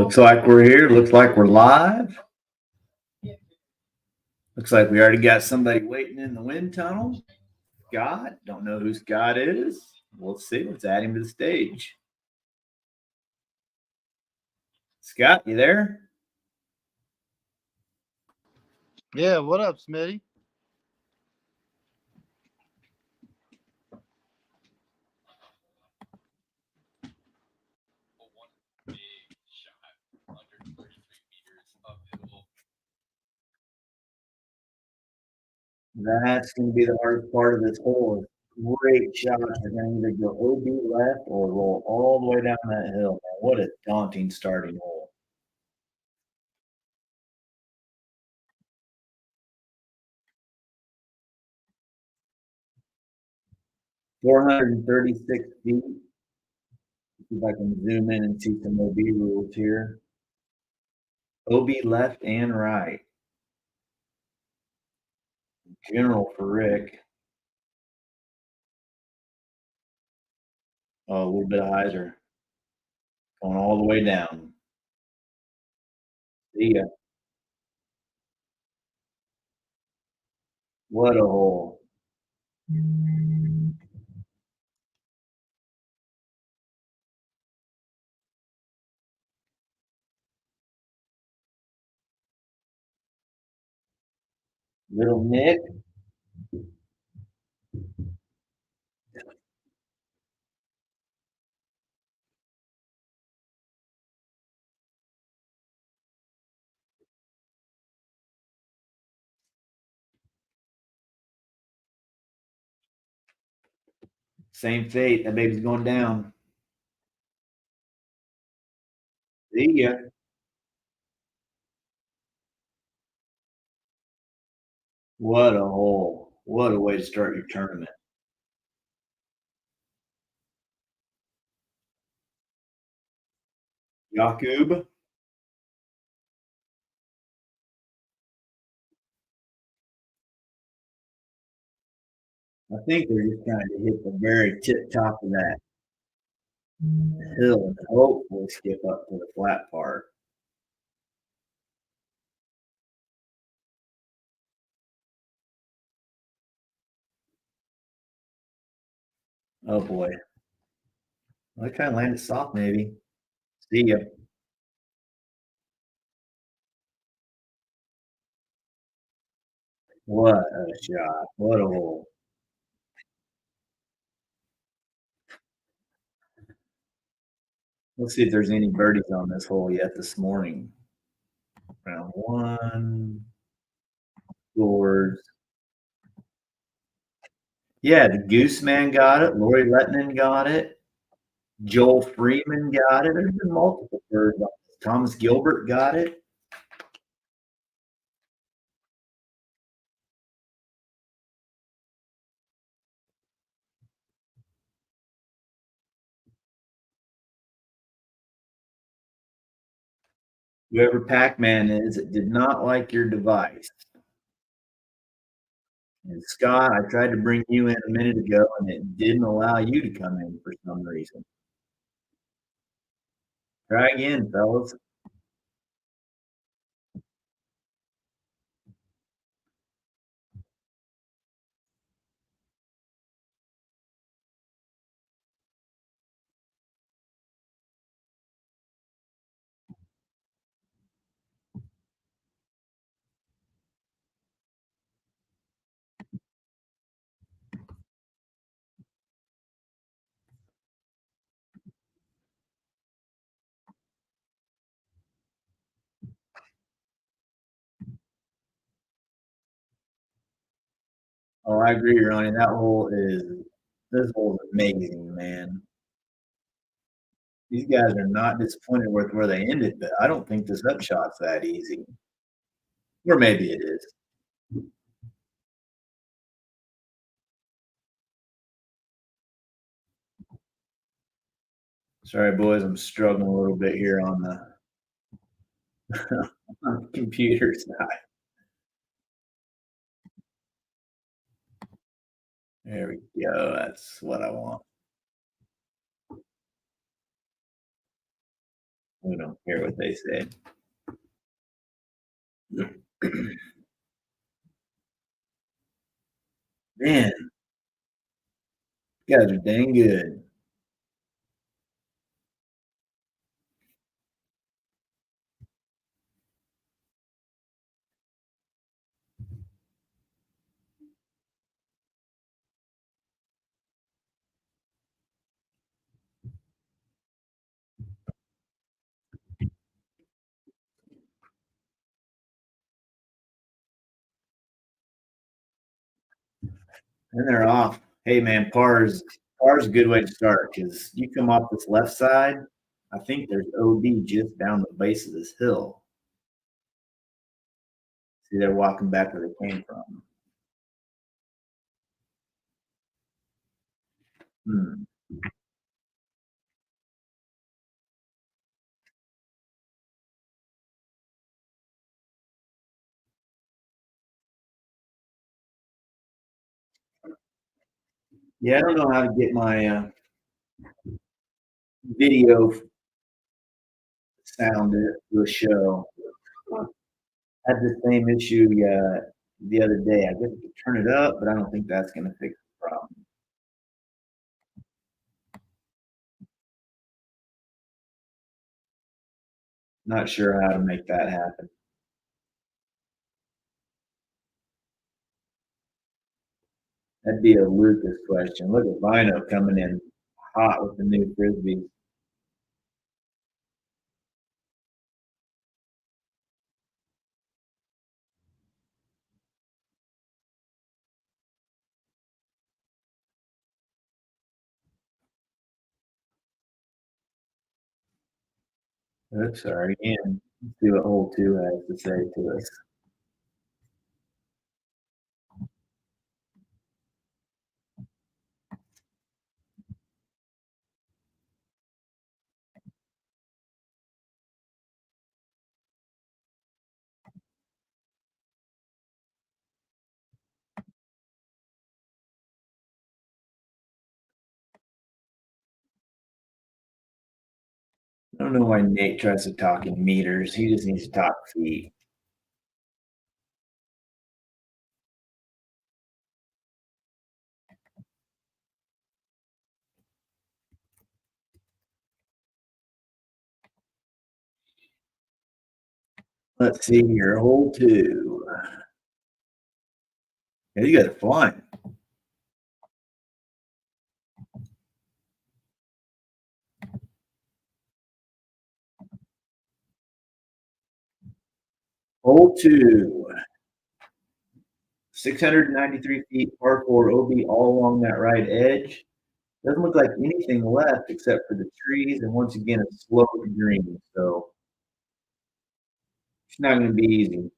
Looks like we're here. Looks like we're live. Looks like we already got somebody waiting in the wind tunnel. Scott. Don't know who Scott is. We'll see. Let's add him to the stage. Scott, you there? Yeah, what up, Smitty? That's going to be the hardest part of this hole. Great shots are going to either go OB left or roll all the way down that hill. Man, what a daunting starting hole. $436 feet. See if I can zoom in and see some OB rules here. OB left and right. General for Rick. Oh, a little bit of hyzer. Going all the way down. See ya. What a hole. Little Nick. Same fate. That baby's going down. See ya. What a hole. What a way to start your tournament. Jakub. I think they're just trying to hit the very tip top of that hill and hopefully skip up to the flat part. Oh boy. Well, they kind of landed soft, maybe. See ya. What a shot. What a hole. Let's see if there's any birdies on this hole yet this morning. Round one. Scores. Yeah, the Gooseman got it. Lori Lettman got it. Joel Freeman got it. There's been multiple birds. Thomas Gilbert got it. Whoever Pac-Man is, it did not like your device. And Scott, I tried to bring you in a minute ago, and it didn't allow you to come in for some reason. Try again, fellas. Oh, I agree, Ronnie. This hole is amazing, man. These guys are not disappointed with where they ended, but I don't think this upshot's that easy. Or maybe it is. Sorry, boys, I'm struggling a little bit here on the, on the computer side. There we go. That's what I want. We don't care what they say. Man, you guys are dang good. And they're off. Hey man, par's a good way to start because you come off this left side. I think there's OD just down the base of this hill. See, they're walking back where they came from. Hmm. Yeah, I don't know how to get my video sound to a show. I had the same issue the other day. I guess I could turn it up, but I don't think that's going to fix the problem. Not sure how to make that happen. That'd be a Lucas question. Look at Vino coming in hot with the new frisbee. Oops, sorry again. Let's see what hole two has to say to us. I don't know why Nate tries to talk in meters. He just needs to talk feet. Let's see here. Hole two. Yeah, you guys are flying. Hole two. 693 feet, par four, OB all along that right edge. Doesn't look like anything left except for the trees, and once again, a slow green. So it's not going to be easy.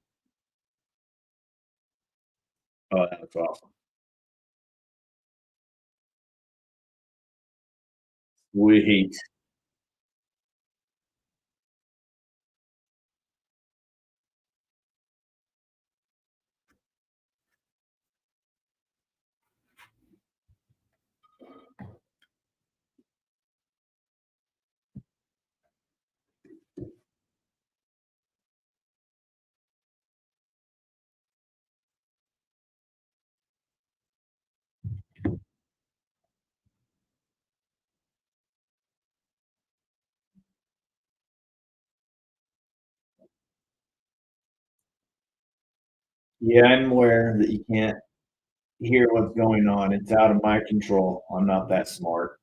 Oh, that's awesome. Sweet. Yeah, I'm aware that you can't hear what's going on. It's out of my control. I'm not that smart.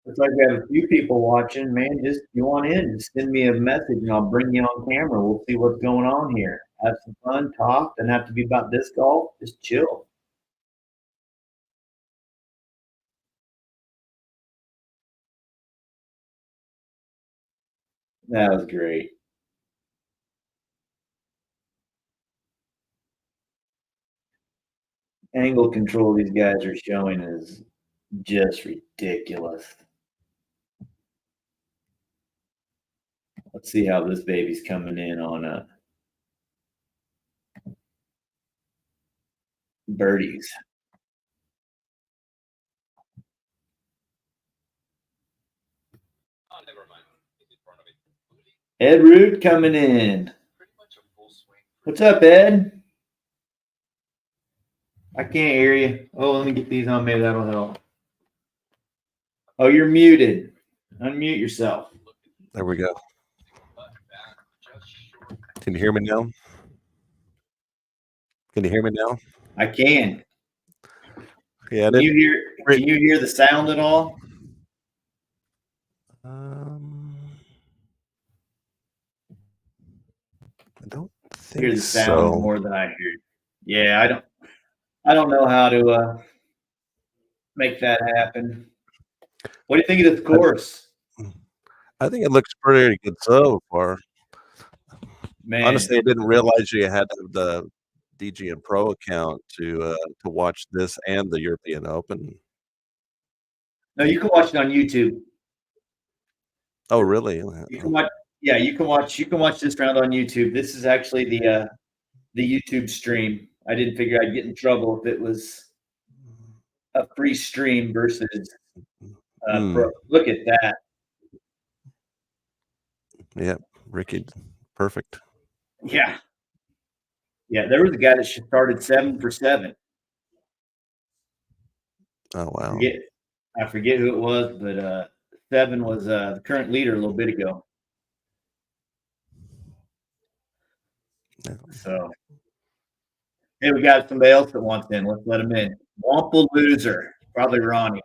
Looks like we have a few people watching, man. Just you want in, just send me a message and I'll bring you on camera. We'll see what's going on here. Have some fun, talk. Doesn't have to be about disc golf. Just chill. That was great. Angle control these guys are showing is just ridiculous. Let's see how this baby's coming in on birdies. Ed Root coming in. What's up, Ed? I can't hear you. Oh, let me get these on. Maybe that'll help. Oh, you're muted. Unmute yourself. There we go. Can you hear me now? Can you hear me now? I can. Yeah. Can you hear the sound at all? I don't I hear think the sound so. more than I hear. Yeah, I don't know how to make that happen. What do you think of this course? I think it looks pretty good so far. Man, honestly, I didn't realize you had to have the DGN Pro account to watch this and the European Open. no, you can watch it on YouTube. Oh, really? You can watch. Yeah, you can watch this round on YouTube. This is actually the YouTube stream. I didn't figure I'd get in trouble if it was a free stream versus pro. Look at that. Yeah, Ricky, perfect. Yeah. Yeah, there was a guy that started 7 for 7. Oh, wow. I forget who it was, but 7 was the current leader a little bit ago. Yeah. So, hey, we got somebody else that wants in. Let's let him in. Wample loser, probably Ronnie.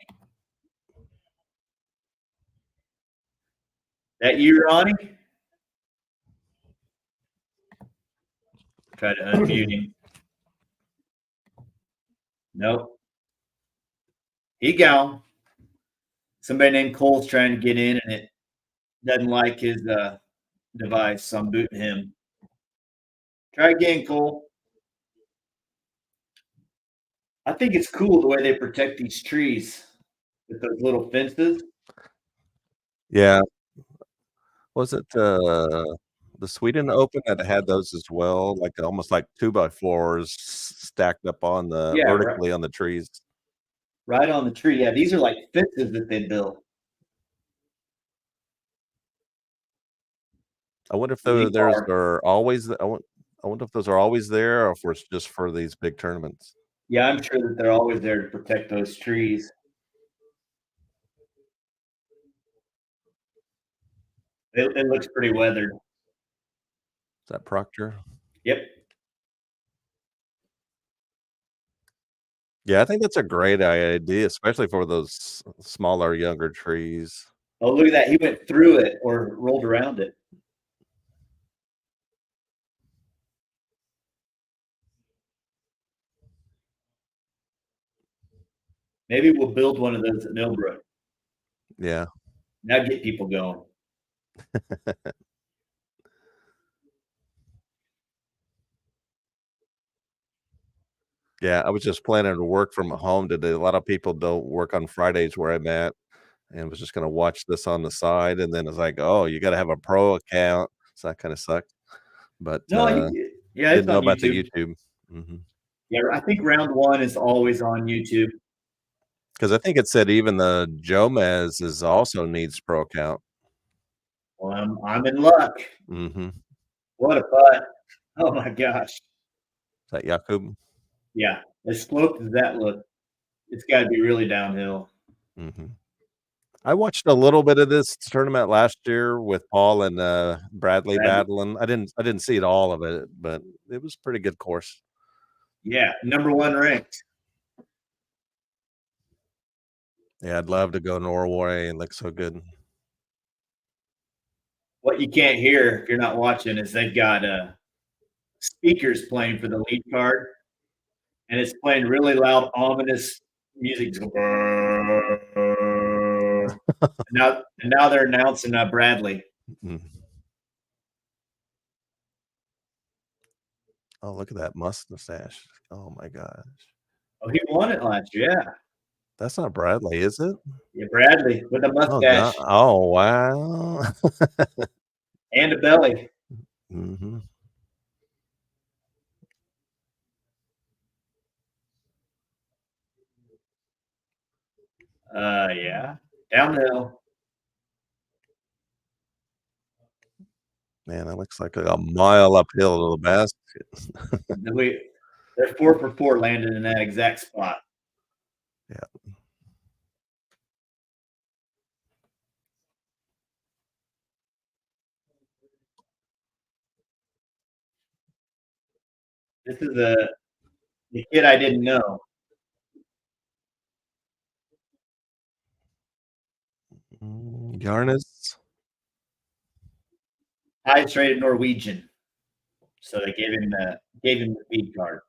That you, Ronnie? Try to unmute him. Nope. He gone. Somebody named Cole's trying to get in, and it doesn't like his device, so I'm booting him. Try again, Cole. I think it's cool the way they protect these trees with those little fences. Yeah. Was it the Sweden Open that had those as well? Like almost like 2x4s stacked up on the vertically on the trees. Right on the tree. Yeah, these are like fences that they built. I wonder if those are always. I wonder if those are always there, or if it's just for these big tournaments. Yeah, I'm sure that they're always there to protect those trees. It looks pretty weathered. Is that Proctor? Yep. Yeah, I think that's a great idea, especially for those smaller, younger trees. Oh, look at that. He went through it or rolled around it. Maybe we'll build one of those at Millbrook. Yeah. Now get people going. Yeah, I was just planning to work from home today. A lot of people don't work on Fridays where I'm at, and was just going to watch this on the side. And then it's like, oh, you got to have a pro account. So that kind of sucked. But no, yeah, it's didn't know on about YouTube. the YouTube. Mm-hmm. Yeah, I think round 1 is always on YouTube. Because I think it said even the Jomez is also needs pro account. Well, I'm in luck. Mm-hmm. What a putt. Oh, my gosh. Is that Jakub? Yeah. As sloped as that look, it's got to be really downhill. Mm-hmm. I watched a little bit of this tournament last year with Paul and Bradley battling. I didn't see it all of it, but it was a pretty good course. Yeah, number 1 ranked. Yeah, I'd love to go Norway. It looks so good. What you can't hear if you're not watching is they've got speakers playing for the lead card, and it's playing really loud, ominous music. now they're announcing Bradley. Mm-hmm. Oh, look at that mustache. Oh, my gosh. Oh, he won it last year. Yeah. That's not Bradley, is it? Yeah, Bradley with a mustache. Oh, wow. And a belly. Mm-hmm. Yeah. Downhill. Man, that looks like a mile uphill to the basket. They're 4 for 4 landed in that exact spot. Yeah. This is the kid I didn't know. Yarnis. Highest rated Norwegian. So they gave him the feed card.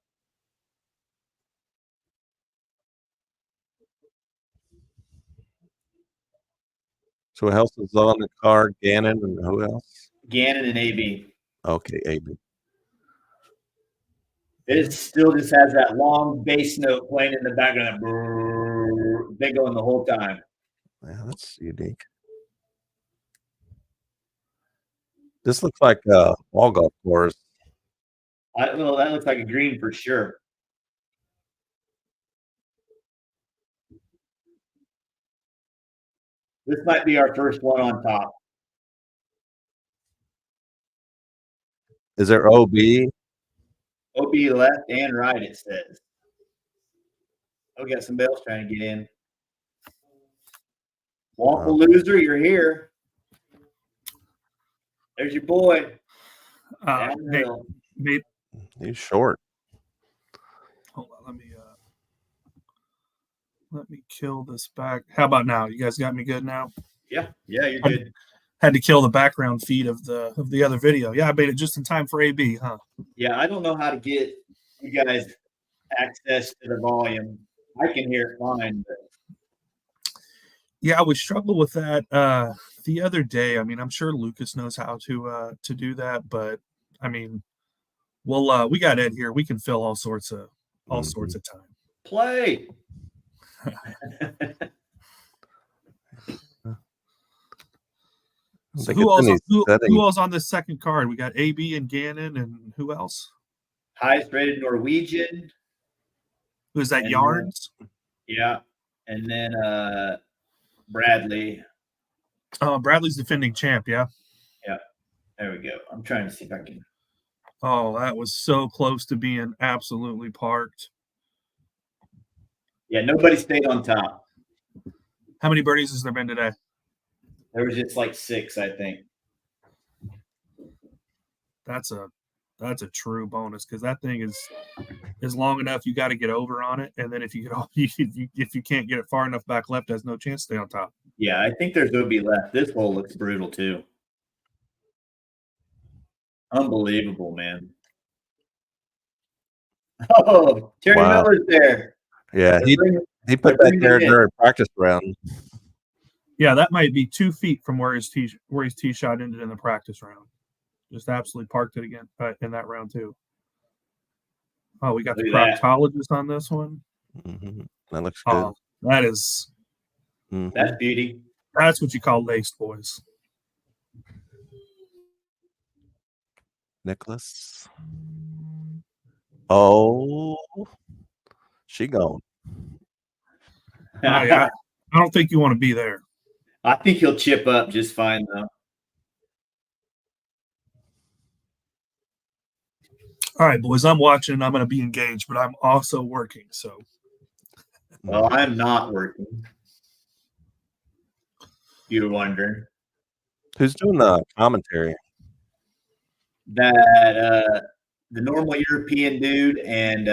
So who else is on the card? Gannon and who else? Gannon and AB. Okay, AB. It still just has that long bass note playing in the background. They going the whole time. Yeah, that's unique. This looks like a ball golf course. Well, that looks like a green for sure. This might be our first one on top. Is there OB? OB left and right, it says. Oh, we got somebody else trying to get in. Wampa loser, you're here. There's your boy. Maybe, He's short. hold on, let me kill this back. How about now? You guys got me good now? Yeah, you're good. Had to kill the background feed of the other video. Yeah, I made it just in time for AB, huh? Yeah, I don't know how to get you guys access to the volume. I can hear it fine, but Yeah, we struggled with that the other day. I mean, I'm sure Lucas knows how to do that, but I mean, we got Ed here. We can fill all sorts of time. play. So who else on this second card? We got AB and Gannon, and who else? Highest rated Norwegian. Who's that? Yarns? Yeah. And then Bradley. Bradley's defending champ, yeah. Yeah. There we go. I'm trying to see if I can. Oh, that was so close to being absolutely parked. Yeah, nobody stayed on top. How many birdies has there been today? There was just like 6, I think. That's a true bonus because that thing is long enough. You got to get over on it, and then if you can't get it far enough back left, has no chance to stay on top. Yeah, I think there's OB left. This hole looks brutal too. Unbelievable, man. Oh, Terry Miller's there. Yeah, he put that there during practice round. Yeah, that might be 2 feet from where his tee shot ended in the practice round. Just absolutely parked it again in that round too. Oh, we got the proctologist on this one. Mm-hmm. That looks good. That is. Mm-hmm. That's beauty. That's what you call laced, boys. Nicholas. Oh, she gone. I don't think you want to be there. I think he'll chip up just fine, though. All right, boys, I'm watching and I'm going to be engaged, but I'm also working. So, well, I'm not working. You're wondering who's doing the commentary? That the normal European dude and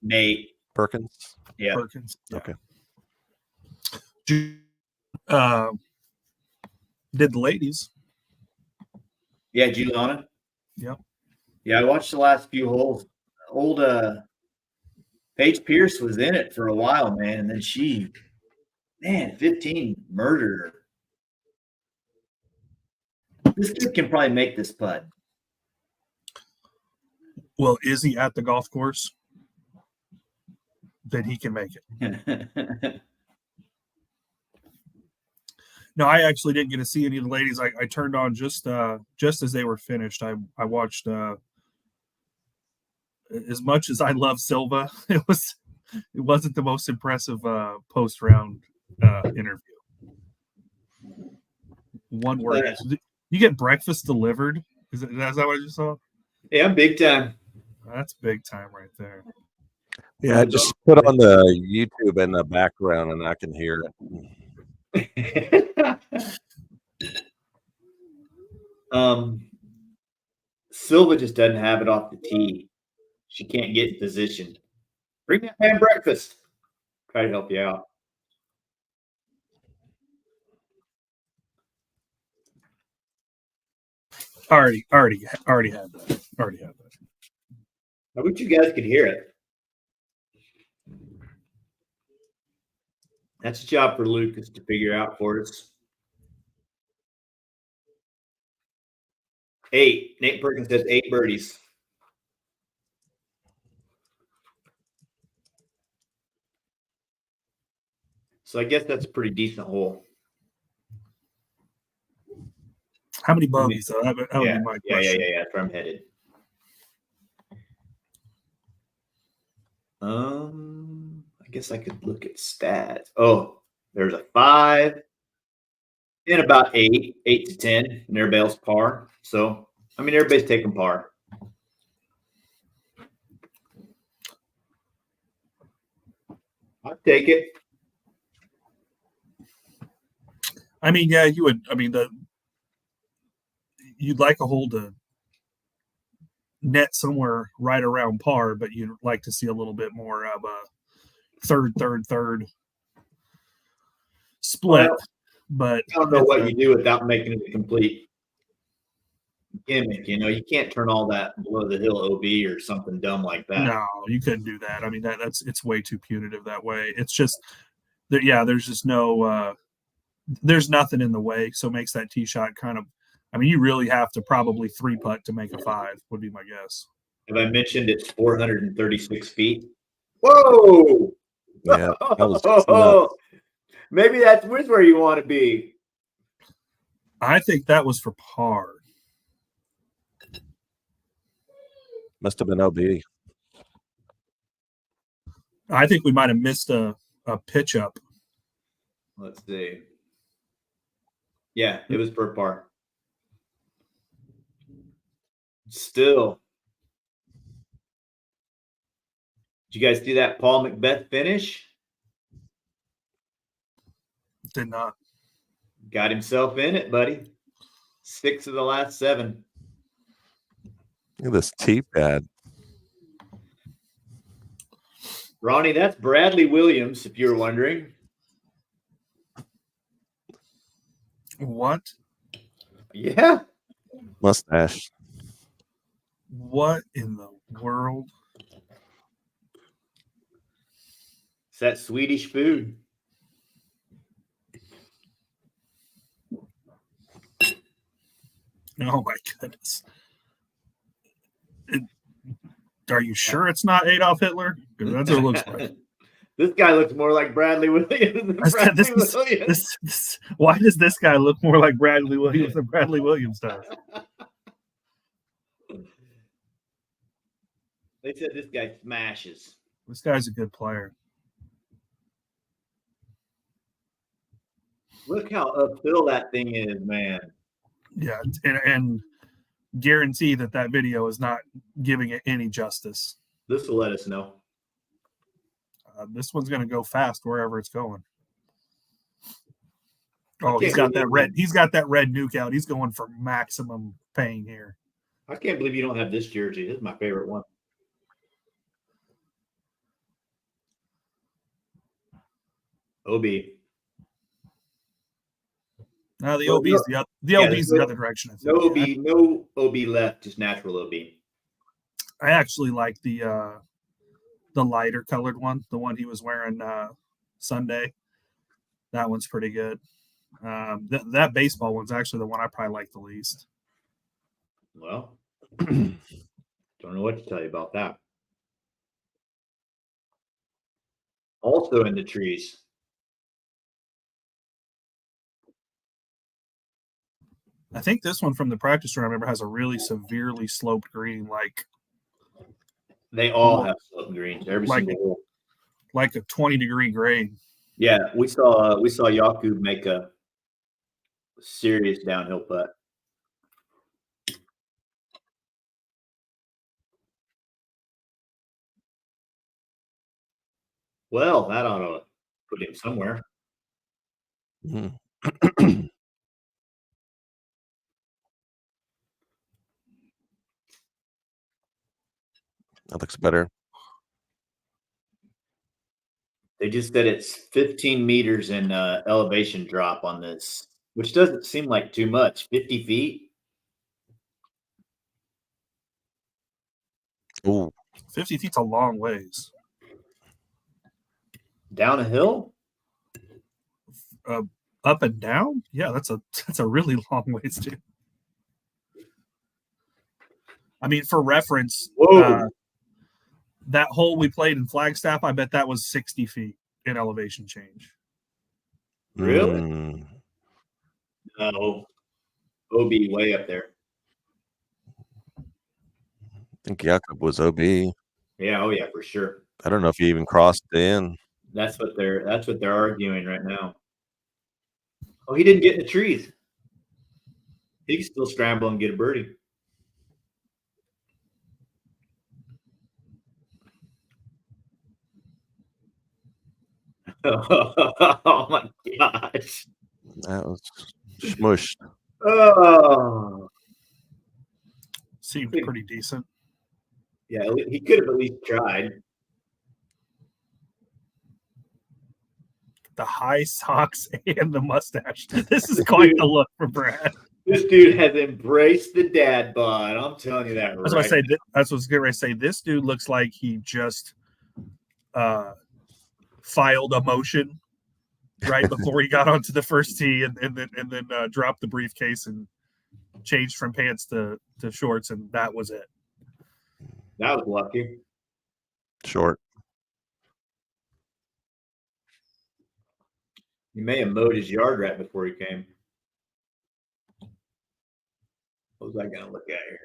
Nate Perkins. Yeah, Perkins. Yeah. Okay. Did the ladies? Yeah, Juliana. Yep. Yeah, I watched the last few holes. Old Paige Pierce was in it for a while, man, and then 15 murdered her. This kid can probably make this putt. Well, is he at the golf course? Then he can make it. No, I actually didn't get to see any of the ladies. I turned on just as they were finished. I watched as much as I love Silva, it wasn't the most impressive post round interview. One word. You get breakfast delivered. Is that what you saw? Yeah, big time. That's big time right there. Yeah, I just put on the YouTube in the background and I can hear it. Silva just doesn't have it off the tee. She can't get in position. Bring that man breakfast. Try to help you out. Already had that. I wish you guys could hear it. That's a job for Lucas to figure out for us. 8. Nate Perkins says 8 birdies. So I guess that's a pretty decent hole. How many bogeys? So that would be my question. Yeah. That's where I'm headed. I guess I could look at stats. Oh, there's a 5 and about 8 to 10, and everybody's par. So, I mean, everybody's taking par. I'll take it. I mean, yeah, you would. I mean, you'd like a hole to net somewhere right around par, but you'd like to see a little bit more of a third split. Well, but I don't know what you do without making it a complete gimmick. You know, you can't turn all that below the hill OB or something dumb like that. No, you couldn't do that. I mean, it's way too punitive that way. It's just there's just no there's nothing in the way, so it makes that tee shot kind of. I mean, you really have to probably 3-putt to make a 5. Would be my guess. Have I mentioned it's 436 feet? Whoa! Yeah, that was Maybe that's where you want to be. I think that was for par. must have been OB. I think we might have missed a pitch up. Let's see. Yeah, it was per par. Still. Did you guys see that Paul Macbeth finish? Did not. Got himself in it, buddy. 6 of the last 7. Look at this tee pad. Ronnie, that's Bradley Williams, if you're wondering. What? Yeah. Mustache. What in the world? It's that Swedish food. Oh my goodness. Are you sure it's not Adolf Hitler? Because that's what it looks like. This guy looks more like Bradley Williams than Williams. Why does this guy look more like Bradley Williams than Bradley Williams does? They said this guy smashes. This guy's a good player. Look how uphill that thing is, man. Yeah, and guarantee that video is not giving it any justice. This will let us know. This one's going to go fast wherever it's going. Oh, he's got that red. He's got that red nuke out. He's going for maximum pain here. I can't believe you don't have this jersey. This is my favorite one. OB. No, the OB's the other direction. I think. No OB left, just natural OB. I actually like the lighter colored one, the one he was wearing Sunday. That one's pretty good. That baseball one's actually the one I probably like the least. Well, don't know what to tell you about that. Also in the trees. I think this one from the practice run, I remember, has a really severely sloped green, like They all have sloped greens. Every Like- single hole. like a 20-degree grade. Yeah, we saw Jakub make a serious downhill putt. Well, that ought to put him somewhere. Mhm. That looks better. They just said it's 15 meters in elevation drop on this, which doesn't seem like too much. 50 feet? Ooh, 50 feet's a long ways. Down a hill? Up and down? Yeah, that's a really long ways too. I mean, for reference, Whoa. that hole we played in Flagstaff, I bet that was 60 feet in elevation change. Really? Mm, No. OB way up there. I think Jakub was OB. Yeah, oh yeah, for sure. I don't know if he even crossed in. That's what they're arguing right now. Oh, he didn't get in the trees. He can still scramble and get a birdie. Oh my gosh. That was smushed. Oh. Seemed pretty decent. Yeah, he could have at least tried. The high socks and the mustache. This is quite the look for Brad. This dude has embraced the dad bod. I'm telling you that. That's what I say. That's what I was getting ready to say. This dude looks like he just filed a motion right before he got onto the first tee, and then dropped the briefcase and changed from pants to shorts, and that was it. That was lucky. Short. He may have mowed his yard right before he came. What was I going to look at here?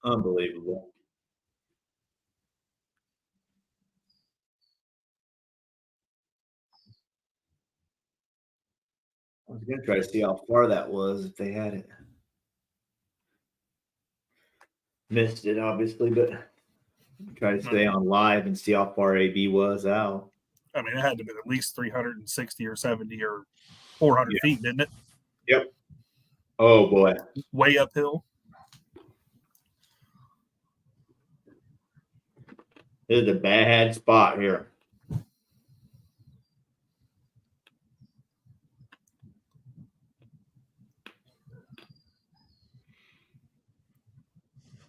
Unbelievable. I was going to try to see how far that was if they had it. Missed it, obviously, but try to stay on live and see how far AB was out. I mean, it had to be at least 360 or 70 or 400 feet, didn't it? Yep. Oh, boy. Way uphill. This is a bad spot here.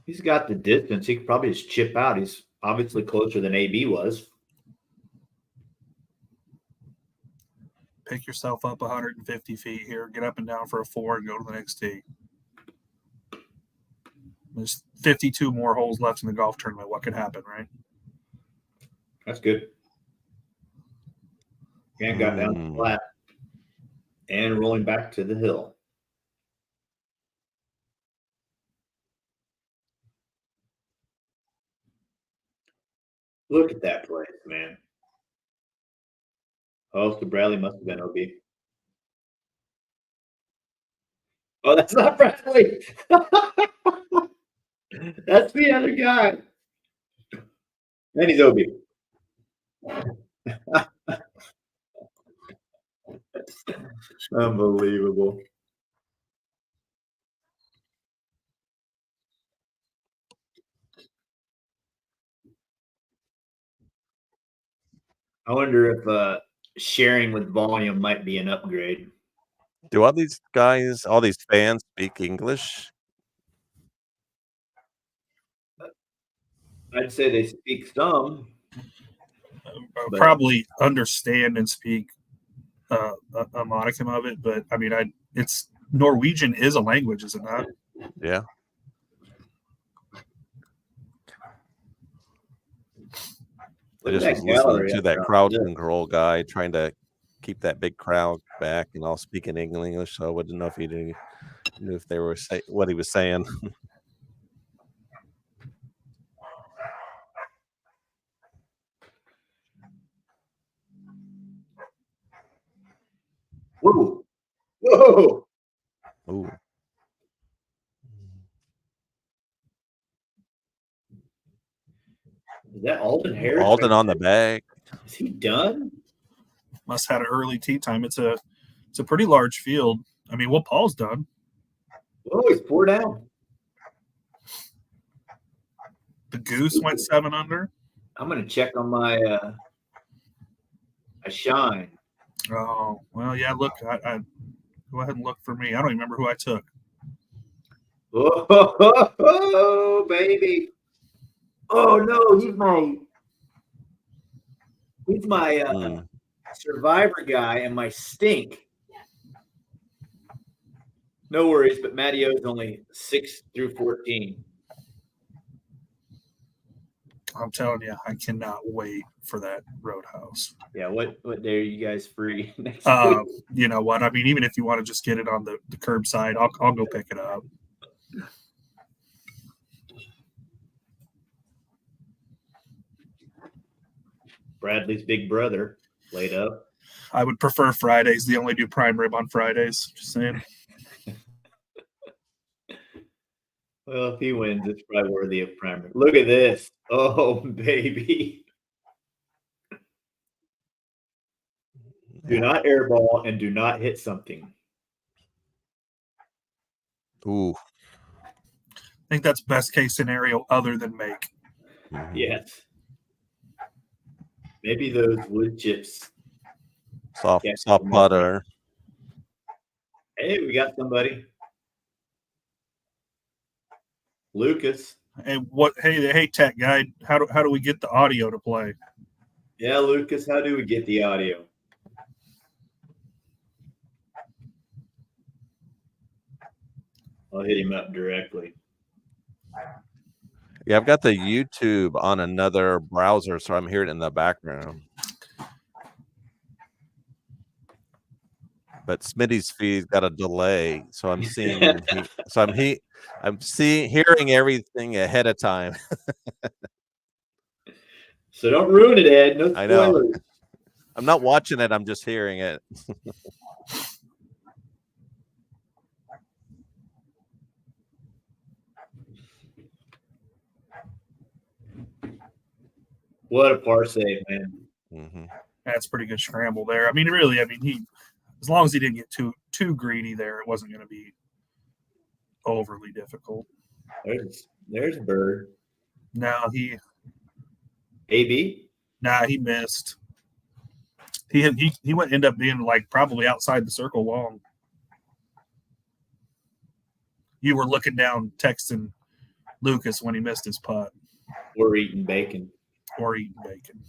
He's got the distance. He could probably just chip out. He's obviously closer than AB was. Pick yourself up 150 feet here, get up and down for a 4, and go to the next tee. There's 52 more holes left in the golf tournament. What could happen, right? That's good. And got down flat and rolling back to the hill. Look at that place, man. Oh, so Bradley must have been OB. Oh, that's not Bradley. That's the other guy. And he's OB. Unbelievable. I wonder if sharing with volume might be an upgrade. Do all these guys, all these fans speak English? I'd say they speak some. Probably understand and speak a modicum of it, but I mean, it's Norwegian is a language, is it not? Yeah. I Look at just that was listening gallery to up that front. crowd Look. control guy trying to keep that big crowd back and all speaking English. So I wouldn't know if he knew if they were what he was saying. Whoa. Whoa. Ooh. Is that Alden Harris? Alden on the bag. Is he done? Must have had an early tee time. It's a pretty large field. I mean, what Paul's done. Oh, he's 4 down. The Goose went 7 under. I'm gonna check on my shine. Oh, well, yeah. Look, I go ahead and look for me. I don't even remember who I took. Oh, baby. Oh no, he's my survivor guy and my stink. No worries, but Matty O's only 6 through 14. I'm telling you, I cannot wait for that Roadhouse. Yeah, what day are you guys free next Uh, week? you know what? I mean, even if you want to just get it on the curbside, I'll go pick it up. Bradley's big brother laid up. I would prefer Fridays. They only do prime rib on Fridays. Just saying. Well, if he wins, it's probably worthy of prime. Look at this. Oh, baby. Do not airball and do not hit something. Ooh. I think that's best case scenario other than make. Mhm. Yes. Maybe those wood chips. Soft Yeah. putter. Hey, we got somebody. Lucas. Hey, tech guy, how do we get the audio to play? Yeah, Lucas, how do we get the audio? I'll hit him up directly. Yeah, I've got the YouTube on another browser, so I'm hearing it in the background. But Smitty's feed got a delay, so I'm seeing. I'm hearing everything ahead of time. So don't ruin it, Ed. No I know. spoilers. I'm not watching it. I'm just hearing it. What a par save, man. Mm-hmm. That's a pretty good scramble there. I mean, really, he as long as he didn't get too greedy there, it wasn't going to be overly difficult. There's a bird. No, he AB? he missed. He went end up being like probably outside the circle long. You were looking down, texting Lucas when he missed his putt. We're eating bacon. Or eating bacon.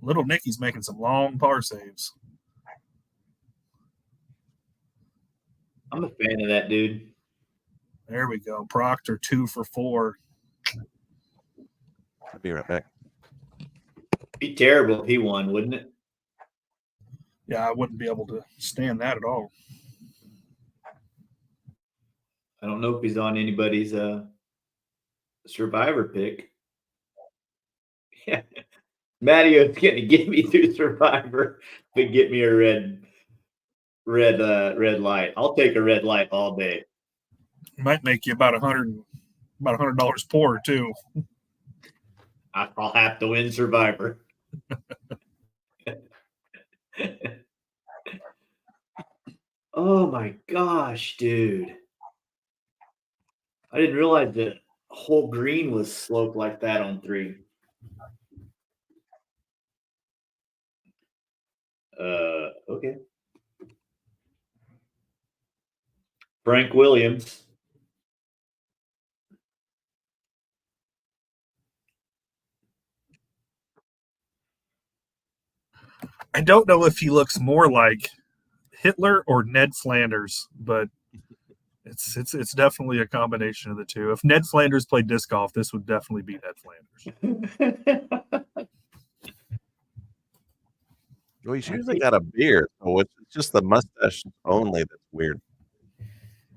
Little Nicky's making some long par saves. I'm a fan of that dude. There we go. Proctor 2 for 4. I'll be right back. Be terrible if he won, wouldn't it? Yeah, I wouldn't be able to stand that at all. I don't know if he's on anybody's survivor pick. Yeah. Mattio's gonna get me through survivor, but get me a red light. I'll take a red light all day. Might make you about $100 poorer too. I'll have to win survivor. Oh my gosh, dude. I didn't realize the whole green was sloped like that on 3. Okay. Frank Williams. I don't know if he looks more like Hitler or Ned Flanders, but It's definitely a combination of the two. If Ned Flanders played disc golf, this would definitely be Ned Flanders. Well, he's usually got a beard, so it's just the mustache only that's weird.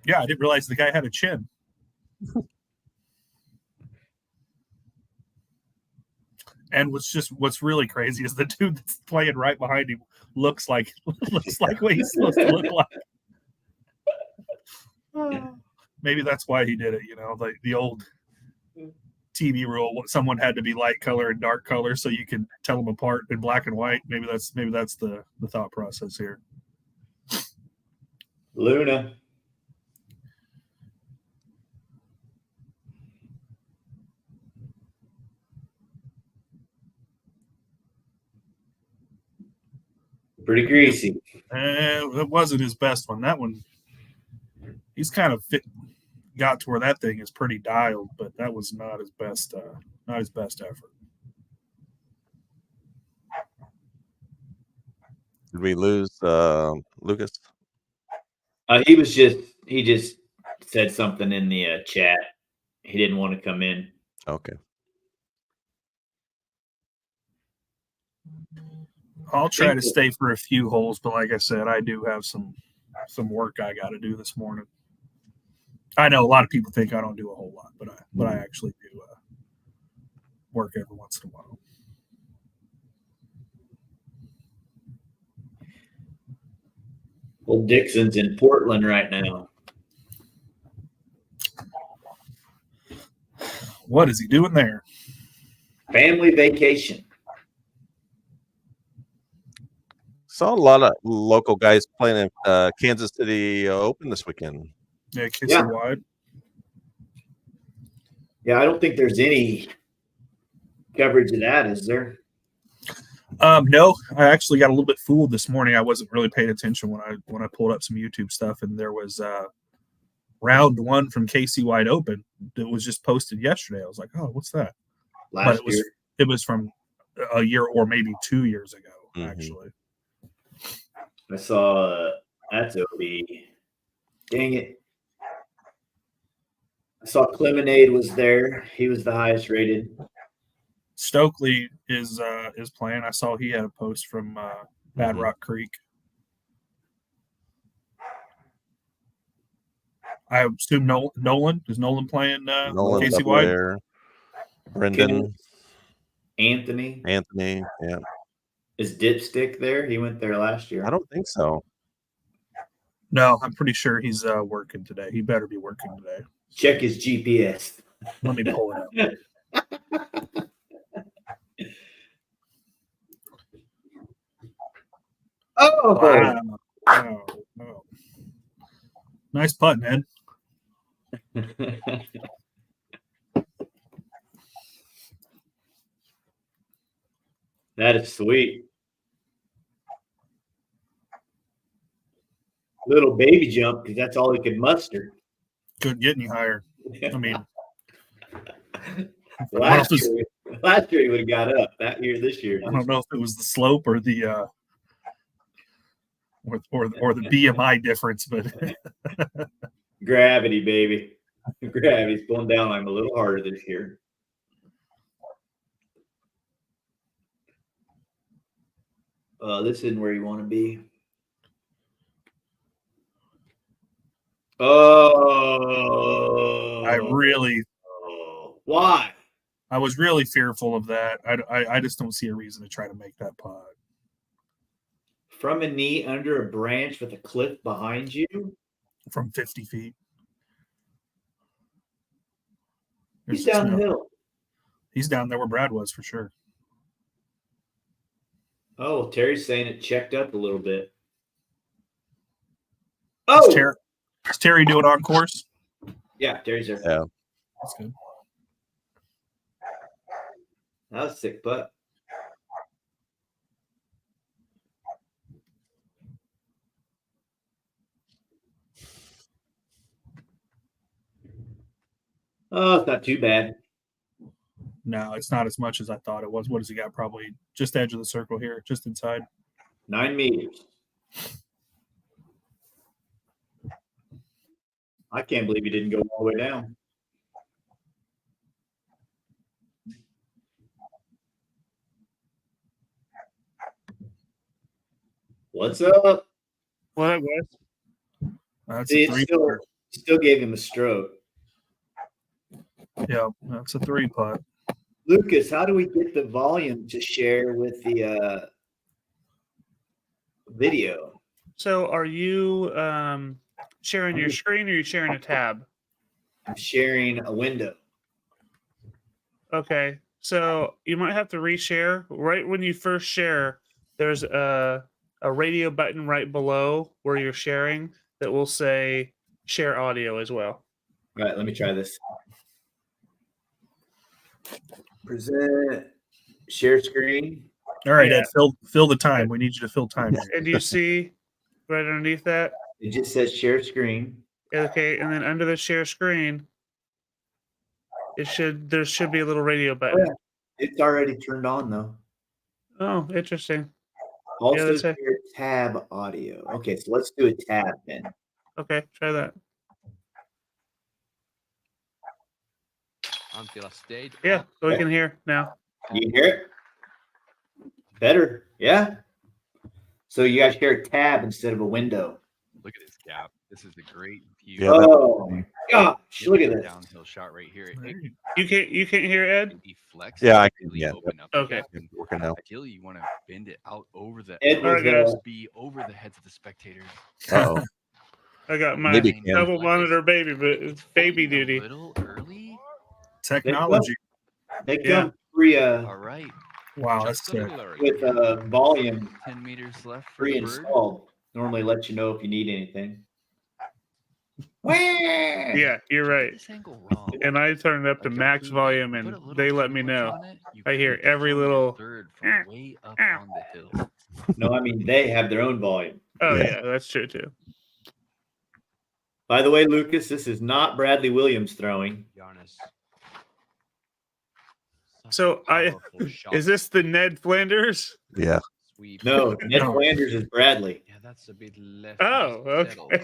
Yeah, I didn't realize the guy had a chin. And what's really crazy is the dude that's playing right behind him looks like what he's supposed to look like. Maybe that's why he did it, like the old TV rule. Someone had to be light color and dark color so you could tell them apart in black and white. Maybe that's the thought process here. Luna. Pretty greasy. It wasn't his best one. That one, he's kind of got to where that thing is pretty dialed, but that was not his best. Not his best effort. Did we lose Lucas? He just said something in the chat. He didn't want to come in. Okay. I'll try to stay for a few holes, but like I said, I do have some work I got to do this morning. I know a lot of people think I don't do a whole lot, but I actually do work every once in a while. Well, Dixon's in Portland right now. What is he doing there? Family vacation. Saw a lot of local guys playing at Kansas City Open this weekend. Yeah, Kissy wide. Yeah, I don't think there's any coverage of that, is there? No, I actually got a little bit fooled this morning. I wasn't really paying attention when I pulled up some YouTube stuff, and there was round one from KC Wide Open that was just posted yesterday. I was like, oh, what's that? Last year. It was from a year or maybe 2 years ago, actually. I saw that's OB. Dang it. I saw Clemonade was there. He was the highest rated. Stokely is playing. I saw he had a post from Bad Rock Creek. I assume Nolan. Is Nolan playing Nolan's Casey up Wide? there. Brendan. Anthony. Yeah. Is Dipstick there? He went there last year. I don't think so. No, I'm pretty sure he's working today. He better be working today. Check his GPS. Let me pull it up. Oh, wow. Oh. Nice putt, Ned. That is sweet. Little baby jump because that's all he could muster. Couldn't get any higher. I mean, last year he would have got up. This year. I don't know if it was the slope or the or the BMI difference, but gravity, baby. Gravity's going down on him a little harder this year. This isn't where you want to be. Why? I was really fearful of that. I just don't see a reason to try to make that putt. From a knee under a branch with a cliff behind you? From 50 feet. He's down the hill. He's down there where Brad was for sure. Oh, Terry's saying it checked up a little bit. Oh! Is Terry doing on course? Yeah, Terry's there. Yeah. That's good. That was a sick putt. Oh, it's not too bad. No, it's not as much as I thought it was. What does he got? Probably just edge of the circle here, just inside. 9 meters. I can't believe you didn't go all the way down. What's up? What up, guys? That's See, a it three. still gave him a stroke. Yeah, that's a 3-putt. Lucas, how do we get the volume to share with the video? So are you sharing your screen or are you sharing a tab? I'm sharing a window. Okay. So you might have to reshare. Right when you first share, there's a radio button right below where you're sharing that will say share audio as well. All right, let me try this. Present, share screen. All right, Yeah. Ed, fill the time. We need you to fill time. And you see right underneath that? It just says share screen. Okay, and then under the share screen, there should be a little radio button. Oh, yeah. It's already turned on though. Oh, interesting. Also that's share tab audio. Okay, so let's do a tab then. Okay, try that. Until a state. Yeah, so we can hear now. You hear it? Better, yeah. So you guys share a tab instead of a window. Look at this gap. This is a great view. Yeah, Oh my gosh, look at this. Downhill shot right here. You can't hear Ed? Deflects. Yeah, I really can, yeah. open up the Okay. gap. Working out. Ideally, you want to bend it out over the Ed was, Alright, guys. be over the heads of the spectators. Uh-oh. I got my Maybe Cam. double monitor baby, but it's baby flying duty. A little early. Technology. They Yeah. come free All right. Wow, that's Just a sick. little early. with volume 10 meters left. For the bird. pre-installed. Normally let you know if you need anything. Yeah, you're right. This angle wrong. And I turned it up to Like, max put volume, a and little they too let me much know. on it, you I hear could every throw little your third from way up on the hill. No, I mean they have their own volume. Oh Yeah. yeah, that's true too. By the way, Lucas, this is not Bradley Williams throwing. Giannis. So is this the Ned Flanders? Yeah. Sweep. No, Ned No. Flanders is Bradley. Yeah, that's a bit left. Oh, okay.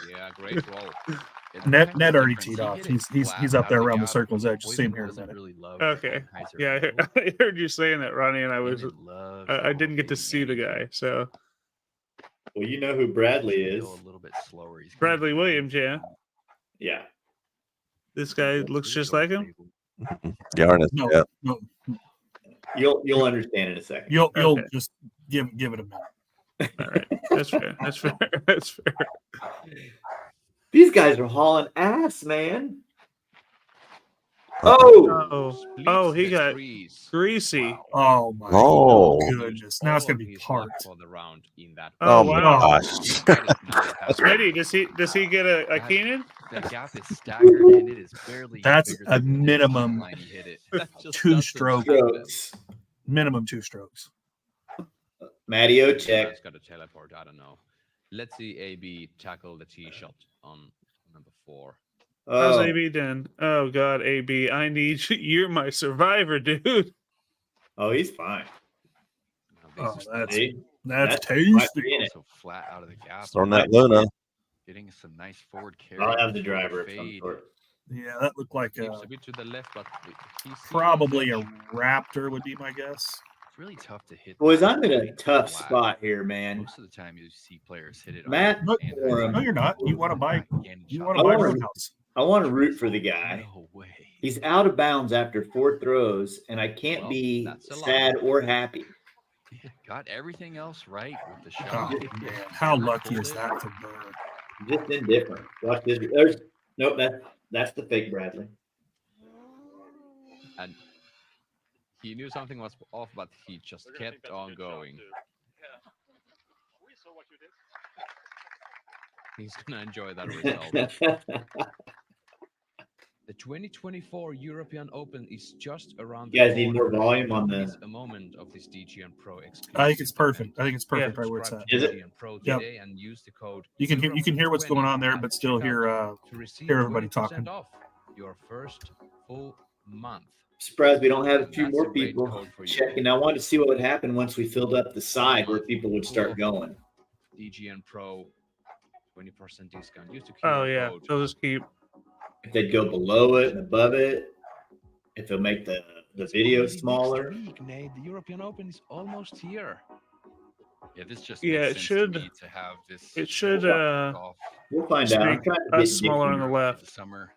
Yeah, great roll. Yeah, Ned that's Ned the already difference. teed He off. hit it He's flat up out there the around the gap. circle's edge. Just see him Boyden here in a doesn't minute. really love Okay. Kaiser Yeah, Hill. I heard you saying that, Ronnie, and I was Bennett loves I that didn't get to fading see the angle. guy. So Well, you know who Bradley Should is. go a little bit slower. He's gonna Bradley be Williams, yeah. Yeah. This guy looks just like him. Giannis. No, Yeah. no, You'll understand in a second. you'll Okay. just give it a minute. All right, that's fair. That's fair. That's fair. These guys are hauling ass, man. Uh-oh. Oh, he got greasy. Oh my Oh. goodness! Now it's gonna be parked. For the round in that Oh, Oh my wow. gosh. Smitty, does he get a Keenan? The gap is staggered and it is barely. That's bigger a than the minimum line he hit it. That just 2 doesn't stroke. happen. Strokes. Minimum 2 strokes. Matteo Maybe check. Brad's got a teleport. I don't know. Let's see AB tackle the tee shot on number 4. How's Oh, AB done? Oh God, AB, I need you. You're my survivor, dude. oh, he's fine. Oh, that's See? that's might tasty. be in it. So flat out of the gap. Throwing that Luna. Getting some nice forward carry. I'll have the before driver of some fade. sort. Yeah, that looked like Seems a bit to the left, but he's probably a raptor would be my guess. It's really tough to hit. Boys, that I'm in a really tough flat. spot here, man. Most of the time, you see players hit it. Matt, on no, you're not. You want to buy. You want to I buy wanna- Roadhouse. I want to root for the guy. No way. He's out of bounds after 4 throws, and I can't Well, be that's a lot. sad or happy. Got everything else right with the Oh, shot. man, how lucky is that for Bird? Just indifferent. Watch this. Nope, that's the fake Bradley. And he knew something was off, but he just kept on going. He's gonna enjoy that result. The 2024 European Open is just around the You guys need corner. more volume on It's the. a moment of this DGN Pro exclusive. I think it's perfect. event. I think it's perfect Yeah. right where it's at. Subscribe to Is it? DGN Pro Yep. today and use the code You can hear what's going on there, but still hear to receive hear everybody 20% talking. off your first full month. Surprised we don't have a few That's more a great people code for you. checking. I wanted to see what would happen once we filled up the side where people would start going. DGN Pro 20% discount. Use the Oh QR yeah, code. they'll just keep. If they'd go below it and above it, if they'll make the It's video already smaller. next week, Nate. The European Open is almost here. Yeah, this just Yeah, makes it sense should- to me to have this. It should golf We'll find just out. I'm make trying to us get smaller on Dixie. the in left. the summer.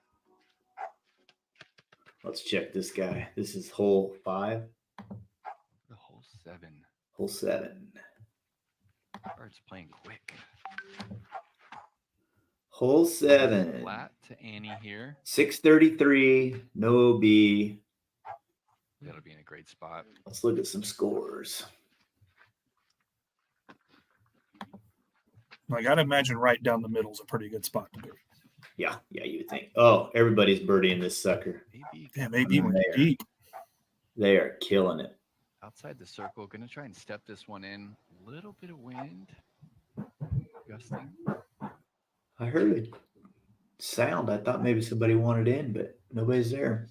Let's check this guy. This is hole 5, The whole 7. hole 7. Bird's playing quick. Hole 7. Flat to Annie here. 633, no OB. That'll be in a great spot. Let's look at some scores. I gotta imagine right down the middle is a pretty good spot to be. Yeah, you would think. Oh, everybody's birdieing this sucker. Maybe Yeah, maybe I'm when there. deep. They are killing it. outside the circle. Gonna try and step this one in. Little bit of wind. Gusting. I heard a sound. I thought maybe somebody wanted in, but nobody's there.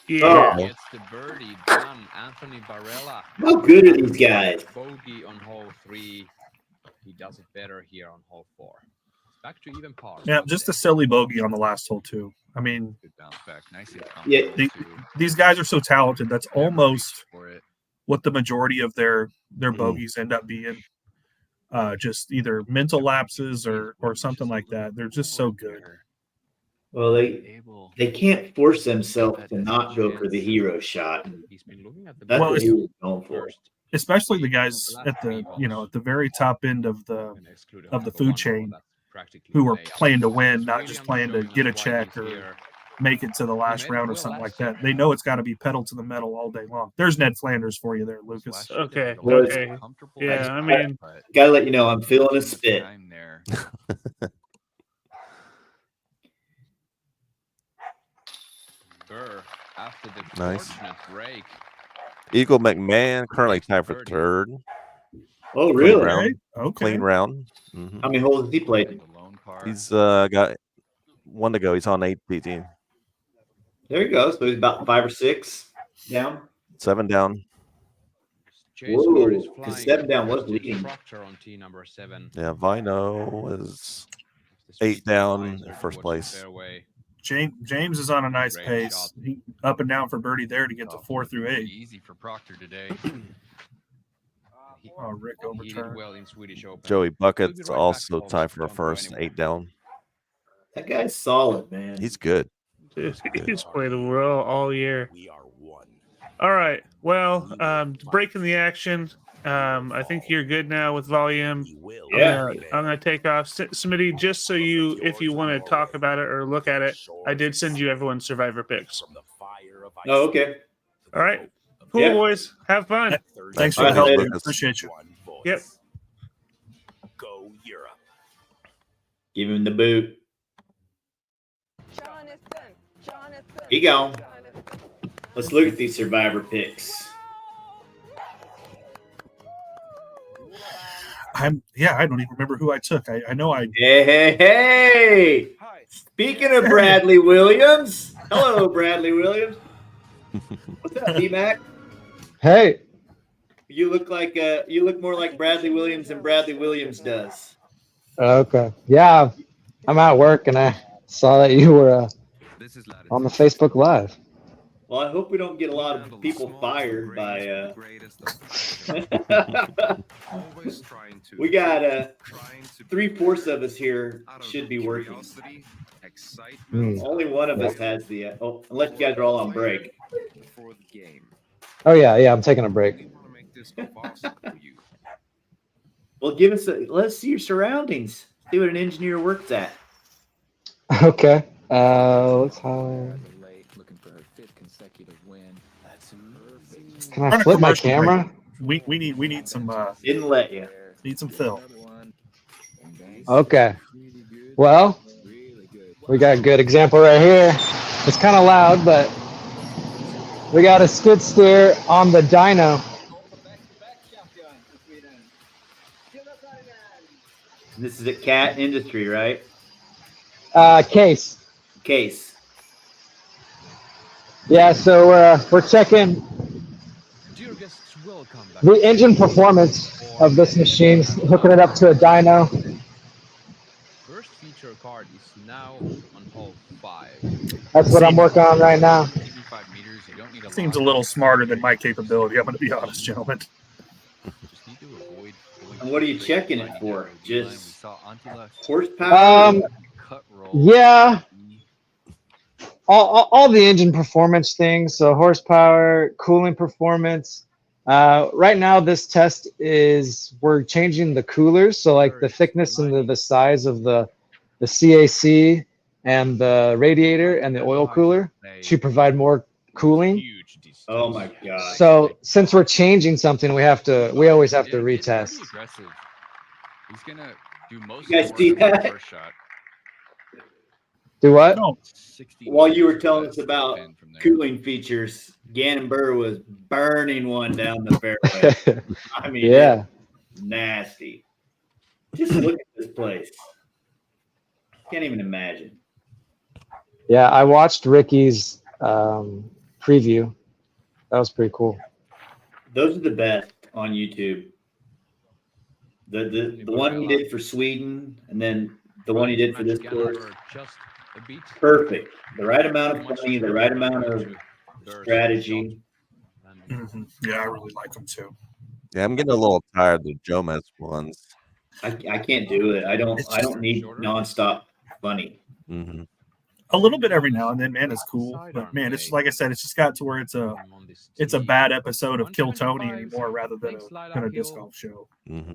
Yeah. Oh. Gets the birdie done. Anthony Barella. How good are these guys? Bogey on hole 3. He does it better here on hole 4. It's back to even par. Yeah, just a silly bogey on the last hole too. I mean, Good bounce back. Nicely Yeah, these guys are so talented. That's almost for it. what the majority of their bogeys end up being. Just either mental lapses or something like that. They're just so good. Well, they can't force themselves to not go for the hero shot. He's been looking at the That's Well, what he was going for. first. Especially the guys at the at the very top end of the food chain who are playing to win, not just playing to get a check or make it to the last round or something like that. They know it's got to be pedal to the metal all day long. There's Ned Flanders for you there, Lucas. Okay, Well, okay. Yeah, I mean, Gotta let you know, I'm feeling a spit. Burr, after the Nice. fortunate break, Eagle McMahon currently tied for third. Oh, really? round. Okay. Clean round. Mhm. How many holes has he played? the lone par. He's got one to go. He's on 8 PT. There he goes. So he's about 5 or 6 down. 7 down. Chase Whoa, Ward is 'cause flying. 7 down was First is leading. Proctor on tee number 7. Yeah, Vino is The 8 speed down flies in over first towards the place. fairway. James is on a nice Great pace. shot. He, up and down for birdie there to get to Oh, 4 through pretty 8. Easy for Proctor today. He, Oh, Rick he did overturned. well in Swedish Open. Joey We'll be Bucket's right back, also folks. tied for Don't go first, anywhere. 8 down. That guy's solid, man. He's good. he's played well all year. All right. Well, breaking the action. I think you're good now with volume. Yeah. I'm gonna take off, Smitty. Just so if you want to talk about it or look at it, I did send you everyone's survivor picks. Oh, okay. All right. Cool, Yeah. boys. Have fun. Thanks for All the right, help. later. Man. Appreciate you. Yep. Go Europe. Give him the boot. Jonathan. He gone. Let's look at these survivor picks. I don't even remember who I took. I know I Hey. Speaking of Bradley Williams. Hello, Bradley Williams. What's up, B-Mac? Hey, You look more like Bradley Williams than Bradley Williams does. okay. Yeah, I'm at work and I saw that you were on the Facebook Live. Well, I hope we don't get a lot of people fired by we got 3/4 of us here should be working. Only one of us has the unless you guys are all on break. Oh yeah, I'm taking a break. Well, let's see your surroundings. See what an engineer works at. Okay. Let's holler. Can I Run a flip my commercial break. camera? we need some Didn't let you. fill. Okay. Well, we got a good example right here. It's kind of loud, but we got a skid steer on the dyno. This is at Cat Industry, right? Case. Case. Yeah, so we're checking Dear guests, welcome back. the engine performance of this machine, hooking it up to a dyno. feature card is now on hole 5. That's what I'm working on right now. 65 meters. You don't need a Seems a lot. little smarter than my capability. I'm going to be honest, gentlemen. Just need to avoid going And what are you straight checking behind it each for? ROV line. We Just saw Antila horsepower? cut roll. Yeah, all the engine performance things. So horsepower, cooling performance. Right now, this test is we're changing the coolers. So like the thickness and the size of the CAC and the radiator and the oil cooler to provide more cooling. Huge distance. Oh my gosh. So since we're changing something, we always have to It's pretty retest. aggressive. He's gonna do most You guys of see the work on the that? first shot. Do what? No, 60 While you were meters telling less us about pin from there. cooling features, Gannon Burr was burning one down the fairway. I mean, Yeah. it's nasty. Just look at this place. Can't even imagine. Yeah, I watched Ricky's preview. That was pretty cool. Those are the best on YouTube. The one he did for Sweden, and then the one he did for this course. Just a bit. Perfect. The right amount of funny, the right amount of strategy. yeah, I really like them too. Yeah, I'm getting a little tired of the Jomez ones. I can't do it. I don't need nonstop funny. Mm-hmm. A little bit every now and then, man, is cool. But man, it's like I said, it's just got to where it's a bad episode of Kill Tony anymore rather than a disc golf show. Mm-hmm.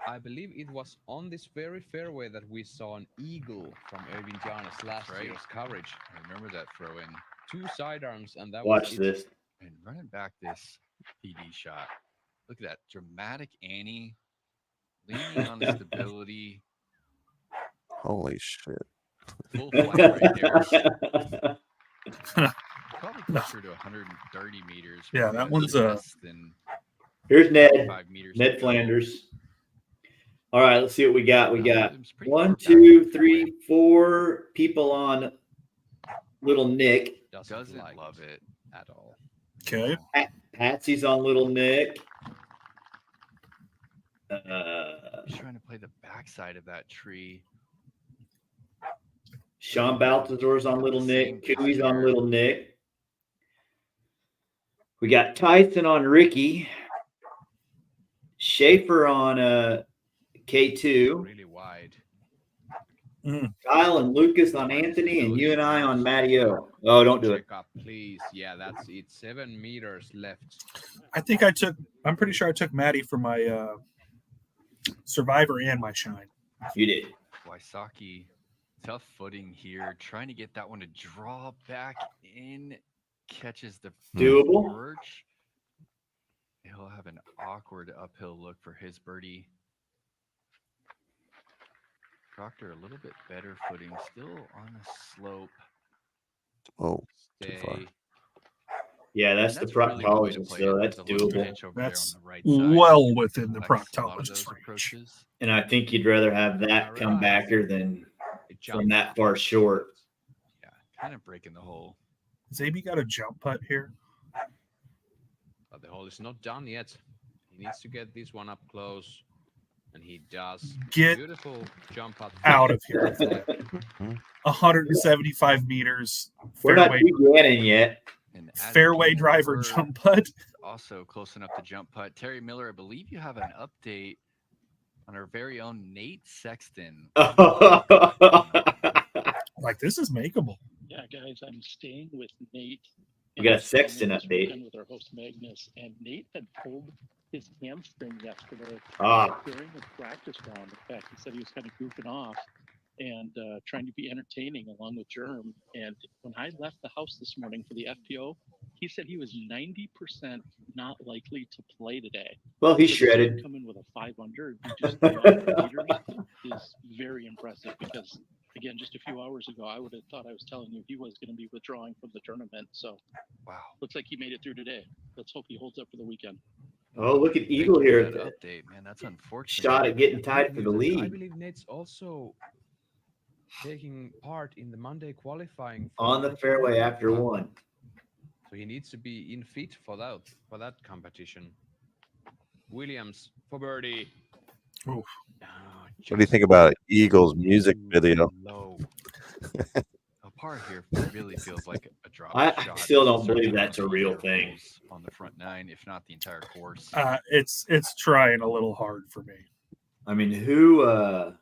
I believe it was on this very fairway that we saw an eagle from Erwin Janes last year's coverage. I remember that throw in. 2 sidearms, and that Watch was this. And running back this PD shot. Look at that dramatic Annie leaning on stability. Holy shit. Full flight right there. Probably closer to 130 meters. Yeah, that probably one's less than Here's Ned. 5 meters. Ned Flanders. All right, let's see what we got. We got It's pretty 1, far down 2, the 3, 4 people on Little Nick. Doesn't like love it. at all. Okay. Patsy's on Little Nick. He's trying to play the backside of that tree. Sean Baltazar's on Little Nick. Cooey's on Little Nick. We got Tyson on Ricky. Schaefer on K2. Really wide. Kyle and Lucas on Anthony, and you and I on Matty O. Oh, don't do it. Check up, please. Yeah, that's it. 7 meters left. I'm pretty sure I took Maddie for my Survivor and my Shine. You did. Wysocki, tough footing here, trying to get that one to draw back in, catches the Doable. perch. He'll have an awkward uphill look for his birdie. Proctor a little bit better footing, still on a slope. Oh, too far. Stay. Yeah, that's the proctologist, so that's doable. That's Right well within the proctologist range. approaches. And I think you'd rather have that come backer than It from jumped. that far short. Yeah, kind of breaking the hole. Has AB got a jump putt here? But the hole is not done yet. He needs to get this one up close. And he does. Get Beautiful jump putt. out of here. 175 meters. We're not Fairway, beginning yet. And as fairway King driver Bird jump putt. also close enough to jump putt. Terry Miller, I believe you have an update on our very own Nate Sexton. Like, this is makeable. Yeah, guys, I'm staying with Nate. We got a I'm staying Sexton this update. weekend with our host Magnus, and Nate had pulled his hamstring yesterday Ah, during the practice round. In fact, he said he was kind of goofing off and trying to be entertaining along with Germ. And when I left the house this morning for the FPO, he said he was 90% not likely to play today. well, he's So to see him shredded. come in with a 5-under, just meters is very impressive because, again, just a few hours ago, I would have thought I was telling you he was going to be withdrawing from the tournament. So Wow. looks like he made it through today. Let's hope he holds up for the weekend. Oh, look at Thank you Eagle for here. that update, man. That's unfortunate. Shot at getting tied for the I lead believe Nate's also taking part in the Monday qualifying on the fairway after one. So he needs to be in fit for that competition. Williams for birdie. Oof. What do you think about Eagles music video? Low. A par here really feels like a drop I shot. still don't Certainly believe that's a on the real thing. intervals on the front nine, if not the entire course. It's trying a little hard for me. I mean, who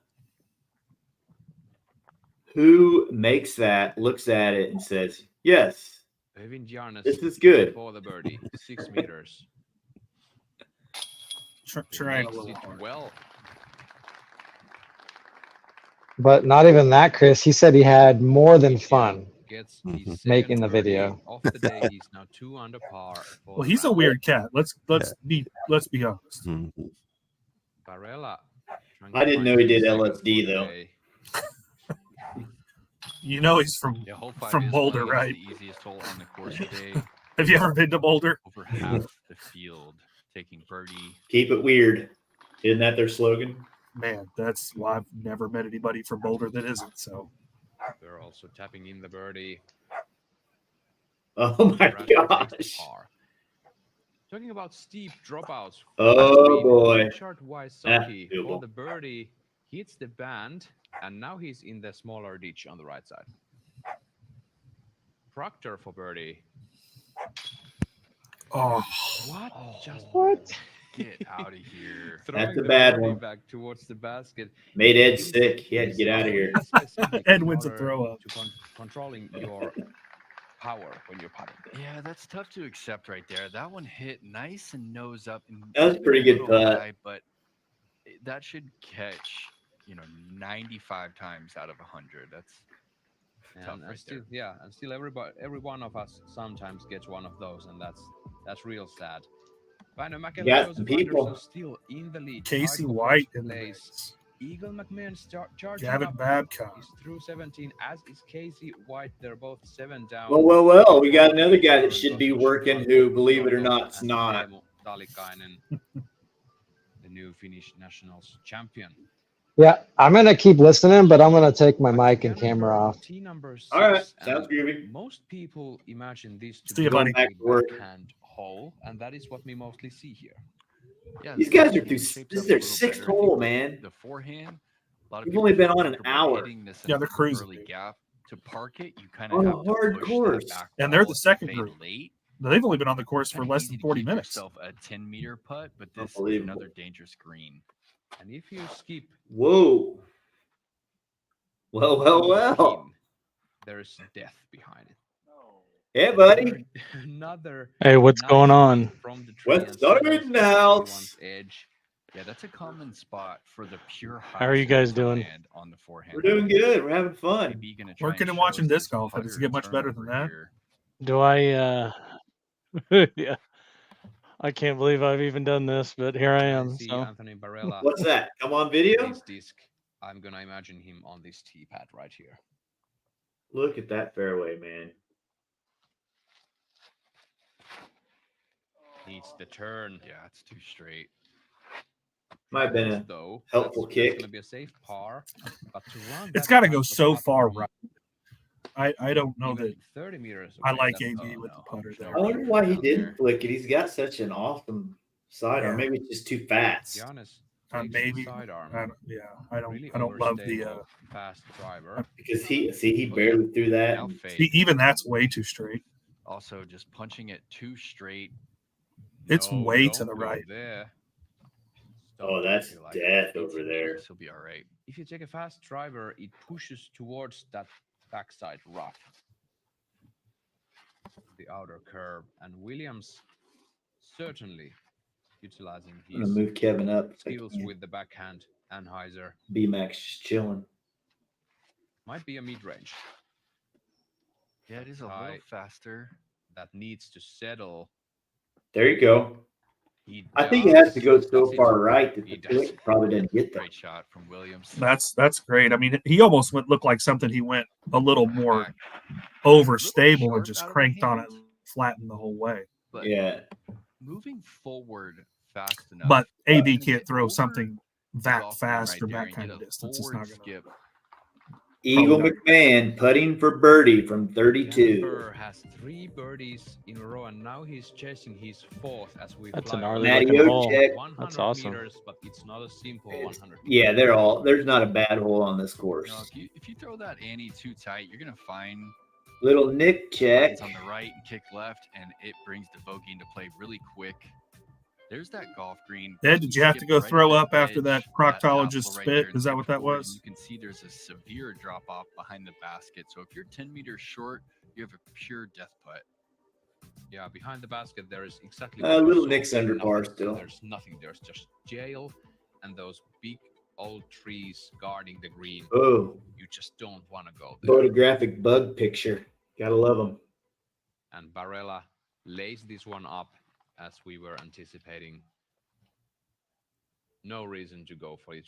makes that, looks at it, and says, "Yes, this is good." For the birdie, 6 meters. Trying a Makes little it hard. well. But not even that, Chris. He said he had more than fun Gets his making the second birdie video. of the day. He's now 2 under par. For Well, the he's a round. weird cat. Let's be honest. Mhm. Barella. trying I to didn't find know he his did second LSD, for the though. day. You know he's from Yeah, hole 5 from is Boulder, one against right? the easiest hole on the course today. Have you ever been to Boulder? Over half the field taking birdie. Keep it weird. Isn't that their slogan? Man, that's why I've never met anybody from Boulder that isn't. So They're also tapping in the birdie. Oh my Bradford takes the gosh. par. Talking about steep dropouts. Oh boy. Richard That's Wysocki doable. for the birdie hits the band, and now he's in the smaller ditch on the right side. Proctor for birdie. oh, What? Oh, Just get out of here. throwing That's a the bad birdie one. back towards the basket. Made Ed Is- sick. He had to is get out of here. really specific Ed in wins a order throw up. to controlling your power when you're putting. Yeah, that's tough to accept right there. That one hit nice and nose up. And That was maybe pretty a good little putt. high, but that should catch, 95 times out of 100. That's tough And right still, there. yeah, and still every one of us sometimes gets one of those, and that's real sad. Bino got McKellen, some Joseph people. Anderson still in the lead. Casey tied for White first in the place. mix. Eagle McMahon charging Gavin up. Babcock. He's through 17, as is Casey White. They're both 7 down. Well. We got another guy that should be working who, believe it or not, is And not. Teemu Talikainen, the new Finnish Nationals champion. Yeah, I'm gonna keep listening, but I'm gonna take my mic and camera off. Tee number 6, All right. and Sounds groovy. most people imagine this to See be you, buddy. a Back to work. backhand hole, and that is what we mostly see here. Yeah, These the guys are forehand through. shapes This up is a their little sixth better. I think hole, the- man. The forehand. A lot of We've people only been feel on an comfortable hour. hitting this Yeah, in they're an cruising, early dude. gap. To park it, you kind On of a have to hard push course. that back And they're ball the second fade group. late. They've only been on the course for Kinda less easy than to 40 keep minutes. yourself a 10-meter putt, but this is Unbelievable. another dangerous green. And if you skip Whoa. Well. 18, there's death behind it. Hey, buddy. Another Hey, what's nice going putt on? from the tree What's and going settles in to the house? 21's edge. Yeah, that's a common spot for the pure How are you highs guys in the doing? land on the forehand. We're doing good. We're having fun. Maybe gonna try Working and show watching us disc this golf. How does it putter get much better than turnover that? here. Do I yeah. I can't believe I've even done this, but here I am. see So Anthony Barella. What's that? Come on video? This disc. I'm gonna imagine him on this tee pad right here. Look at that fairway, man. Needs the turn. Yeah, it's too straight. Might have been a Though helpful that's kick. gonna be a safe par. But to run It's that got to past go the so putter far from right. I don't know even that 30 meters I away, like that's- AB oh, with no. the putter There's there. I wonder why he down didn't there. flick it. He's got such an awesome sidearm. Yeah. Maybe it's just too fast. Giannis takes the Maybe. sidearm. I Really don't love the. overstable, fast driver. Because he barely threw that. Now fade. Even that's way too straight. Also, just punching it too straight. It's No, way to don't the go right. There. Oh, that's You're like, death 18 over there. meters, He'll be all right. If you take a fast driver, it pushes towards that backside rough. The outer curve. And Williams certainly utilizing I'm gonna his move Kevin up. if I skills can. with the backhand. Anheuser B-Max just chilling. might be a mid-range Yeah, it is a High. little faster. that needs to settle. There you go. He I think it has does. to go so Does it. far right that He the does. flick probably didn't get there. Great shot from Williams. That's great. I mean, he almost looked like something he went a little more Back. overstable sharp and just out of the cranked on it, hand. flattened the whole way. But Yeah. moving forward fast enough. But AB gonna can't get throw over something the that golf green fast right from there that and kind get of a distance. It's forward not going to. skip. Eagle not. McMahon putting for birdie from 32. Burr has 3 birdies in a row, and now he's chasing his 4th as we That's fly a over gnarly Matty looking O hole. check. 100 That's awesome. meters, but it's not a simple It's- 100 Yeah, meters. there's not a bad hole on this course. No, if you throw that ante too tight, you're gonna find Little Nick check. buttons on the right and kick left, and it brings the bogey into play really quick. There's that golf green. Ed, did you have to Skip go right at throw the up after edge, that that proctologist apple right spit? there and Is that skip what that forward, and was? You can see there's a severe drop off behind the basket. So if you're 10 meters short, you have a pure death putt. Yeah, behind the basket there is exactly Little you saw. Nick's under par Nothing. still. There's nothing. There's just jail and those big old trees guarding the green. Oh, You just don't want to go there. photographic bug picture. Gotta love them. And Barella lays this one up as we were anticipating. No reason to go for it.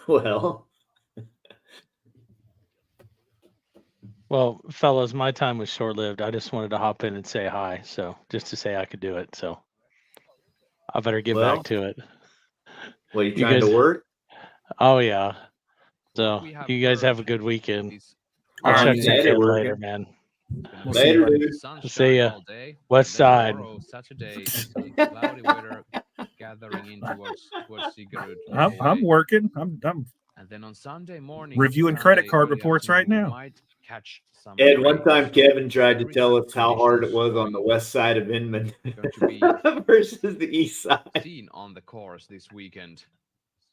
Well, Well, fellas, my time was short lived. I just wanted to hop in and say hi. So just to say I could do it. So I better get Well, back to it. what are you You trying guys- to work? Oh yeah. So We have you guys have a Bird. good weekend. This I'll Alright, check you in guys are later, working. man. We'll see Later, you, buddy. dude. sunshine See ya. all day. West and then side. Tomorrow, Saturday, some cloudy weather gathering in towards Sigurd. I'm working. I'm And then on Sunday morning, reviewing credit Sunday card early reports right afternoon, we now. might catch some Ed, one rain. time Kevin tried to Very tell good us how hard it conditions was on the west side of Inman Going to be versus the east side. seen on the course this weekend.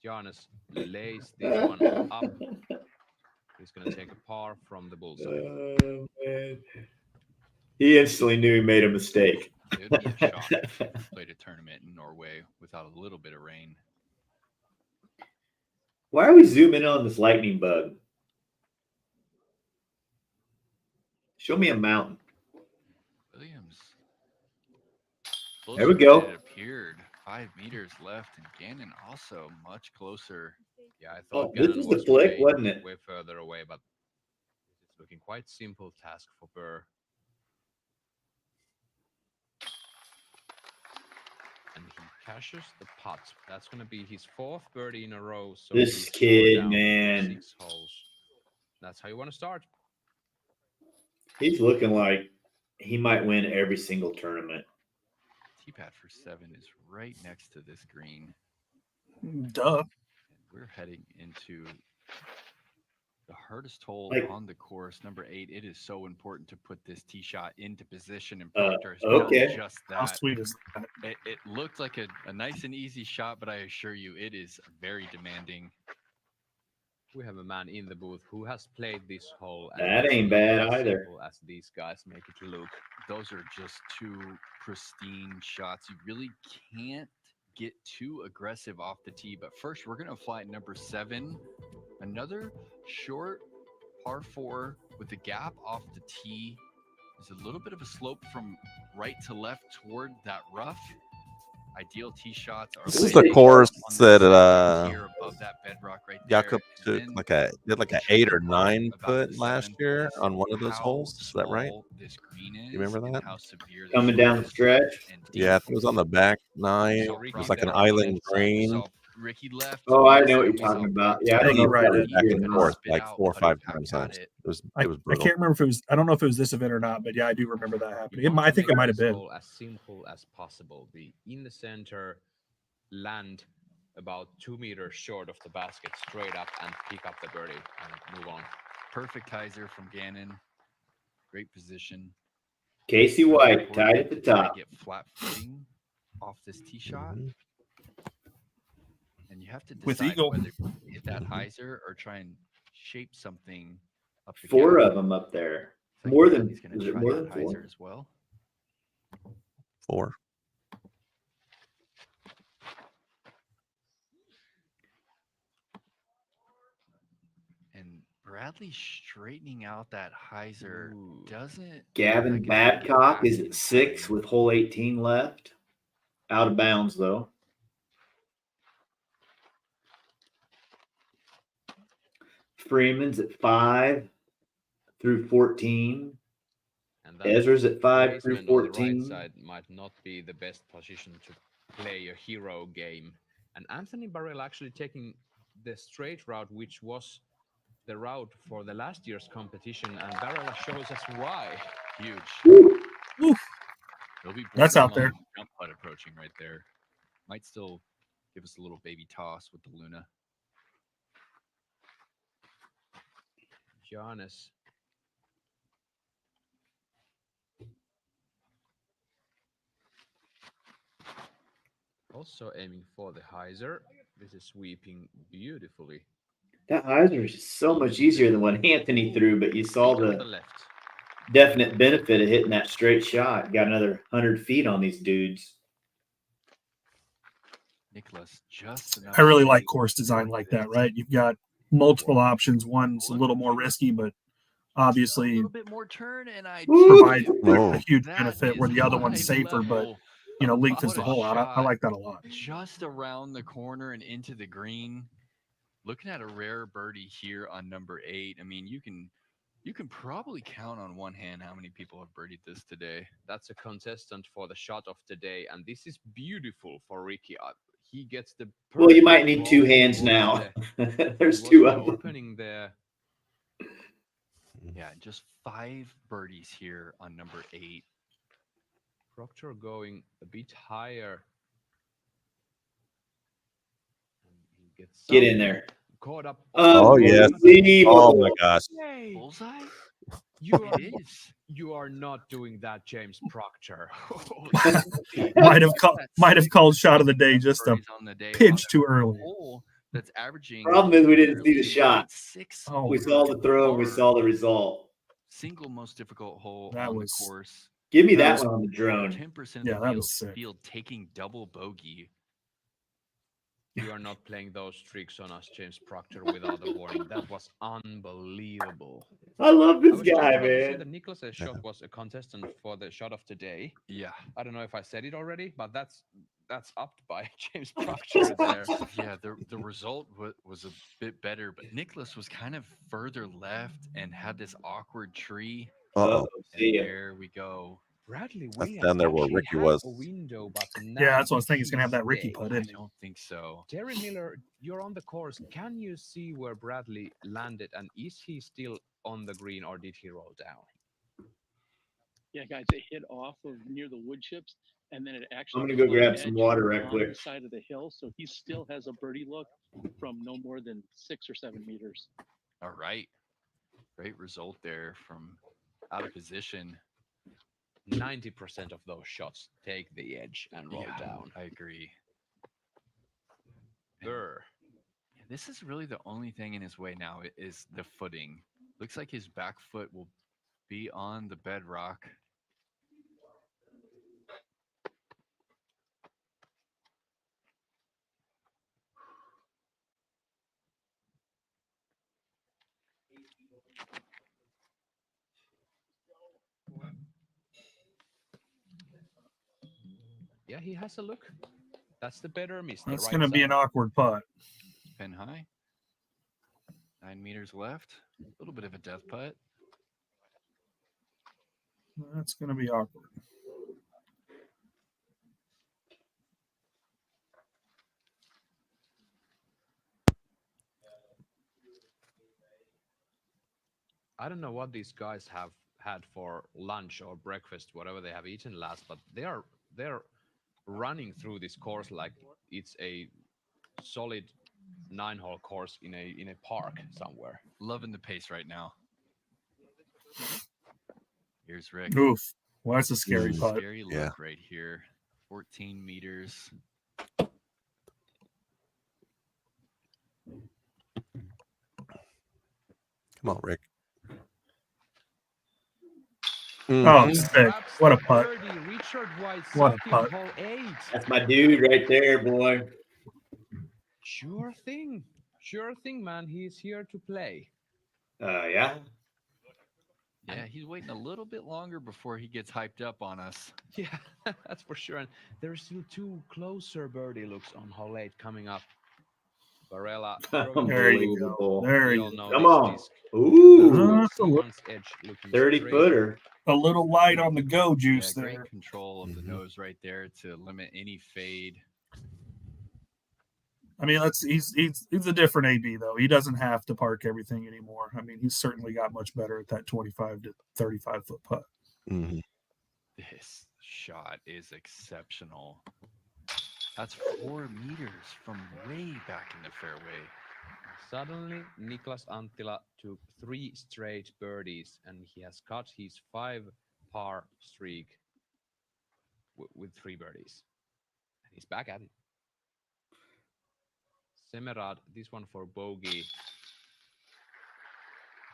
Giannis lays this one up. He's going to take a par from the bullseye. Oh, man. He instantly knew he made a mistake. It would be a shock if we played a tournament in Norway without a little bit of rain. Why are we zooming in on this lightning bug? Show me a mountain. Williams. There we Closer go. than It appeared 5 meters left, and Gannon also much closer. Yeah, I Oh, thought this Gannon was the was flick, way, wasn't it? way further away, but it's looking quite simple task for Burr. And he cashes the putt. That's going to be his 4th birdie in a row. So This he's 4 kid, down from man. 6 holes. That's how you want to start. He's looking like he might win every single tournament. T-pad for 7 is right next to this green. Duh. And we're heading into the hardest hole Like- on the course, number 8. It is so important to put this tee shot into position, and Uh, Proctor has okay. done just How that. sweet is that? It looked like a nice and easy shot, but I assure you it is very demanding. We have a man in the booth who has played this hole. That it's ain't not bad as either. simple as these guys make it look. Those are just 2 pristine shots. You really can't get too aggressive off the tee. But first, we're going to fly at number 7. Another short par 4 with a gap off the tee. There's a little bit of a slope from right to left toward that rough. Ideal tee shots are This is landing the course on the that second tier above that bedrock right there. Jakob And took then did like the an 8 or tricky part 9 about foot the last 7th year is on one of those how holes. Is that right? small this green is You remember and that? how severe the Coming slope down the is stretch. and Yeah, I deep. think it was on the back 9. So It Ricky was like an there on the island left side. green. So Ricky left. Oh, I we know what saw- you're we saw talking about. Proctor Yeah, I don't And he know know right put that. it back and Yeah. forth spit like out, 4 or but 5 it times. had It it. was I brutal. can't remember if it was. I don't know if it was this event or not, but yeah, I do remember that happening. You want I to think it make might have this been. hole as simple as possible. Be in the center, land about 2 meters short of the basket, straight up, and pick up the birdie and move on. Perfect hyzer from Gannon. Great position. Casey Really White important tied at the to try to top. Get flat footing off this tee shot, Mhm. and you have to With decide eagle. whether to hit that hyzer or try and shape something up the 4 gap. of them up there. Looks like More than Bradley's gonna is it try more that than 4? hyzer as well. 4. And Bradley straightening out that hyzer Ooh. doesn't. Gavin look like it's gonna get Babcock back is in at 6 time. with hole 18 left. Out of bounds though. Freeman's at 5 through 14. And that Ezra's at 5 through placement on the 14. right side might not be the best position to play a hero game. And Anthony Barrell actually taking the straight route, which was the route for the last year's competition, and Barrella shows us why. Huge. Oof. It'll be That's out borderline there. jump putt approaching right there. Might still give us a little baby toss with the Luna. Giannis. Also aiming for the hyzer. This is sweeping beautifully. That hyzer is just so much easier than what Anthony threw, but you saw Feet on the left. definite benefit of hitting that straight shot. Got another 100 feet on these dudes. Nicholas just enough. I really like course design like that, right? You've got multiple options. One's a little more risky, but a obviously little bit more turn, and I provides Oh. a huge That benefit where is the other one's wide safer, but level. lengthens What the a hole out. I shot. like that a lot. Just around the corner and into the green. Looking at a rare birdie here on number 8. I mean, you can probably count on one hand how many people have birdied this today. That's a contestant for the shot of the day, and this is beautiful for Ricky. He gets the. Well, you might perfect need 2 ball hands towards now. the- There's towards 2 the of them. opening there. Yeah, just 5 birdies here on number 8. Proctor going a bit higher. And he gets Get in some there. Caught up. Oh, yes. Unbelievable. Oh my gosh. Yay. Bullseye? You are, It is. you are not doing that, James Proctor. Might have called shot of the day just a Birdies on the day pinch on too a early. hole that's averaging. Problem is we didn't see the nearly shot. 6 Oh, We saw the throw, we saw the result. Single most difficult hole That on was- the course. Give me That that was- one on the drone. 10% Yeah, of that the was sick. field taking double bogey. You are not playing those tricks on us, James Proctor, without a warning. That was unbelievable. I love I this was just guy, about to say man. that Nicholas's shot was a contestant for the shot of the day. Yeah. I don't know if I said it already, but that's upped by James Proctor there. Yeah, the result was a bit better, but Nicholas was kind of further left and had this awkward tree. Uh-oh. See And ya. there we go. Bradley That's Williams down there where actually Ricky had was. a window, but Yeah, that's what I was now thinking. He's gonna have that he's Ricky staying. putt, I isn't he? don't think so. Terry Miller, you're on the course. Can you see where Bradley landed, and is he still on the green, or did he roll down? Yeah, guys, it hit off of near the wood chips, and then it actually. I'm gonna go flat grab some edged water right on quick. the side of the hill, so he still has a birdie look from no more than 6 or 7 meters. All right. Great result there from out of position. 90% of those shots take the edge and roll Yeah, down. I agree. Burr. Yeah, this is really the only thing in his way now is the footing. Looks like his back foot will be on the bedrock. Yeah, he has a look. That's the better miss. the That's right going to be side. an awkward putt. Pin high. 9 meters left. A little bit of a death putt. That's going to be awkward. I don't know what these guys have had for lunch or breakfast, whatever they have eaten last, but they're running through this course like it's a solid 9-hole course in a park somewhere. Loving the pace right now. Here's Rick. Oof. Well, that's a scary putt. Scary look Yeah. right here. 14 meters. Come on, Rick. Oh, Mhm. sick. What a putt. Birdie, Richard White, What a second, putt. hole 8. That's my dude right there, boy. Sure thing, man. He's here to play. Yeah. Yeah, he's waiting a little bit longer before he gets hyped up on us. Yeah, that's for sure. And there's still 2 closer birdie looks on hole 8 coming up. Barella. There you go. There We you all go. know Come this on. disc. Ooh, That's a little, C1's edge looking 30 straight. footer. a little light on the go juice Yeah, there. great control of the Mhm. nose right there to limit any fade. I mean, he's a different AB though. He doesn't have to park everything anymore. I mean, he's certainly got much better at that 25 to 35 foot putt. Mhm. This shot is exceptional. That's 4 meters from way back in the fairway. Suddenly, Niklas Anttila took 3 straight birdies, and he has cut his 5-par streak with 3 birdies. And he's back at it. Semerad, this one for bogey.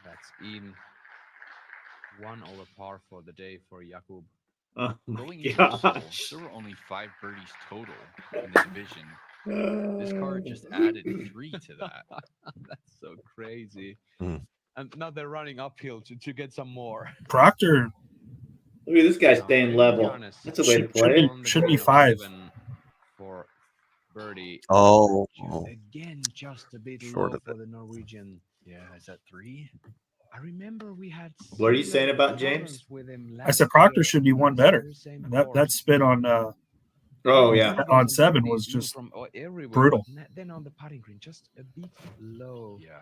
That's in. 1 over par for the day for Jakub. Oh my Going into this hole, gosh. there were only 5 birdies total in the division. This card just added 3 to that. That's so crazy. Mm. And now they're running uphill to get some more. Proctor Look at this guy Now, staying David level. Giannis That's a way to should play be- it. on the should be green of 5. 7 for birdie. Oh, Again, just a bit Short low of for it. the Norwegian. Yeah, is that 3? I remember we had. What are you saying similar about James? problems with him I said last Proctor year should be on one the better. very same And that course. spin on Oh yeah. on 7 Birdies, was you know, just from everywhere, brutal. but then on the putting green, just a bit low. Yeah.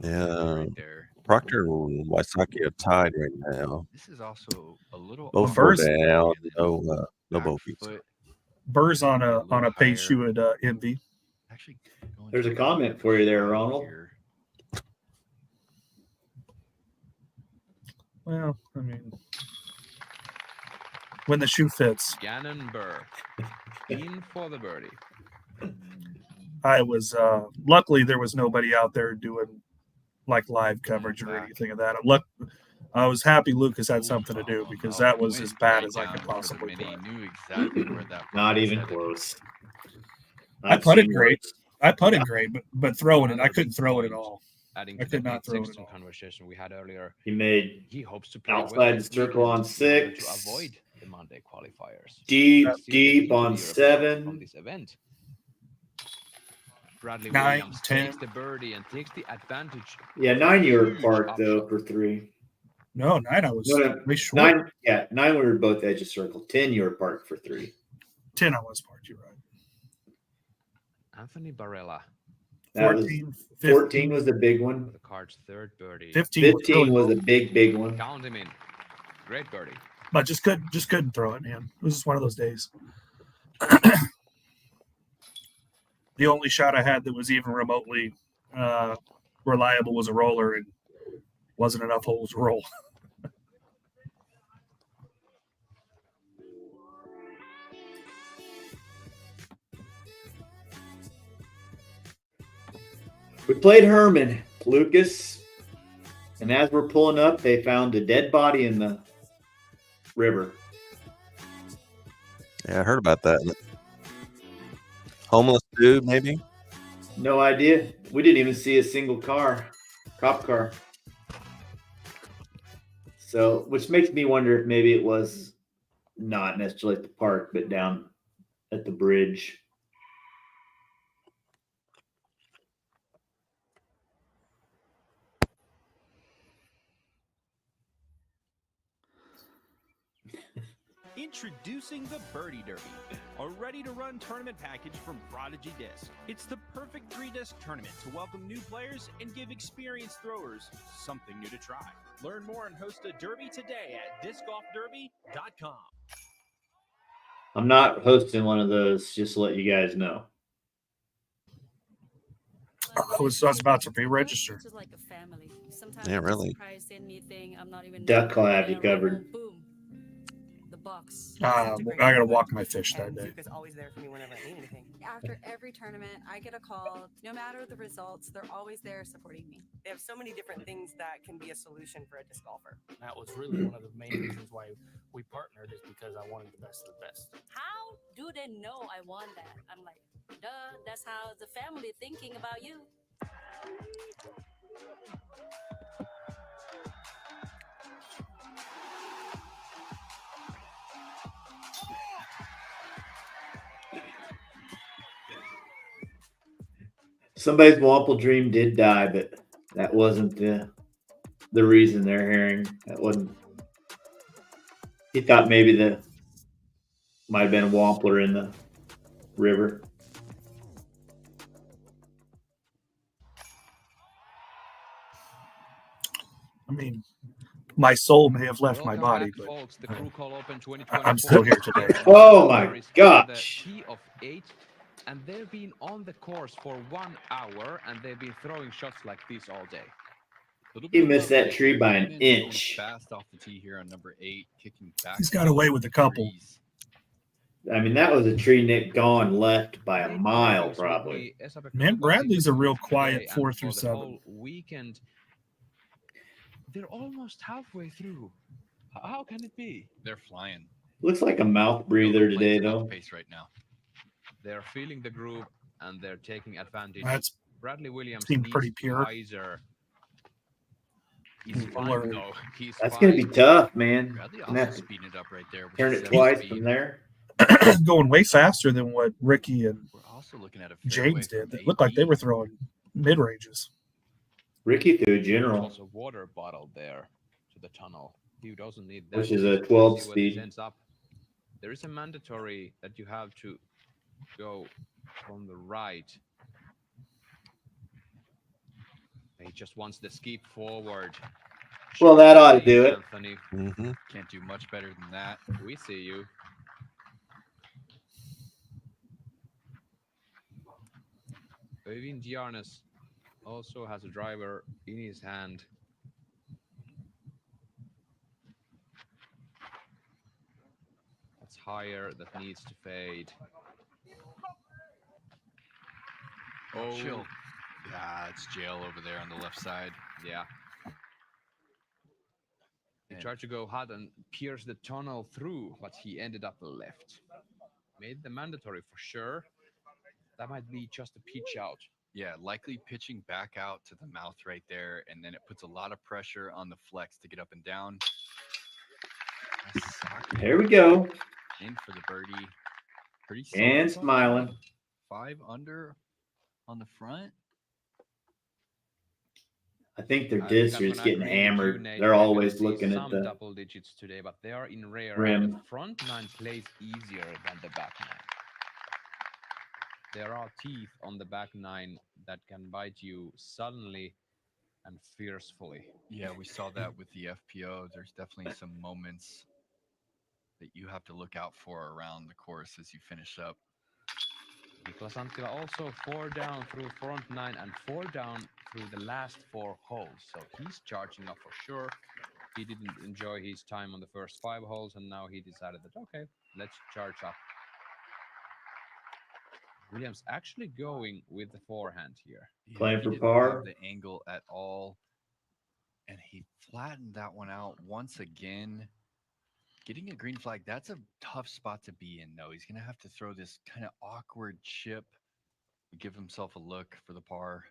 yeah. Right there. Proctor and Wysocki are tied right now. This is also a little Both off four Burr's- down. and then No back bogeys. foot Burr's on a a little pace higher. you would envy. Actually going There's to a comment for you there, side Ronald. here. Well, I mean, when the shoe fits. Gannon Burr in for the birdie. I was luckily there was nobody out there doing like live coverage or Back. anything of that. I was happy Lucas had something to do because that was Went as bad right as I down could for the possibly mini. play. Knew exactly where that Not ball was even headed. close. I I've putted seen great. worse. I putted great, but throwing it, I Another couldn't big throw it at point. all. Adding I to the could not Pete throw it at Sexton all. conversation we had earlier, He made he hopes to play outside well the this circle on weekend in order 6. to avoid the Monday qualifiers. Deep, Still get deep into on the European from 7. this event. Bradley 9, Williams 10. takes the birdie and takes the advantage. Yeah, 9 you were Huge parked though upshot. for 3. No, 9 I was No, way short. 9, yeah, 9 we were both edge of circle. 10 you were parked for 3. 10 I was parked. You're right. Anthony Barella, That was 14, 14 was the big one. the card's 3rd birdie. 15 15 was really a big one. Count him in. Great birdie. but just couldn't throw it, man. It was just one of those days. The only shot I had that was even remotely reliable was a roller, and wasn't enough holes to roll. We played Herman, Lucas, and as we're pulling up, they found a dead body in the river. Yeah, I heard about that. Homeless dude, maybe? No idea. We didn't even see a single cop car. So, which makes me wonder if maybe it was not necessarily at the park, but down at the bridge. Introducing the Birdie Derby, a ready-to-run tournament package from Prodigy Disc. It's the perfect 3-disc tournament to welcome new players and give experienced throwers something new to try. Learn more and host a derby today at discgolfderby.com. I'm not hosting one of those, just to let you guys know. I was about to re-register. Like a family. Sometimes Yeah, I'm really. surprised in anything. I'm not even Duck Call have you covered. Boom. The box. I gotta walk my fish that day. Zuka's always there for me whenever I need anything. After every tournament, I get a call. No matter the results, they're always there supporting me. They have so many different things that can be a solution for a disc golfer. That was really one of the main reasons why we partnered, is because I wanted the best of the best. How do they know I won that? I'm like, duh, that's how the family thinking about you. Somebody's Wample dream did die, but that wasn't the reason they're hearing. That wasn't. He thought maybe the might have been a Wampler in the river. I mean, my soul may have left my Welcome body, back, but folks. The Krokhol Open 2024. I'm still here today. Oh my gosh. The T of 8, and they've been on the course for 1 hour, and they've been throwing shots like this all day. He missed that tree by an inch. Fast off the tee here on number 8, kicking back. He's got away with a couple. I mean, that was a tree Nick gone left by a mile, probably. Man, Bradley's a real quiet 4 through 7. Whole weekend, they're almost halfway through. How can it be? They're flying. Looks like a mouth breather today, though. Pace right now. They're feeling the groove and they're taking advantage. That's Bradley Williams seemed pretty pure. Wiser. He's fine though. That's gonna be tough, man. Bradley Gonna have also to speeding it up right there. turn it twice from there. Going way faster than what Ricky and We're also looking at a James did. It looked like they were throwing mid ranges. Ricky threw a There's general, also a water bottle there to the tunnel. He doesn't need that. which is a Let's 12 see what this speed. ends up. There is a mandatory that you have to go from the right. He just wants the skip forward. Well, that ought to do it. Anthony, Mm-hmm. Can't do much better than that. we see you. Evin Giannis also has a driver in his hand. That's higher, that needs to fade. Oh, chill. Yeah, it's jail over there on the left side. Yeah. He tried to go hard and pierce the tunnel through, but he ended up left. Made the mandatory for sure. That might be just a pitch out. Yeah, likely pitching back out to the mouth right there, and then it puts a lot of pressure on the flex to get up and down. There we go. In for the birdie. Pretty And solid. smiling. 5 under on the front. I think their I discs think are I'm just gonna getting agree with you, hammered. Nate. They're We're gonna always see looking at some the double digits today, but they are in rare. rim. The front nine plays easier than the back nine. There are teeth on the back nine that can bite you suddenly and fiercely. Yeah, we saw that with the FPO. There's definitely some moments that you have to look out for around the course as you finish up. Niklas Anttila also 4 down through front nine and 4 down through the last 4 holes. So he's charging up for sure. He didn't enjoy his time on the first 5 holes, and now he decided that, okay, let's charge up. Williams actually going with the forehand here. Yeah, Playing he for didn't par. love the angle at all. And he flattened that one out once again. Getting a green flag, that's a tough spot to be in, though. He's going to have to throw this kind of awkward chip, give himself a look for the par.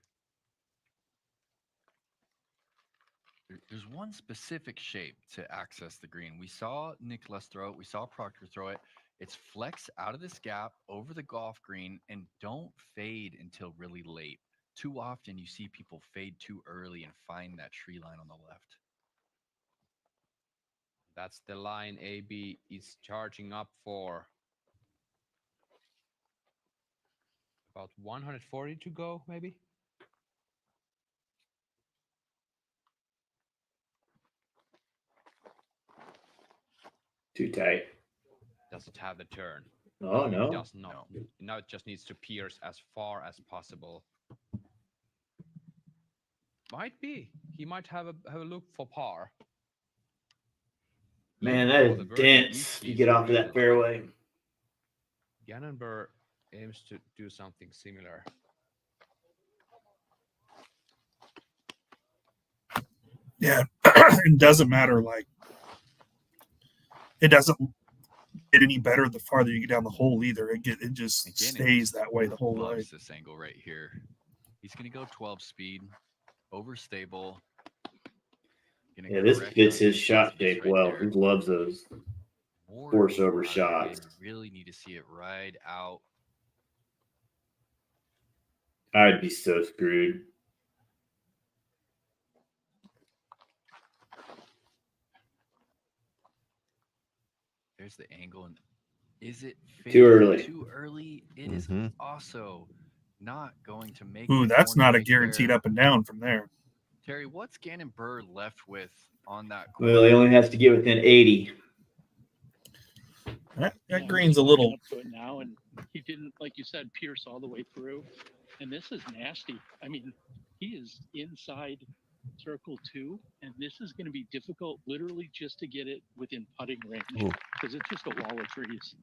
There's one specific shape to access the green. We saw Nicholas throw it. We saw Proctor throw it. It's flex out of this gap over the golf green and don't fade until really late. Too often you see people fade too early and find that tree line on the left. That's the line AB is charging up for. About 140 to go, maybe? Too tight. Does it have the turn? Oh, no. It does not. Now it just needs to pierce as far as possible. Might be. He might have a look for par. Man, that is dense. You get off of that fairway. Gannonburg aims to do something similar. Yeah, it doesn't matter. Like, it doesn't get any better the farther you get down the hole either. It just Again, stays that way the whole way. Loves this angle right here. He's going to go 12 speed, overstable. Yeah, this fits his shot shape well. He loves those force over shots. You really need to see it ride out. I'd be so screwed. There's the angle. And is it Too early? Too early. It is also not going to make. Ooh, the that's corner not a right guaranteed there. up and down from there. Terry, what's Gannon Burr left with on that course? Well, he only has to get within 80. That green's a little. Up to it now, and he didn't, like you said, pierce all the way through. And this is nasty. I mean, he is inside circle 2, and this is going to be difficult, literally, just to get it within putting range because it's just a wall of trees.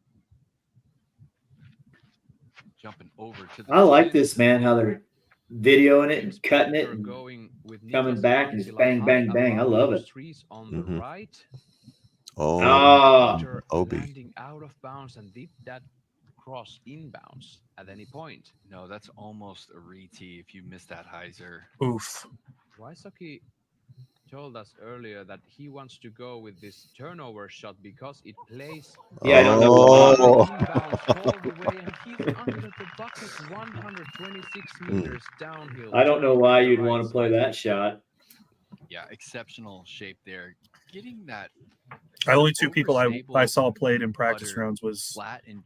Jumping over to the I like this, man, how they're videoing it and cutting it and coming back and just bang, bang, bang. I love it. Trees on the right. Oh, Obi. Landing out of bounds, and did that cross inbounds at any point? No, that's almost a re-tee if you miss that hyzer. Oof. Wysocki told us earlier that he wants to go with this turnover shot because it plays. Yeah, I don't know why. Inbounds all the way, and he's under the bucket 126 meters downhill. I don't know why you'd want to play that shot. Yeah, exceptional shape there. Getting that. The only two people I saw played in practice rounds was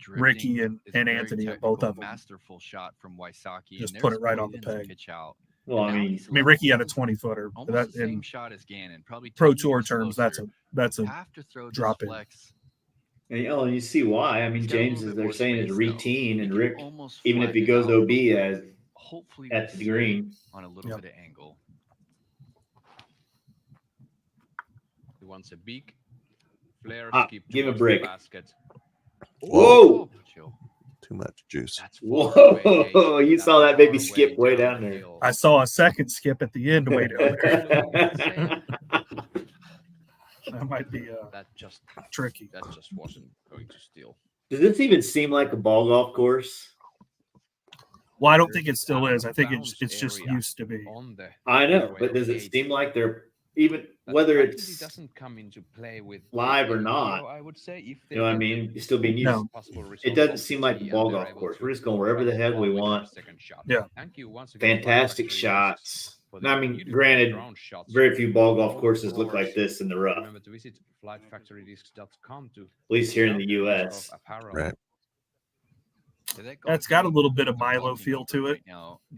Ricky and Anthony, both of them. Masterful shot from Wysocki. Just put it right on the peg. Pitch out. Well, I mean, Ricky had a 20-footer. Almost That the same in shot as Gannon. Probably Pro 2 Tour meters terms, closer. that's a Have to throw drop this in. flex. And you see why. I mean, He's got a James, little as bit they're more saying, is space, routine, though. and He can Rick, almost even if he flatten goes out OB as hopefully at the green. on a little bit of angle. He wants a big flare skip. Give him a towards break. the basket. Whoa! Too much juice. Whoa! You saw that baby skip way down there. I saw a second skip at the end way down there. That might be tricky. That just wasn't going to steal. Does this even seem like a ball golf course? Well, I don't think it still is. I think it's just used to be. I know, but does it seem like they're even whether it's doesn't come into play with live or not? I would say if You know what I mean? It's still being used. No. It doesn't seem like a ball golf course. We're just going wherever the hell we want. Yeah. Thank you once again. Fantastic shots. I mean, granted, very few ball golf courses look like this in the rough. Remember to visit flightfactorydiscs.com to At least here in the U.S. Right. That's got a little bit of Milo feel to it.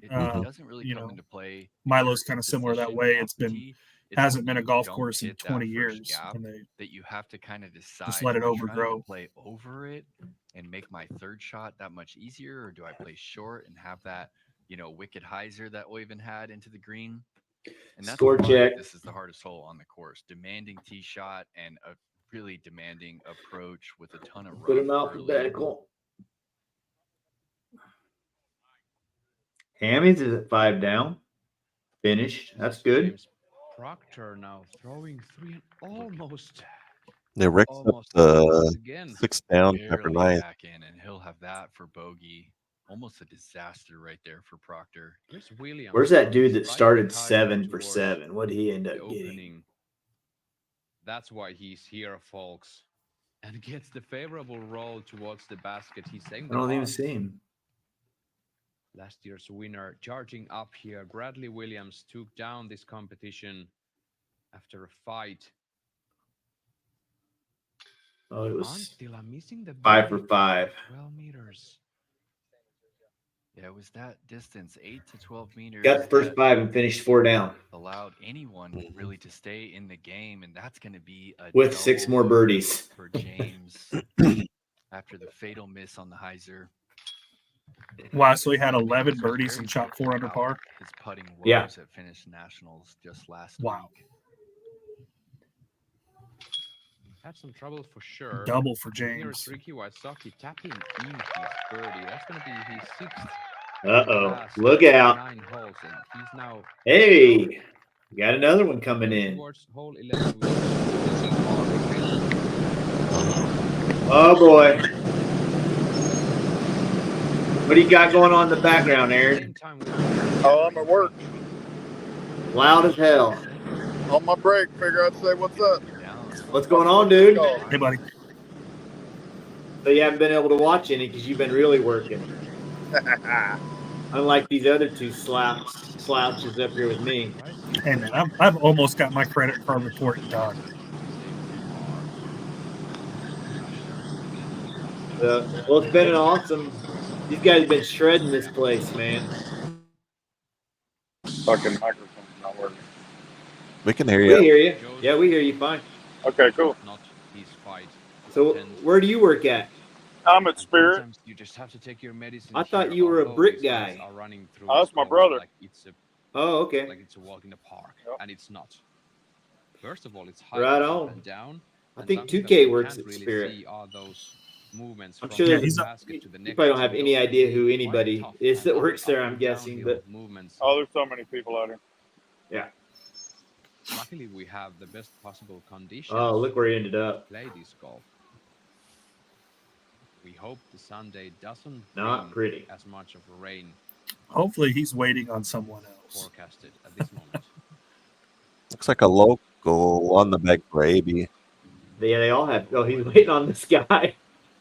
It doesn't really you come know, into play. Milo's kind of similar that way. It's been hasn't been a golf Don't course in hit that 20 first years, gap and they that you have to kind of decide. just let it am I trying to overgrow. Play over it and make my third shot that much easier, or do I play short and have that, wicked hyzer that Oyvind had into the green? And that's Score why check. This is the hardest hole on the course. Demanding tee shot and a really demanding approach with a ton of Put rough him alphabetical. Hammy's is at 5 down. Finished. That's good. James Proctor now throwing 3 and almost. Yeah, Rick's up Almost again. 6 down after barely 9. back in, and he'll have that for bogey. Almost a disaster right there for Proctor. Here's Williams. Where's that dude that Slightly started higher 7 for towards 7? What did he end the up getting? opening. That's why he's here, folks, and gets the favorable roll towards the basket. He's saying I don't even see him. last year's winner charging up here. Bradley Williams took down this competition after a fight. Oh, it was Until I'm missing the 5 for birdie, 5. 12 meters. Yeah, it was that distance, 8 to 12 meters. Got the first that 5 and finished 4 down allowed anyone really to stay in the game, and that's going to be a with 6 double more bogey birdies. for James after the fatal miss on the hyzer. Wesley had 11 birdies and shot 4 under par. His putting woes Yeah. at Finnish Nationals just last Wow. week. Had some trouble for sure. Double for Here's James. Ricky Wysocki tapping in his birdie. That's going to be his 6th. Uh-oh. last Look out. 9 holes, and he's now Hey, we got another one coming in. towards hole 11. Oh, boy. What do you got going on in the background, Aaron? Oh, I'm at work. Loud as hell. On my break, figure out to say what's up. What's going on, dude? Hey, buddy. So you haven't been able to watch any because you've been really working. Unlike these other two slouches up here with me. Hey, man, I've almost got my credit card report done. Well, it's been an awesome. These guys have been shredding this place, man. Fucking microphone's not working. We can hear We you. hear you. Yeah, we hear you fine. Okay, cool. Not his fight. So where do you work at? I'm at Spirit. Sometimes you just have to take your medicine. I thought here, you were a although brick these guys guy. Are running through Oh, that's this my course brother. Like it's a, Oh, okay. like it's a walk in the park, Yep. and it's not. First of all, it's high Right up on. and down. I and think something that 2K we works can't at really Spirit. see are those movements I'm from sure the there's basket to the you next. probably don't have to. any Those idea can who be anybody quite tough is that and works there, up I'm and guessing, downhill but movements. Oh, there's so many people out here. yeah. Luckily, we have the best possible conditions. Oh, look where he ended up. To play this golf. We hope the Sunday doesn't Not bring pretty. as much of a rain Hopefully, he's waiting on someone else. forecasted at this moment. Looks like a local on the back for AB. Yeah, they all have. Oh, he's waiting on this guy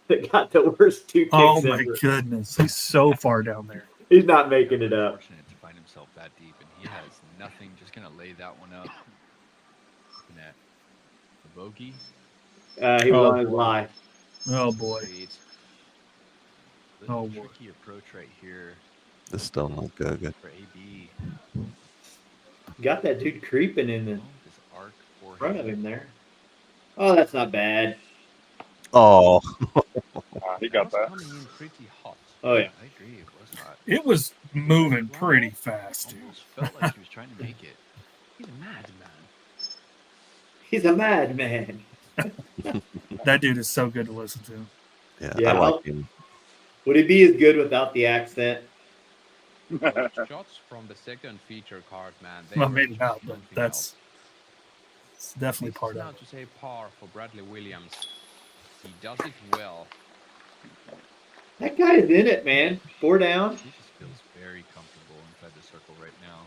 that got the worst 2 kicks Oh my ever. goodness, he's so far down there. He's not making it up. Fortunate to find himself that deep, and he has nothing. Just gonna lay that one up. Looking at the bogey. He was Oh, on his boy. lie. Oh boy. Sweet. Oh, Little boy. tricky approach right here This don't look good. for AB. Got that dude creeping in the Oh, this arc for front of him there. Oh, that's not bad. Oh, He got that. Coming in pretty hot. Oh yeah. I agree. It was hot. It was moving pretty fast, dude. Almost felt like he was trying to make it. He's a madman. He's a madman. That dude is so good to listen to. yeah, Yeah, I like him. Would he be as good without the accent? Shots from the second feature card, man. Well, were maybe just not, but something that's else. it's definitely This part is of now it. to say par for Bradley Williams. He does it well. That guy is in it, man. 4 down. He just feels very comfortable inside the circle right now.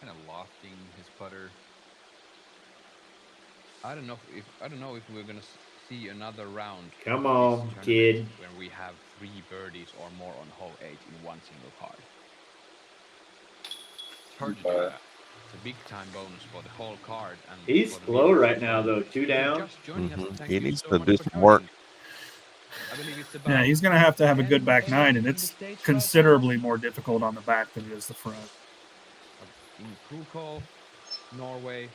Kind of lofting his putter. I don't know if we're gonna see another round. Come of on, this tournament kid. When we have 3 birdies or more on hole 8 in one single card. It's hard to do that. It's a big time bonus for the whole card. And He's for the slow viewers. right now, though. 2 If you're down. just joining us, thank He you needs so to much do for some work. joining. I believe it's Yeah, about he's gonna have to have a good back 10 nine, and in it's the States right considerably more difficult on the back than it is the front. now. In Krokhol, Norway.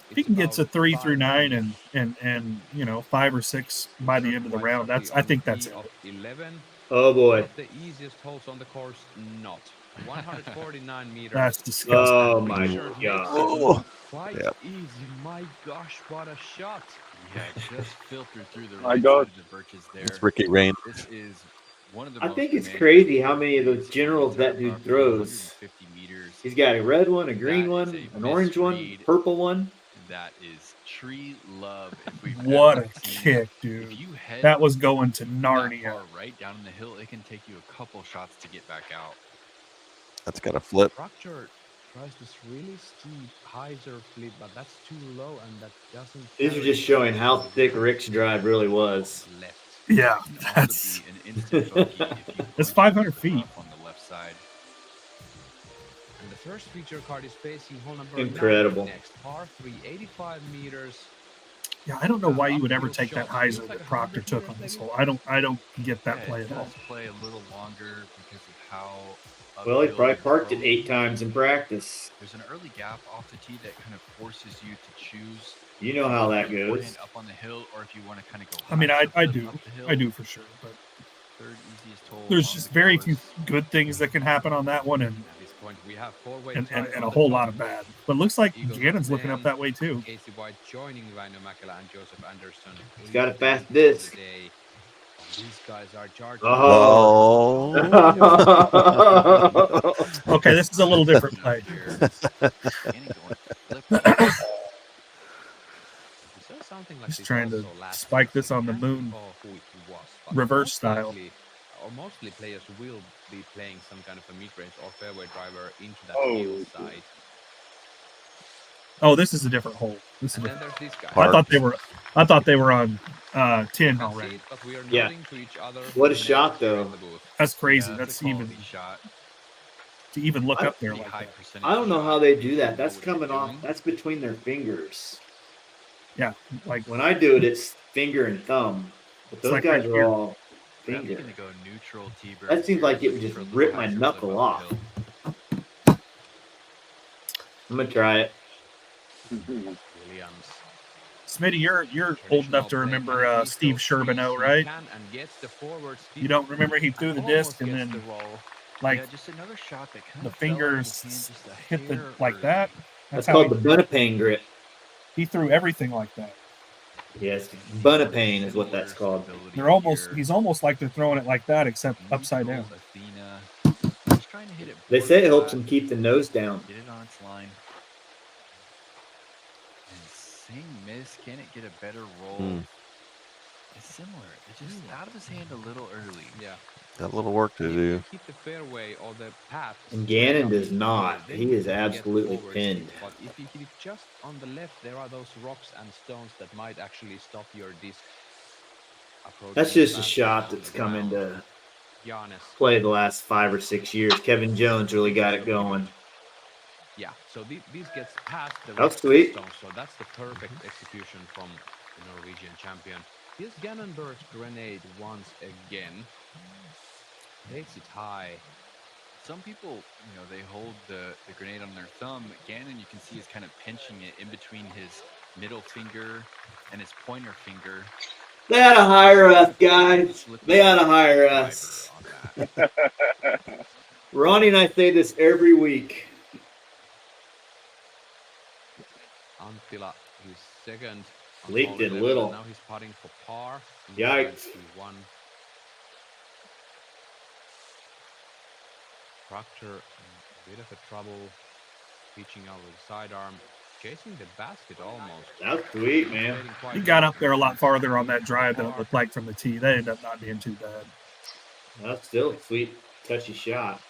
If he can get to 3 through 9 and you know 5 or 6 by the end of the round, I think that's it. 11. Oh One boy. of the easiest holes on the course, not 149 meters. That's disgusting. Oh my Richard makes god. it Oh. quite Yep. easy. My gosh, what a shot! Yeah, just filtered through the My right God. side of the birches there. It's Ricky Rain. This is one of the I most think it's demanding crazy how many of plays those in the generals entire that dude property, throws. 150 meters. He's got a red one, a green That one, is a an orange one, misread. purple one. That is tree love. If we've What ever a seen it. kick, If dude! you head That was going to that Narnia. far right down the hill, it can take you a couple shots to get back out. That's got a flip. Structure tries this really steep hyzer flip, but that's too low, and that doesn't. These are carry just showing how the thick Rick's drive really was. left. Yeah, It can also that's be an instant bogey if you It's bunch 500 the feet. rough on the left side. And the first feature card is facing hole number Incredible. 9 next. Par 3, 85 meters. yeah. I don't know why you would ever take that hyzer that Proctor took on this hole. I don't get that Yeah, play it at all. does play a little longer because of how. Well, he uphill probably the parked it approach 8 is. times in practice. There's an early gap off the tee that kind of forces you to choose. You know how that if you goes. forehand up on the hill, or if you want to kind of go. I mean, high I foot do, up the hill. I do for sure. But Third easiest hole there's on just the very course. few good things that can happen on that one, and At this point, we have 4-way and, and, ties and on a the whole top. lot of bad. But it looks like Eagles Gannon's up looking up and that way too. Casey White joining Rhino Makela and Joseph Anderson. He's got a 8th fast of the disc. day. These guys are charging. Oh. Oh. Okay, this is a little different play. Here, Gannon going flip. We saw something like He's this trying to also last spike week. this I on the can't moon. recall who it was, but Reverse most style. likely, or mostly players will be playing some kind of a mid-range or fairway driver into that Oh, field side. Oh, this is a different hole. This is And a then there's this guy. I thought they were on 10 Can't see already. it, but we are Yeah. nodding to each other. What a next shot, here in though. the booth. That's crazy. Yeah, That's a even quality shot. to even look I- up there Pretty like high that. percentage I don't know shot how they if do you that. know That's what you're coming off. doing. That's between their fingers. Yeah, like When I do it, it's finger and thumb. But those like guys right are here. all Probably finger. gonna go neutral T-bird That seems here, like it would looking just for a little rip my hyzer knuckle flip off. uphill. I'm gonna try it. Williams. Smitty, you're old enough to remember Steve Sherbino, right? You don't remember he threw the disc and then like just another shot that kind the of fell out of his fingers hand just a hit the hair like early. that. That's how called the Bunapane grip. he threw everything like that. Yes, Bunapane is what that's called. They're almost he's almost like they're throwing it like that, except upside down. Athena. Just trying to hit it. They board say it helps flat, him keep the nose down. Get it on its line. And same miss. Can it get a better roll? It's similar. It's just out of his hand a little early. Yeah. Got a little work to do. Keep the fairway or the path. And Gannon does straight up, not. then He you is can get absolutely forward pinned. speed. But if you hit it just on the left, there are those rocks and stones that might actually stop your disc. That's just a shot that's come into play the last 5 or 6 years. Kevin Jones really got it going. Yeah, so these gets past the That's rocks and sweet. stones, so that's the perfect execution from the Norwegian champion. Here's Gannonberg's grenade once again. Takes it high. Some people, they hold the grenade on their thumb. Gannon, you can see, is kind of pinching it in between his middle finger and his pointer finger. They ought to hire us, guys. They ought to hire us. Ronnie and I say this every week. Anttila, he's second. on Leaked hole it 11, little. and now he's putting for par. Yikes. One. Proctor, a bit of a trouble, reaching out with the sidearm, chasing the basket almost. That's sweet, man. He got up there a lot farther on that drive than it looked like from the tee. That ended up not being too bad. That's still a sweet, touchy shot.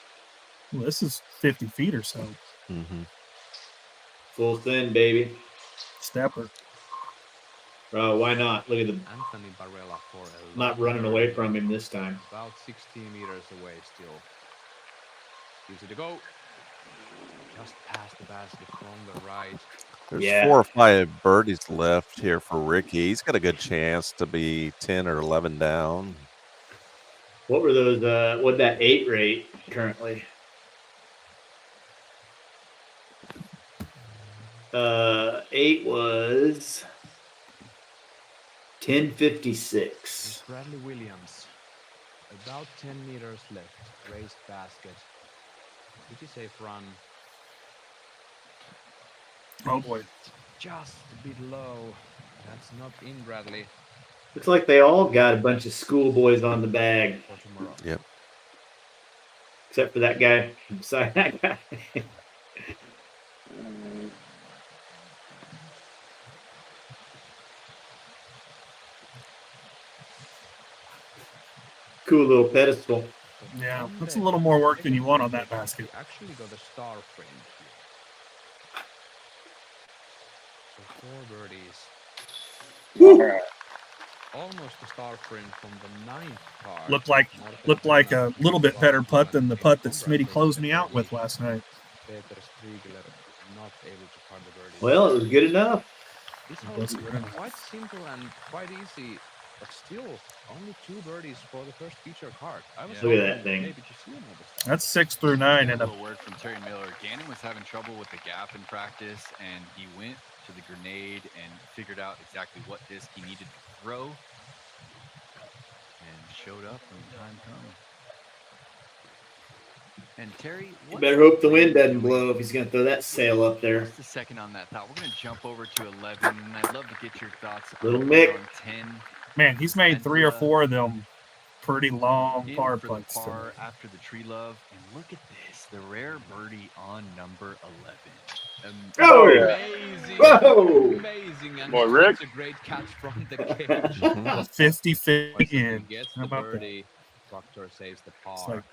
Well, this is 50 feet or so. Full send, baby. Stepper. Why not? Look at the Anthony Barella for a not running away from him this time. about 16 meters away still. Gives it a go. Just past the basket from the right. There's 4 or 5 birdies left here for Ricky. He's got a good chance to be 10 or 11 down. What were those? What'd that 8 rate currently? 8 was 10:56. Bradley Williams. About 10 meters left. Raised basket. Pretty safe run. Oh boy. Just a bit low. That's not in, Bradley. Looks like they all got a bunch of schoolboys on the bag. For tomorrow. Yep. Except for that guy beside that guy. Cool little pedestal. Yeah, that's a little more work than you want on that basket. Actually got a star frame here. So 4 birdies. Almost a star frame from the 9th card. Looked like a little bit better putt than the putt that Smitty closed me out with last night. Peter Striegler not able to card the birdie. Well, it was good enough. This hole is quite simple and quite easy, but still only 2 birdies for the first feature card. I was Look at that thing. maybe to see another star. That's 6 through 9 and A a little word from Terry Miller. Gannon was having trouble with the gap in practice, and he went to the grenade and figured out exactly what disc he needed to throw, and showed up when the time comes. And Terry, You better hope the wind doesn't blow if he's going to throw that sail up there. Just a second on that thought. We're going to jump over to 11, and I'd love to get your thoughts Little on Mick. 10. man, he's made 3 or 4 of them pretty long In par for the putts. par after the tree love, and look at this, the rare birdie on number 11. Oh, Amazing, Whoa! Amazing, and Boy, Rick. it's a great catch from the cage. 50 feet Once he in. gets How the about that? birdie, Proctor saves the par.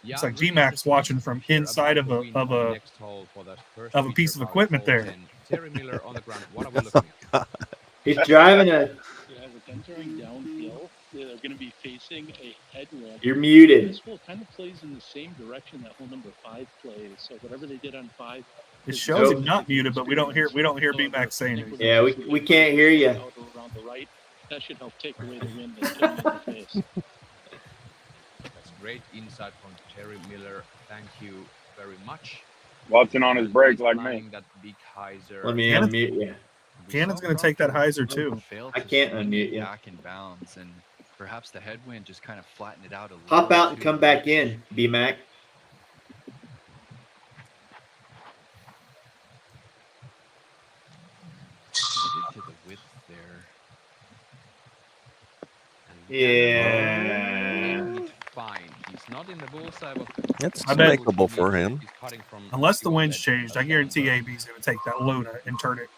It's like G-Max watching from inside of a piece of equipment there. Terry Miller on the ground. What are we looking at? He's driving a. Yeah, with them throwing downhill, they're going to be facing a headwind. You're muted. This hole kind of plays in the same direction that hole number 5 plays. So whatever they did on 5. It shows him not muted, but we don't hear B-Max saying it. Yeah, we can't hear you. Out around the right, that should help take away the wind that's coming in the face. That's great insight from Terry Miller. Thank you very much. Watching on his break like me. Planning that big hyzer. Let me Cannon- unmute you. Cannon's going to take that hyzer too. Failed I to can't swing unmute it you. back in bounds, and perhaps the headwind just kind of flattened it out a little. Hop out and too come much. back in, B-Mac. Headed to the width there. And Yeah. making it fine. He's not in the bullseye, but It's I bet- makeable for him. He's cutting from Unless the pure wind's dead changed, I left guarantee angle. AB's going to take that Luna and turn it.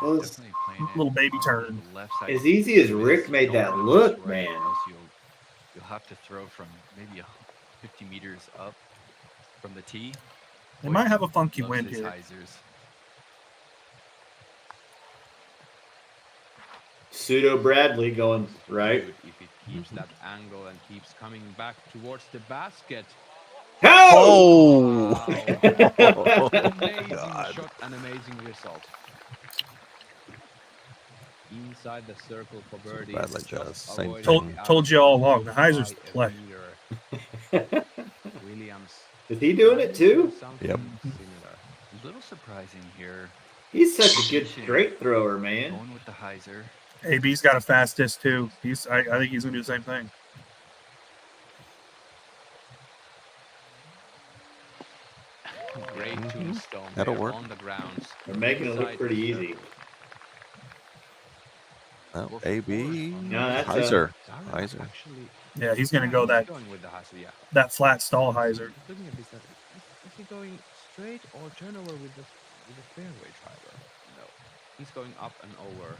Those, definitely playing it Little baby on turn. the left side. as easy as Miss, Rick made don't that miss look, right, man. or else you'll have to throw from maybe 50 meters up from the tee. They Boy, might have a funky loves wind his here. hyzers. Pseudo Bradley going right. Good if it keeps that angle and keeps coming back towards the basket. Oh! Wow. Amazing God. shot and amazing result. Inside the circle for birdie. Bradley does same avoiding thing. Told you all along, the by hyzer's the a play. meter. Williams. Is he doing it too? Something Yep. similar. A little surprising here. He's such a good straight thrower, man. Going with the hyzer. AB's got a fast disc too. I think he's going to do the same thing. Great tombstone That'll there work. on the grounds. They're making it look Inside pretty the easy. circle. Oh, AB. No, that's Hyzer. Darren Hyzer. actually- Yeah, he's going to go he's that going with the hyzer, yeah. that flat stall hyzer. Looking at this, is he going straight or turn over with the fairway driver? No, he's going up and over.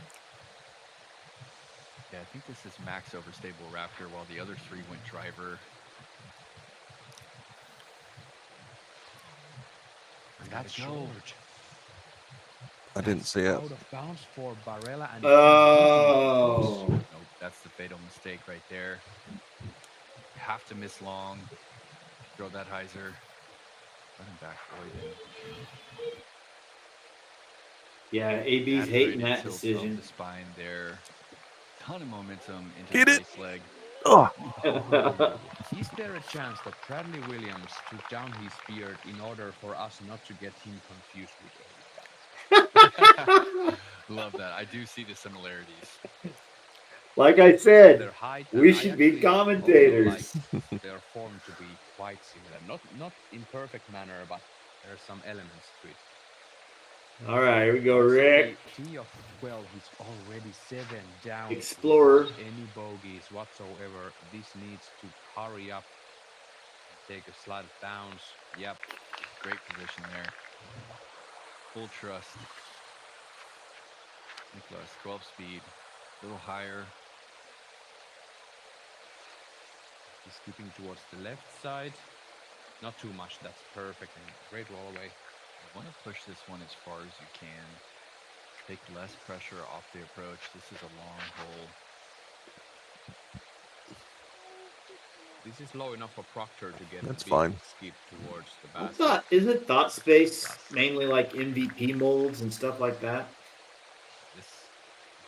Yeah, I think this is max overstable Raptor, while the other three went driver. And that's go. George. I didn't see it. Out of bounds for Barella and Oh. Nope, that's the fatal mistake right there. You have to miss long. Throw that hyzer. Let him back void in. Yeah, AB's After hating it that tilts off decision. The spine there. Ton of momentum into Hit the it. base leg. Oh, Is there a chance that Bradley Williams took down his beard in order for us not to get him confused with Love that. I do see the similarities. Like I said, their height? we and I should be actually also commentators. like their form to be quite similar. Not in perfect manner, but there are some elements to it. All right, here we go, Also, Rick. the tee of 12 is already 7 down. Explorer. without any bogeys whatsoever. This needs to hurry up. Take a slight bounce. Yep. Great position there. Full trust. Nicholas, 12 speed. A little higher. He's skipping towards the left side. Not too much. That's perfect. And great roll away. You want to push this one as far as you can. Take less pressure off the approach. This is a long hole. This is low enough for Proctor to get That's a big fine. skip towards the I basket. thought, isn't Thought Space mainly like MVP molds and stuff like that? This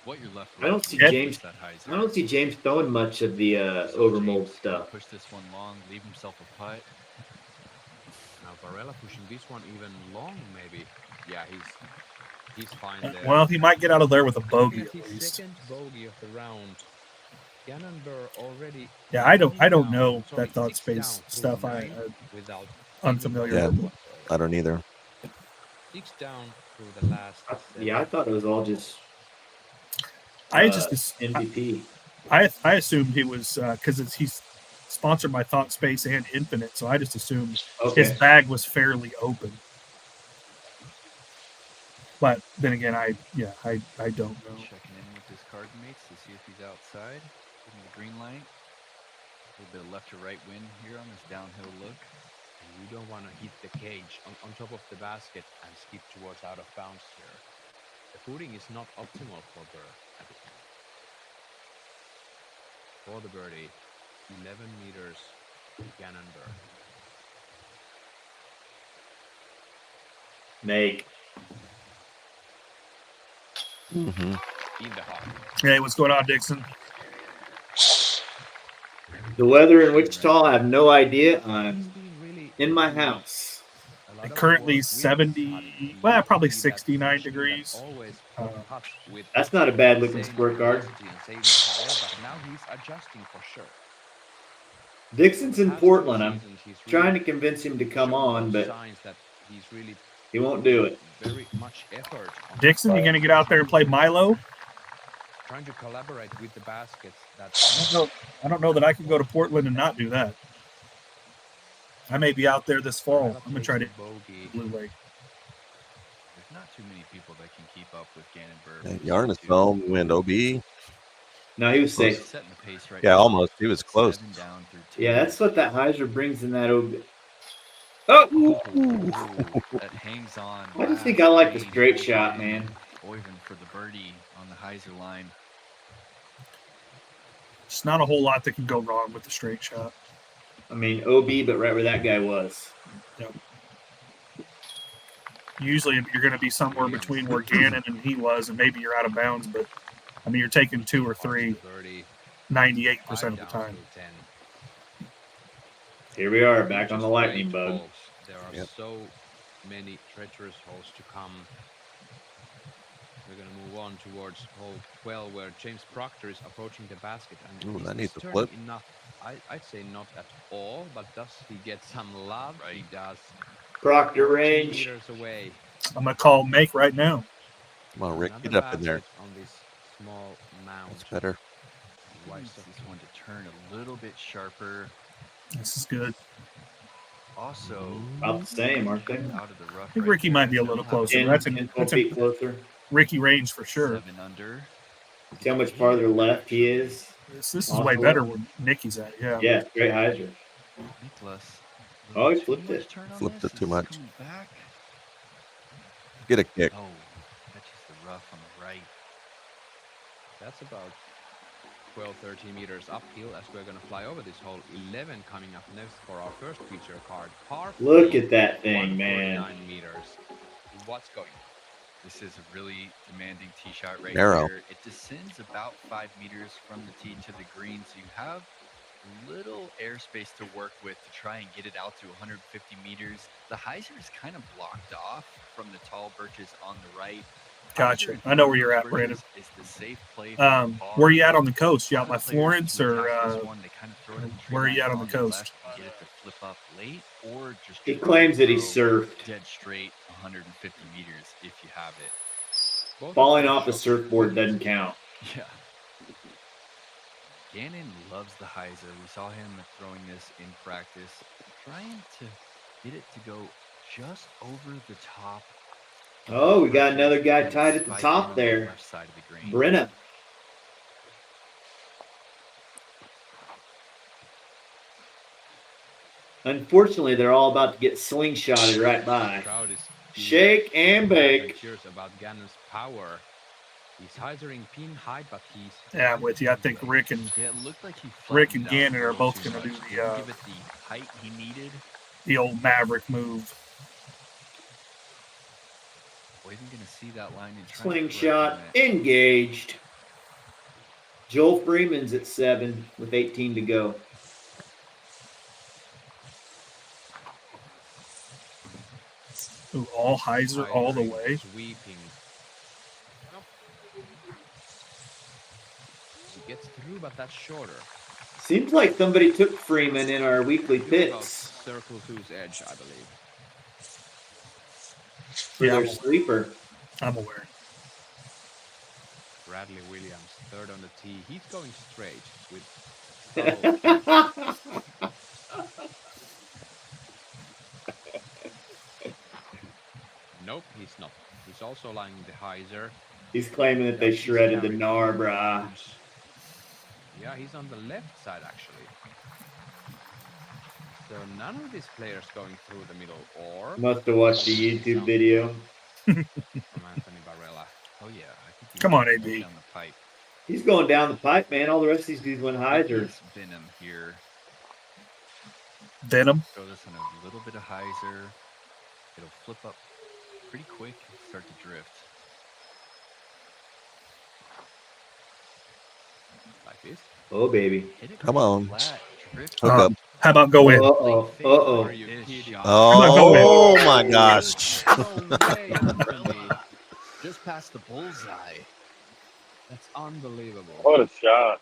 what you're left with. I don't see is James. that hyzer. I don't see James throwing much of the overmold James stuff. Push this one long. Leave himself a putt. Now Barella pushing this one even long, maybe. Yeah, he's fine there. Well, he might get out of there with a bogey Looking at at his least. second bogey of the round. Cannonbur already. Yeah, I don't down, know sorry, that thought 6 space down stuff. through I 9 without unfamiliar Yeah. with. I don't either. 6 down through the last. Yeah, I thought it was all just. I just MVP. I assumed he was because he's sponsored by Thought Space and Infinite, so I just assumed his Okay. bag was fairly open. But then again, I don't know. Checking in with his card mates to see if he's outside. Giving the green light. A little bit of left to right wind here on this downhill look. And you don't want to hit the cage on top of the basket and skip towards out of bounds here. The footing is not optimal for Burr. For the birdie, 11 meters to Cannonbur. Make. Mm-hmm. In the hole. Hey, what's going on, Dixon? The weather in Wichita, I have no idea. I'm He's been really in my house. Currently 70, well, probably 69 degrees. That's not a bad looking scorecard. But now he's adjusting for sure. Dixon's in Portland. I'm trying to convince him to come on, but he won't do it. Very much effort. Dixon, you gonna get out there and play Milo? Trying to collaborate with the baskets. I don't know that I can go to Portland and not do that. I may be out there this fall. I'm gonna try to Blue Lake. There's not too many people that can keep up with Gannonburg. And Yarn is home. Went OB. No, he was safe. Setting the pace right Yeah, now. almost. He was close. 7 down through 2. Yeah, that's what that Heiser brings in that OB. Oh! That hangs on. I just think I like the straight shot, man. Oyvind for the birdie on the Heiser line. It's not a whole lot that can go wrong with the straight shot. I mean, OB, but right where that guy was. Yep. Usually you're going to be somewhere between where Gannon and he was, and maybe you're out of bounds, but I mean, you're taking 2 or 3 98% of the time. Here we are, back on the lightning bug. There are so many treacherous holes to come. We're going to move on towards hole 12, where James Proctor is approaching the basket. And Ooh, that needs a turning flip. enough. I'd say not at all, but does he get some love? Right. He does. Proctor 14 range. meters away. I'm going to call make right now. Come on, Rick. Another Get up in there. basket on this small mound. That's better. Wants this one to turn a little bit sharper. This is good. Also, About the same, aren't they? out of the rough. I think Ricky might be a little closer. That's 12 a feet closer. Ricky range for sure. 7 under. See how much farther left he is? This is way better where Nicky's at. Yeah. Yeah, straight Heiser. Nicholas. Oh, he flipped it. Flipped it too much. Back. Get a kick. Oh, catches the rough on the right. That's about 12, 13 meters uphill as we're going to fly over this hole. 11 coming up next for our first feature card. Par Look 3, at that thing, man. 149 meters. What's going on? This is a really demanding tee shot right Narrow. here. It descends about 5 meters from the tee to the green, so you have little airspace to work with to try and get it out to 150 meters. The Heiser is kind of blocked off from the tall birches on the right. Gotcha. I know where you're at, Brandon. Is the safe play for the ball. Where are you at on the coast? You out by Players Florence, can or attack this one. They kind of throw it in the tree where are you line at on the the coast? left and get it to flip up late, or just He try claims to that he throw surfed. dead straight 150 meters if you have it. Both Falling of off the these surfboard doesn't count. Yeah. Gannon loves the Heiser. We saw him throwing this in practice, trying to get it to go just over the top. Oh, we got another guy tied at the top there. Left side of the green. Brenna. Unfortunately, they're all about to get slingshotted right by. crowd is Shake and bake. Cheers about Gannon's power. He's Heisering pin high, but he's Yeah, I'm with you. I think Rick and Yeah, it looked like he Rick and flattened out Gannon a are little both too going to do much. Didn't the give it the height he needed. old Maverick move. Or even going to see that line and try to correct Slingshot on it. engaged. Joel Freeman's at 7 with 18 to go. Ooh, all Heiser all the way. Sweeping. He gets through, but that's shorter. Seems like somebody took Freeman in our weekly About picks circle two's edge, I believe. for Yeah, their I'm- sleeper. I'm aware. Bradley Williams, third on the tee. He's going straight with. Nope, he's not. He's also lining the Heiser. He's claiming that they shredded the Narbra. Yeah, he's on the left side actually. So none of these players going through the middle, or Must have watched a YouTube video. from Anthony Barella. Oh, yeah. I think he Come on, went AB. down the pipe. He's going down the pipe, man. All the rest of these dudes went Heiser. It's Venom here. Venom. Throw this in a little bit of Heiser. It'll flip up pretty quick and start to drift. like this. Oh, baby. Hit it Come pretty on. flat, drift Hook up. up. How about go in? Uh-oh. Uh-oh. Are you kidding? about go in? Oh my gosh. No way, Anthony. Just past the bullseye. That's unbelievable. What a shot.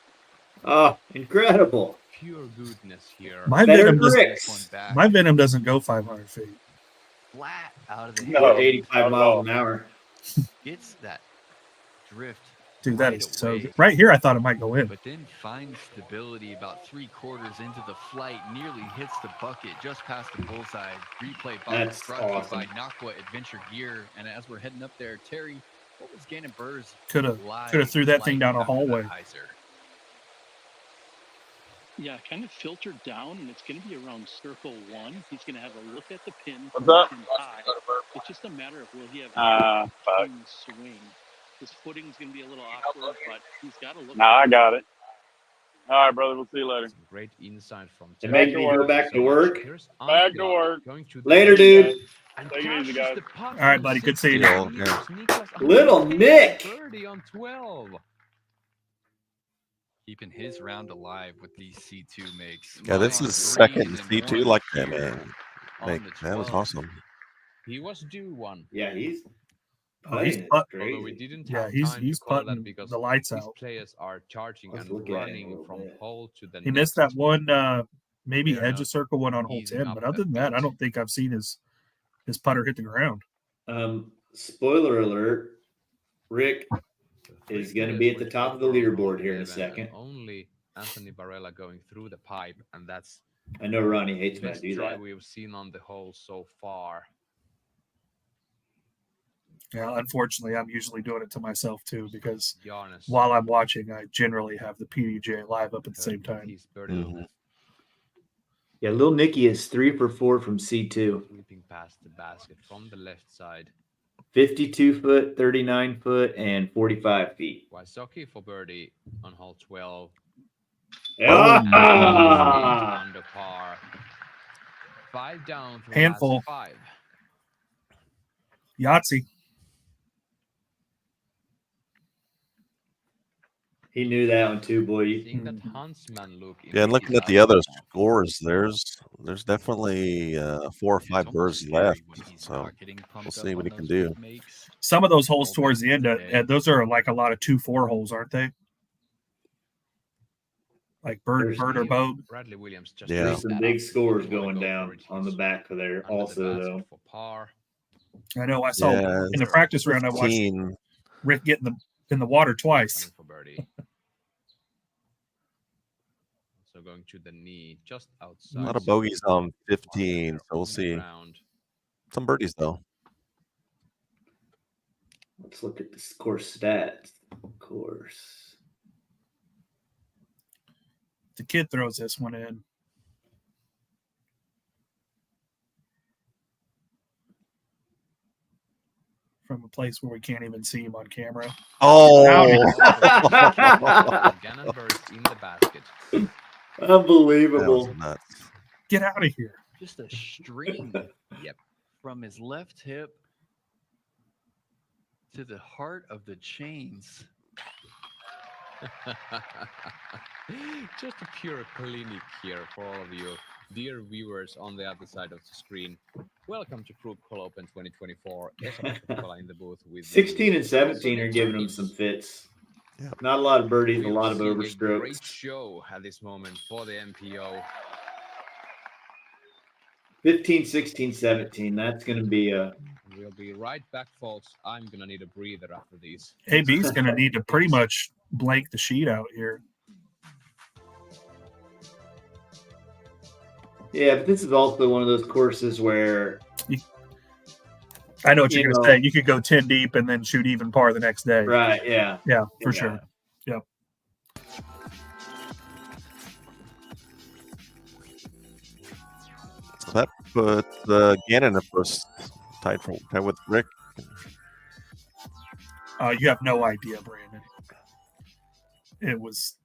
Oh, incredible. Pure goodness here. My Better venom doesn't. bricks. My venom doesn't go 500 feet. Flat out of the No. Or hill. 85 not at miles all. an hour. Gets that drift. Dude, that right is so away, good. Right here, I thought it might go in. But then finds stability about 3/4 into the flight. Nearly hits the bucket just past the bullseye. Replay That's brought to you awesome. by Nakwa Adventure Gear. And as we're heading up there, Terry, what was Gannon Burr's Could have live threw that thing flight down a after that hallway. hyzer? Yeah, kind of filtered down, and it's going to be around circle 1. He's going to have a look at the pin. What's from up? pin high. It's just a matter of will he have Fuck. clean swing. His footing's going to be a little awkward, but he's got to look. No, I got it. All right, brother. We'll see you later. Some great insight from It Back makes to me go work. back to work. Here's Back to Anka work. going to Later, the- dude. and Take it easy, cashes guys. the putt All right, from buddy. Good seeing 16 you. meters. Niklas Little Anka Nick. birdie on 12. Keeping his round alive with these C2 makes. Yeah, this Mine is on second green and C2 one like that, here man. on Like, the that was 12. awesome. He was due one. Yeah, he's Oh, he's putting it putt- Although we crazy. didn't Yeah, have he's time he's to call that putting because the lights these out. players are charging Let's and look at it a running little from bit. hole to the He next. missed that one, maybe Fair edge enough. of circle one on hole Easing 10. up But a other than that, I bit. don't think I've seen his putter hit the ground. Spoiler alert. Rick Three is going to players be at the went top of the over on hole leaderboard here in a 11, and second. only Anthony Barella going through the pipe, and that's I know Ronnie hates the when I best do try that. we've seen on the hole so far. Yeah, unfortunately, I'm usually doing it to myself too because Giannis while I'm watching, I generally have the PDJ live up at the same time. He's birdie Mhm. Yeah, Lil Nicky is 3 for 4 from C2. sweeping past the basket from the left side. 52 foot, 39 foot, and 45 feet. Wysocki for birdie on hole 12. Ah! Under par. 5 down through Handful. last 5. Yahtzee. He knew that one too, boy. Seeing that Huntsman look. in Yeah, and looking at the eyes. other scores, there's definitely 4 or 5 birds left. So we'll see what he can do. Some of those holes towards the end, those are like a lot of 2-4 holes, aren't they? Like bird or bogue. Bradley Williams just Yeah. There's some big scores going down on the back of there under the also, basket though. for par. I know. I saw Yeah, in the practice round. I watched 15. Rick get in the water twice. Coming for birdie. So going to the knee, just outside. A lot of so bogeys on 15, so we'll on the see. ground. Some birdies though. Let's look at the course stats. Of course. The kid throws this one in. From a place where we can't even see him on camera. Oh, Gannon burst in the basket. that was Unbelievable. nuts. Get out of here. Just a stream. Yep. From his left hip to the heart of the chains. Just a pure clinic here for all of you, dear viewers on the other side of the screen. Welcome to Krokhol Open 2024. Esa Krokhol in the booth with 16 and 17 are giving him some fits. Yeah. Not a lot of birdies, a lot of We're seeing a great overstrokes. show at this moment for the MPO. 15, 16, 17. That's going to be a. We'll be right back, folks. I'm gonna need a breather after these. AB's going to need to pretty much blank the sheet out here. Yeah, but this is also one of those courses where. I know what you're You going to know. say. You could go 10 deep and then shoot even par the next day. Right, yeah. Yeah, for Yeah. sure. Yep. So that put Gannon, of course, tied with Rick. You have no idea, Brandon. It was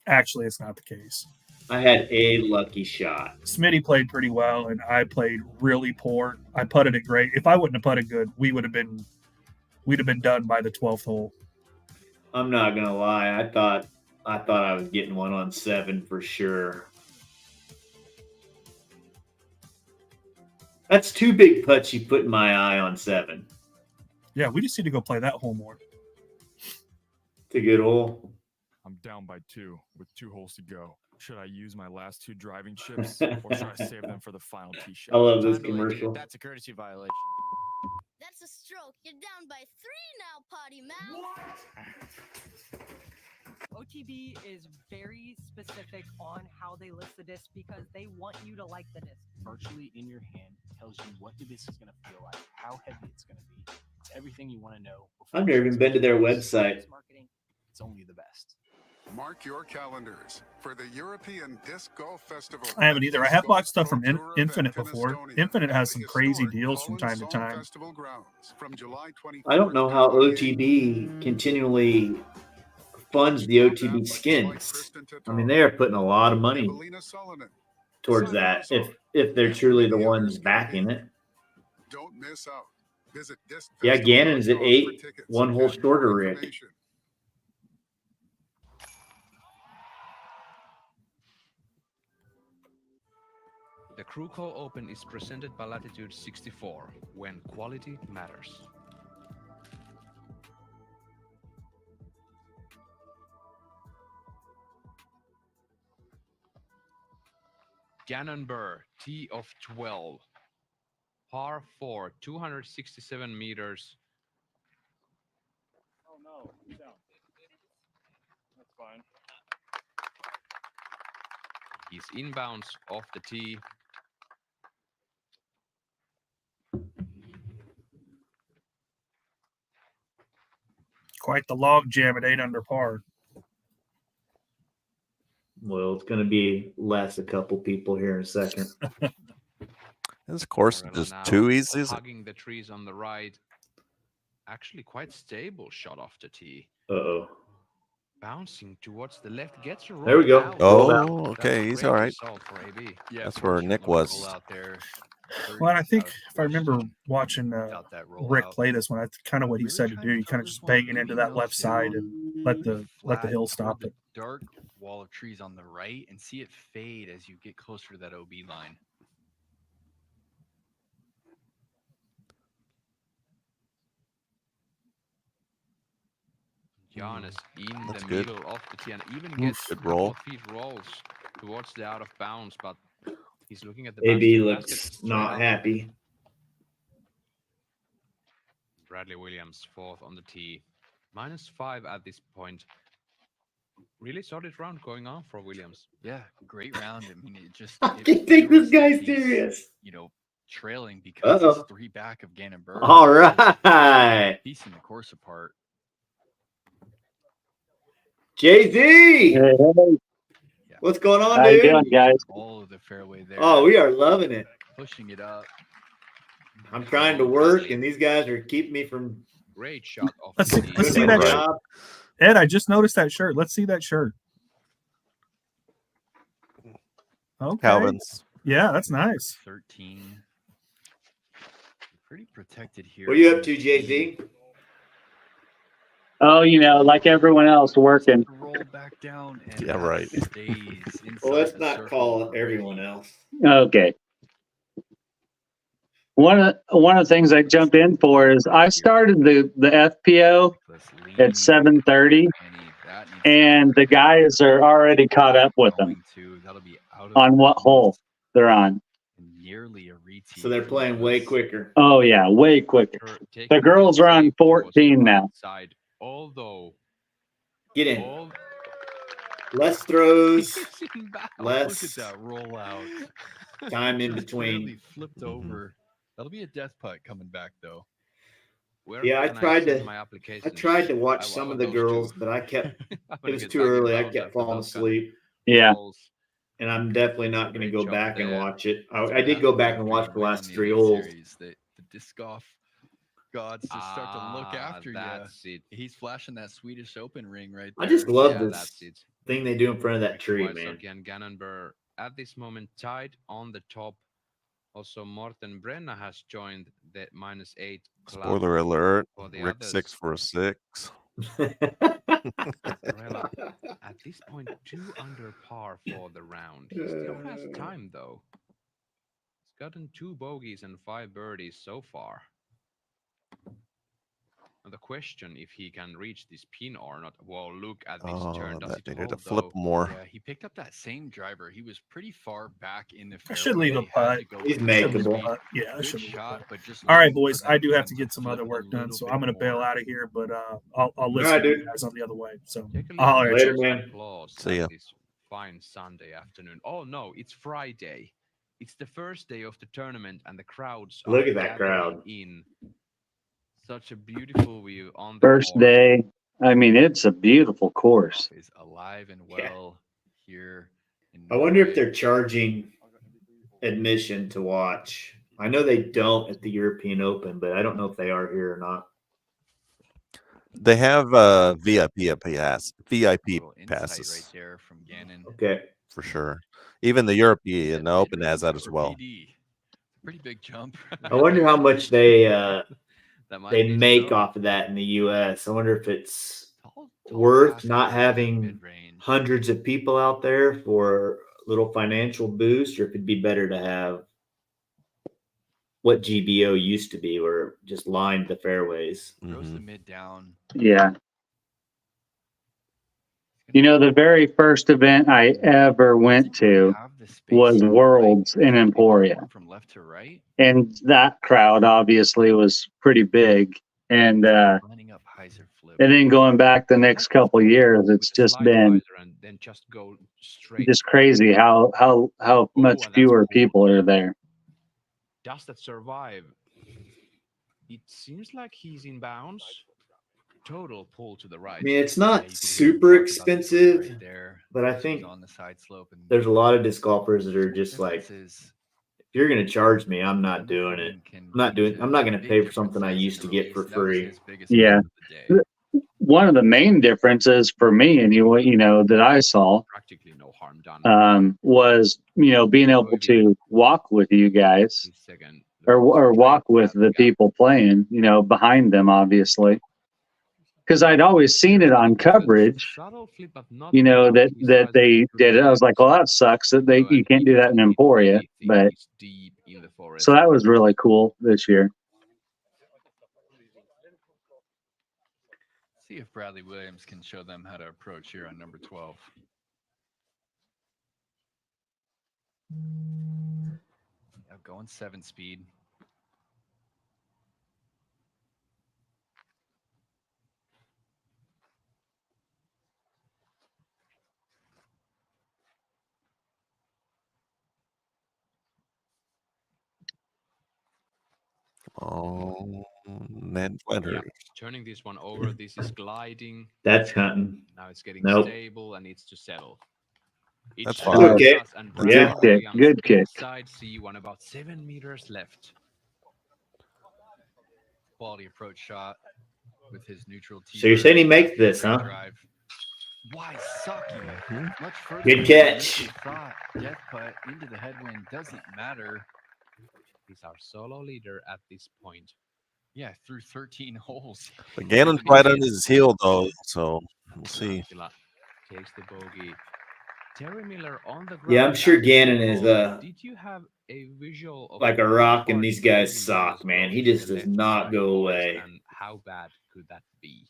actually, it's not the case. I had a lucky shot. Smitty played pretty well, and I played really poor. I putted it great. If I wouldn't have putted good, we'd have been done by the 12th hole. I'm not gonna lie. I thought I was getting one on 7 for sure. That's 2 big putts you put in my eye on 7. Yeah, we just need to go play that hole more. It's a good hole. I'm down by 2 with 2 holes to go. Should I use my last 2 driving chips or should I save them for the final tee shot? I love this Time to lick it. commercial. That's a courtesy violation. That's a stroke. You're down by 3 now, potty mouth. OTB is very specific on how they list the disc because they want you to like the disc. Virtually in your hand tells you what the disc is going to feel like, how heavy it's going to be. It's everything you want to know. I've never even been to their website. Marketing. It's only the best. Mark your calendars for the European Disc Golf Festival. I haven't either. I have bought stuff from Infinite before. Infinite has some crazy deals from time to time. I don't know how OTB continually funds the OTB skins. I mean, they are putting a lot of money towards that if they're truly the ones backing it. Don't miss out. Visit Disc Yeah, Gannon's at 8, 1 hole shorter, Rick. The Krokhol Open is presented by Latitude 64, when quality matters. Gannon Burr, tee of 12. Par 4, 267 meters. Oh no, down. That's fine. He's inbounds off the tee. Quite the log jam at 8 under par. Well, it's going to be less a couple people here in a second. This course is just too easy. Hugging the trees on the right. Actually quite stable shot off the tee. Uh-oh. Bouncing towards the left, gets a roll. There we go. Out. Oh, okay, he's all right. For AB. Yeah, That's where Nick was. Out there. Well, I think if I remember watching Rick play this one, that's kind of what he said to do. You kind of just bang it into that left side and let the hill stop it. Dark wall of trees on the right and see it fade as you get closer to that OB line. Giannis in That's the good. middle of the tee and even gets Good a roll. couple of feet rolls towards the out of bounds, but he's looking at the AB basket looks straight not up. happy. Bradley Williams fourth on the tee. -5 at this point. Really solid round going on for Williams. Yeah, great round. I mean, it just. I can't take this guy serious. You know, trailing because Uh-oh. he's 3 back of Gannon Burr. All right. Piecing the course apart. Jay-Z! What's going on, How you dude? doing, guys? All of the fairway there. Oh, we are loving it. Pushing it up. I'm trying to work, and these guys are keeping me from. Great shot off Let's the see, tee. let's see that shirt. Ed, I just noticed that shirt. Let's see that shirt. Okay. Calvin's. Yeah, that's nice. 13. Pretty protected here. What are you up to, Jay-Z? Oh, you know, like everyone else working. Roll back down and Yeah, right. stays Well, let's inside the not circle call already. everyone else. Okay. One of the things I jumped in for is I started the FPO at 7:30, and the guys are already caught up with them on what hole they're on. Nearly a retee. So they're playing way quicker. Oh yeah, way quicker. The girls are on 14 now. Side, although Get in. all Less throws, Look at less that rollout. time in Just between. barely flipped over. That'll be a death putt coming back though. where Yeah, I can tried send to. my I applications? tried to watch I some of will the those girls, two. but I kept. I'm It gonna was get too back in early. I bounds kept after falling those kind of asleep, Yeah. goals. and I'm definitely not going to Great go job back and there. watch it. That's I what did go happens back after and you watch the win last the 3 Elite holes. Series. The disc golf gods just start to look after That's you. it. He's flashing that Swedish Open ring right I there. just love Yeah, this that's it. thing they do in front of that Ricky tree, Wysocki man. and Gannon Burr at this moment tied on the top. Also, Morten Brenna has joined the -8 club. Spoiler alert. For the Rick others. 6 for a 6. Varela, at this point, 2 under par for the round. He still has time, though. He's gotten 2 bogeys and 5 birdies so far. And the question if he can reach this pin or not. Well, look at this turn. Does That it needed to hold flip though? more. Yeah, he picked up that same driver. He was pretty far back in the I fairway. should leave a He had putt. to go He's with the makeable. speed. Yeah, I Good should leave a shot, putt. but just All right, looking for boys. that I do have pin to get some flip other a work done, little so bit I'm gonna bail more. out of here. But I'll All listen right, to you dude. guys on the other way. So Take a I'll holler look at at Later, you. those man. applause See ya. at this fine Sunday afternoon. Oh no, it's Friday. It's the first day of the tournament, and the crowds Look are at that gathering crowd. in. Such a beautiful view on the First course. day. I mean, it's a beautiful course. Is alive and Yeah. well here in I wonder if Norway. they're charging admission to watch. I know they don't at the European Open, but I don't know if they are here or not. They have VIP Little insight right passes there from Gannon. Okay. for sure. Even the European Yeah, Open mid-range has that as for well. PD. Pretty big jump. I wonder how much they That might they be make so. off of that in the U.S. I wonder if it's Tall worth pass not there from having mid-range. hundreds of people out there for a little financial boost, or if it'd be better to have what GBO used to be, where it just lined the fairways. Throws the Mhm. mid down. Yeah. You know, the very first event I ever went to Have the space was to, like, Worlds in Emporia. perform from left to right. And that crowd obviously was pretty big. And Lining up hyzer flip. and then going back the next couple years, it's With the just slide been riser and then just go straight just through. crazy how much and that's fewer cool. people are there. Does that survive? It seems like he's in bounds. Total pull to the right. I mean, it's Yeah, not you could hear him super talk about the green expensive, right there. but I This was think on the side slope, and there's a lot of disc golfers that are just difference like, is if you're going to charge me, I'm not one doing it. thing can I'm not lead doing. I'm not to going to big pay for something I differences in used the to get for release. That was free. his biggest Yeah. moment of the day. One of the main differences for me, and you know, that I saw Practically no harm done. was, you know, being able to walk with you guys His second. or walk with the people playing, you know, behind them, obviously. Because I'd always seen it on coverage, Subtle flip, but not you know, enough. that He they did it. I was like, well, that sucks that they you can't do that in Emporia. But He's deep in the forest. so that was really cool this year. See if Bradley Williams can show them how to approach here on number 12. Yeah, going 7 speed. Oh, Ned Yeah, Flanders. turning this one over. This is gliding. That's hunting. Now it's getting Nope. stable and needs to settle. That's It's fine. Okay. Lucas and Yeah. Bradley Good kick. Williams Good kick. inside C1, about 7 meters left. Quality approach shot with his neutral tee. So you're saying he makes this, huh? Drive. Why sucking? Much further. Good than catch. we thought. Death putt into the headwind doesn't matter. He's our solo leader at this point. Yeah, through 13 holes. But Gannon's right on his heel though, so we'll see. Avila takes the bogey. Terry Miller on the ground. Yeah, I'm sure at Gannon is Did you have a visual of like a how rock, and far these Terry guys Miller's suck, man. goes He to just the does left not side go forest, away. And how bad could that be?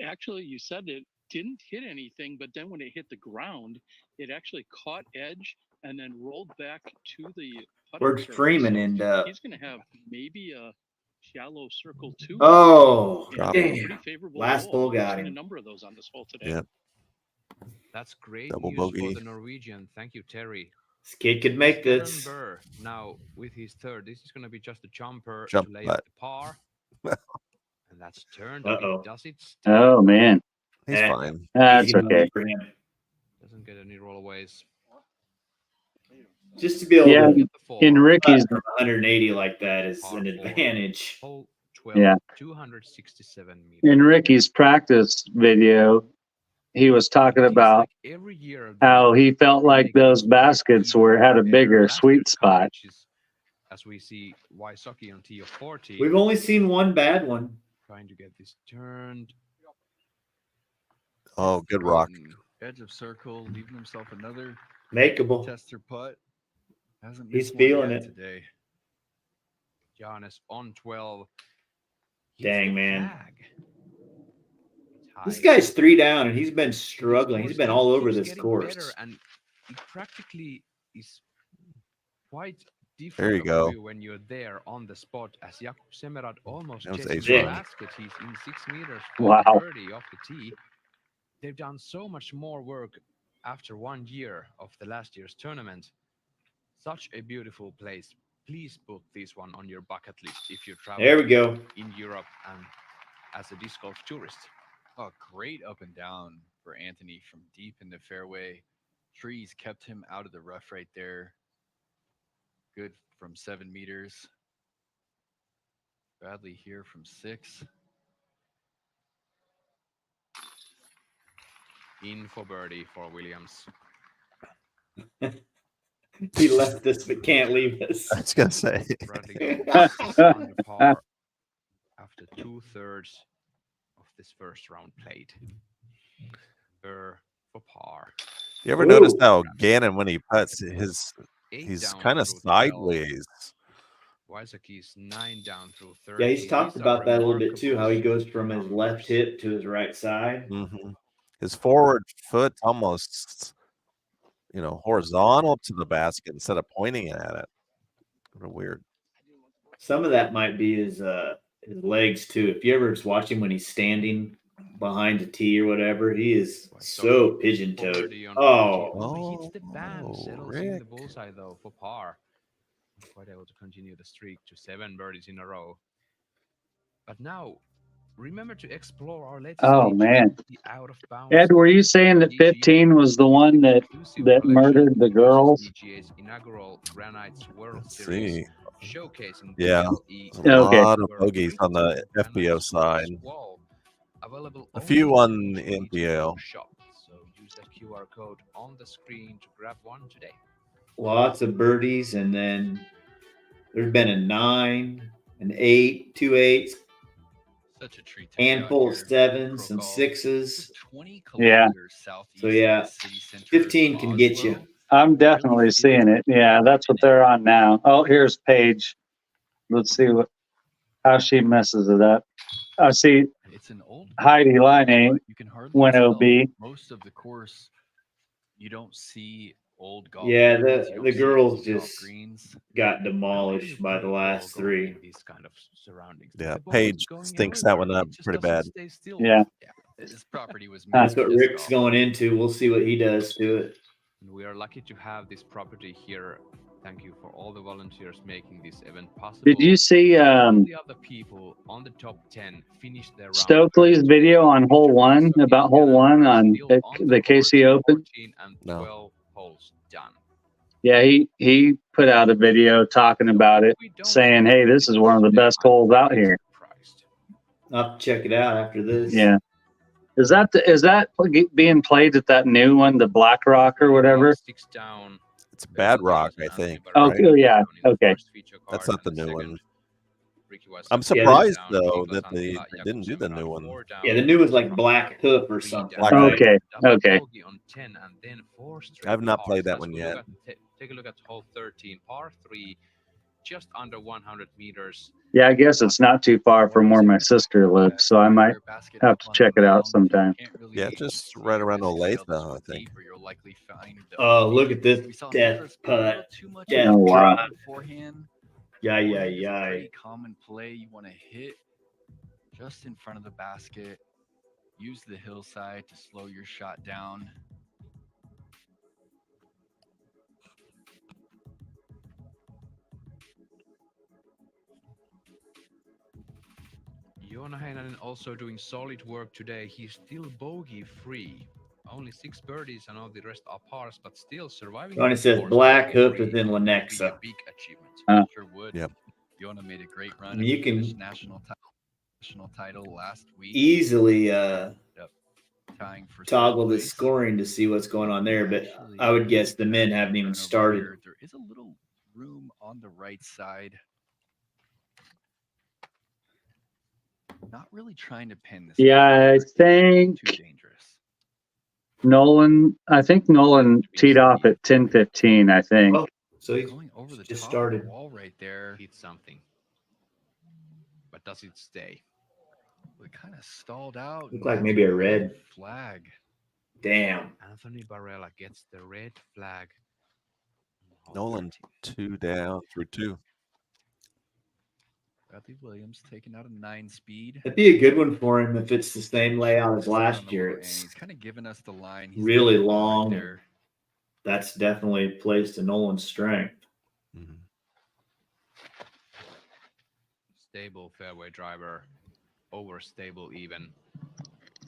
Actually, you said it didn't hit anything, but then when it hit the ground, it actually caught edge and then rolled back to the putting Where'd surface. Freeman So end up? he's going to have maybe a shallow circle two. Oh, and a damn. pretty favorable Last roll. ball We've got seen a him. number of those on this hole today. Yep. That's great Double news for bogey. the Norwegian. Thank you, Terry. This kid could make Kevin this. Burr now with his third. This is going to be just a jumper Jump to lay putt. up the par. And that's turned a Uh-oh. bit. Does it stay? Oh man, He's Eh, fine. that's easy money okay. for him. Doesn't get any rollaways. Just to be able Yeah, to Get the four. in Ricky's, putt from 180 like that is Par an four. advantage. Hole 12, yeah, 267 meters. in Ricky's practice video, he was talking It feels about like every year how he felt like make those these baskets even were had a better. bigger Last sweet year's spot. coverage is, as we see Wysocki on tee of 40, We've only seen one bad one. trying to get this turned. Oh, good rock. Edge of circle, leaving himself another Makeable. tester putt. Hasn't He's missed one feeling yet it. today. Giannis on 12. Hits Dang, the man. flag. This Tied. guy's 3 down, and he's been This struggling. He's course been all over keeps this getting course. better, and it practically is quite There different you of go. a view when you're there on the spot. As Jakub Semerad almost That was chasing ace the run. basket, he's in 6 meters for the Wow. birdie off the tee. They've done so much more work after 1 year of the last year's tournament. Such a beautiful place. Please put this one on your bucket list if you're There we traveling go. in Europe and as a disc golf tourist. Oh, great up and down for Anthony from deep in the fairway. Trees kept him out of the rough right there. Good from 7 meters. Bradley here from 6. In for birdie for Williams. He left us but can't leave us. I was gonna say. Bradley goes under par after 2/3 of this first round played. For par. You ever notice Ooh. how Gannon, when he putts, he's down kind of through 12. sideways. Wysocki's 9 down through 30. Yeah, he's talked These are about that a little bit too, how he remarkable goes from his numbers. left hip to his right side. Hmm. His forward foot almost, horizontal to the basket instead of pointing at it. Kind of weird. Some of that might be his legs too. If you ever just watch him when he's standing behind the tee or whatever, he is so pigeon-toed. Birdie on Oh, 14. He hits the band, settles in Rick. the bullseye though for par. Quite able to continue the streak to 7 birdies in a row. But now, remember to explore our latest Oh page, man. the out of bounds. Ed, were you saying that 15 was the one that murdered the girls? DGA's inaugural Granites World Let's Series, see. showcasing Yeah, BLE a Okay. lot of bogeys on the FBO side. wall, available A few only on in NPO. shop. So use that QR code on the screen to grab one today. lots of birdies, and then there's been a 9, an 8, 2 8s, Such a treat to be out handful of here. 7s, some Krokhol, 6s. just 20 Yeah. kilometers southeast So yeah, of the city center 15 of can get you. Oslo. I'm definitely seeing it. Yeah, that's what they're on now. Oh, here's Paige. Let's see how she messes it up. I see It's an old Heidi course, Line but you can hardly went tell. OB. Most of the course, you don't see old golf Yeah, fields, you don't the see girls old golf just greens. got How can you demolished by play the ball last golf 3. in these kind of surroundings? Yeah, The ball is Paige going stinks that one everywhere. up It just pretty doesn't bad. stay still. Yeah. This property was made That's for what disc Rick's golf. going into. We'll see what he does to it. And we are lucky to have this property here. Thank you for all the volunteers making this event possible. Did you see All the other people on the top 10 finished their round Stokely's first. video on hole 1 So about if hole the 1 others on still on the course, KC Open? 14 and No. 12 holes done. Yeah, he put out a video talking about it, We don't saying, see "Hey, this is one of the today, best I'm holes out very here." surprised. I'll have to check it out after this. Yeah. Is that being played at that new one, the Black Rock or whatever? 6 down. It's Bad Rock, I think. Oh, Right? yeah. Okay. That's not the new one. Ricky was I'm up, 3 surprised down, though Nicholas that they Antila, didn't do the Jakub new Semerad, one. 4 down, Yeah, the new one's like from Black Hook or 3 something. Black down, Hook. Okay. double Okay. bogey on 10 and then 4 straight I've not pars. played that Let's one go yet. look at- take a look at hole 13, par 3, just under 100 meters. Yeah, I guess it's not too far from where my sister lives, so I might have to check it out sometime. Yeah, just right around Olathe, I think. Oh, look at this death putt. Death Oh, wow. drop. Beforehand, Yay, forehand yay, is a pretty yay. common play. You want to hit just in front of the basket. Use the hillside to slow your shot down. Joona Heinonen also doing solid work today. He's still bogey free. Only 6 birdies and all the rest are pars, but still surviving. Ronnie the says course Black bogey Hook free is in would be Lenexa. a big achievement. Sure would. Yep. Yona made a great run. I mean, you at the can Finnish national title last week. easily Tying for toggle third the place. scoring to see what's going on there, but I would guess the men haven't even Turn over started. here. There is a little room on the right side. Not really trying to pin this. Yeah, I think Too dangerous. Nolan teed off at 10:15, I think. Oh, So he's going over the just top started. of the wall right there. Hit something. But does it stay? It kind of stalled out. Looked and like that's maybe a red. flag. Damn. Anthony Barella gets the red flag. Nolan 2 down through 2. Bradley Williams taking out a 9-speed. That'd be a good one for him if it's the same layout as last year. And It's he's kind of giving us the line. He's really leading right long. there. That's definitely plays to Nolan's strength. Stable fairway driver, overstable even.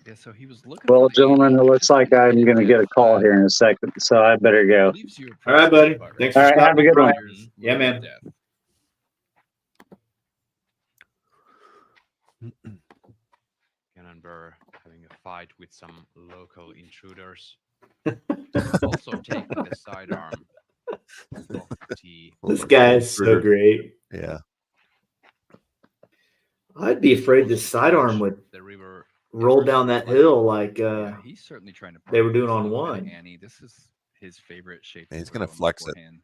Yeah, so he was looking. Well, gentlemen, it looks like I'm going to get a call here in a second, so I better go. All right, buddy. Thanks for All right, have a stopping good one. by. Yeah, man. Gannon Burr having a fight with some local intruders. Also taking the sidearm. This guy is so great. Yeah. I'd be afraid the sidearm would roll down that hill like He's certainly trying to they were doing practice a on little bit of one. Annie. This is his favorite shape. And he's to going to throw on the flex it. forehand.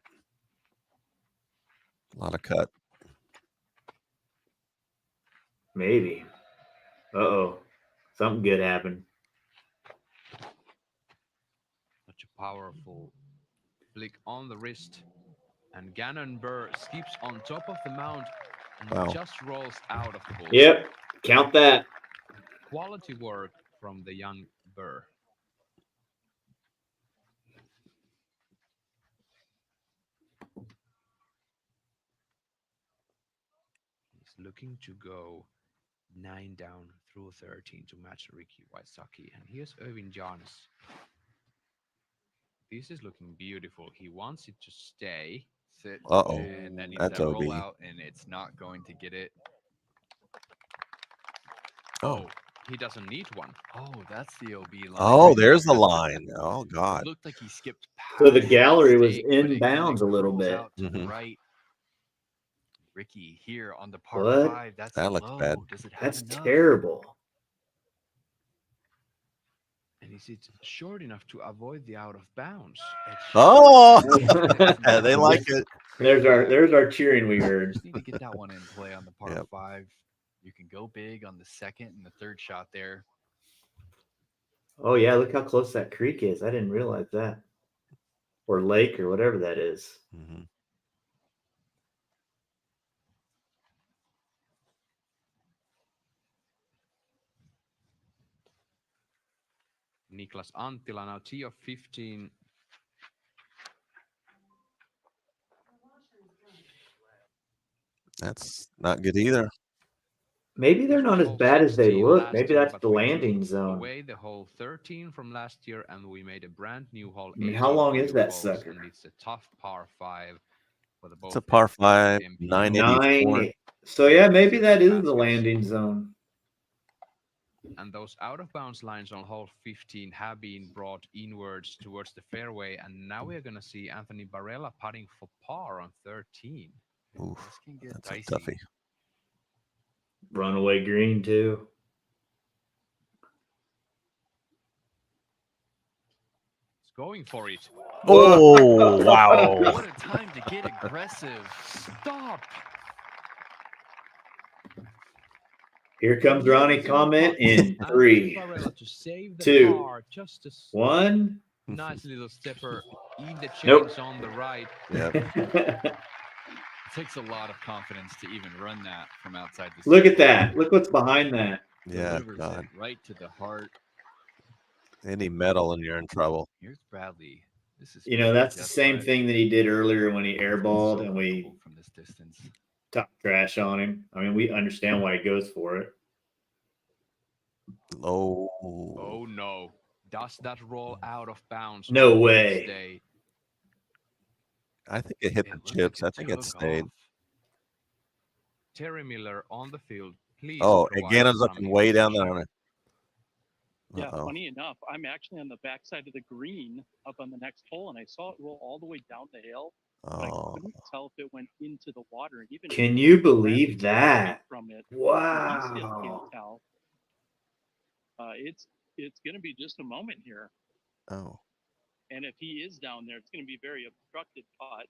A lot of cut. Maybe. Uh-oh. Something good happened. Such a powerful flick on the wrist. And Gannon Burr skips on top of the mound and Wow. just rolls out of the bullseye. Yep. Count that. Quality work from the young Burr. He's looking to go 9 down through 13 to match Ricky Wysocki. And here's Irvin Jones. This is looking beautiful. He wants it to stay. Sit. Uh-oh. And then he's That's that OB. roll out, and it's not going to get it. Oh. He doesn't need one. Oh, that's the OB line. Oh, there's the line. Oh, God. It looked like he skipped past So the gallery was stake, but it in kinda bounds a little curls bit. out to the Mhm. right. Ricky here on the par What? 5. That's That looks low. bad. Does it have That's enough? terrible. And is it short enough to avoid the out of bounds? Oh, they like it. There's our cheering we heard. Just need to get that one in play on the par Yep. 5. You can go big on the second and the third shot there. Oh yeah, look how close that creek is. I didn't realize that. Or lake or whatever that is. Mm-hmm. Niklas Anttila now tee of 15. That's not good either. Maybe they're not as Hole bad as they 16 look. last Maybe year, that's but the we landing took zone. away the hole 13 from last year, and we made a brand new hole. I mean, how 18 long new is that holes, sucker? And it's a tough par 5 for the both. It's a par 5, MPO. 984. So yeah, maybe that is the landing zone. And those out of bounds lines on hole 15 have been brought inwards towards the fairway, and now we're going to see Anthony Barella putting for par on 13. Oof, This can get that's dicey. a toughie. Runaway green too. It's going for it. Oh, wow. What a time to get aggressive. Stop. Here comes Ronnie comment in 3, Barella to save the 2, par, just a 1. nice little stepper in the chains Nope. on the right. Yep. It takes a lot of confidence to even run that from outside the Look at that. Look what's behind that. Yeah, Delivers God. it right to the heart. Any metal and you're in trouble. Here's Bradley. This is You know, that's the just same fine. thing that he did earlier when he airballed So and we comfortable from this distance. talked trash on him. I mean, we understand why he goes for it. Oh. Oh no. Does that roll out of bounds? No or will it way. stay? I think it hit It the looks chips. like I it think it took stayed. off. Terry Miller on the field. Please. Oh, provide again, I'm some looking way down there on information. it. Yeah, Uh-oh. funny enough, I'm actually on the backside of the green up on the next hole, and I saw it roll all the way down the hill. But I Oh. couldn't tell if it went into the water. And even Can you Bradley believe got away that? from it. Wow. He still can't tell. It's going to be just a moment here. Oh. And if he is down there, it's going to be very obstructed putt.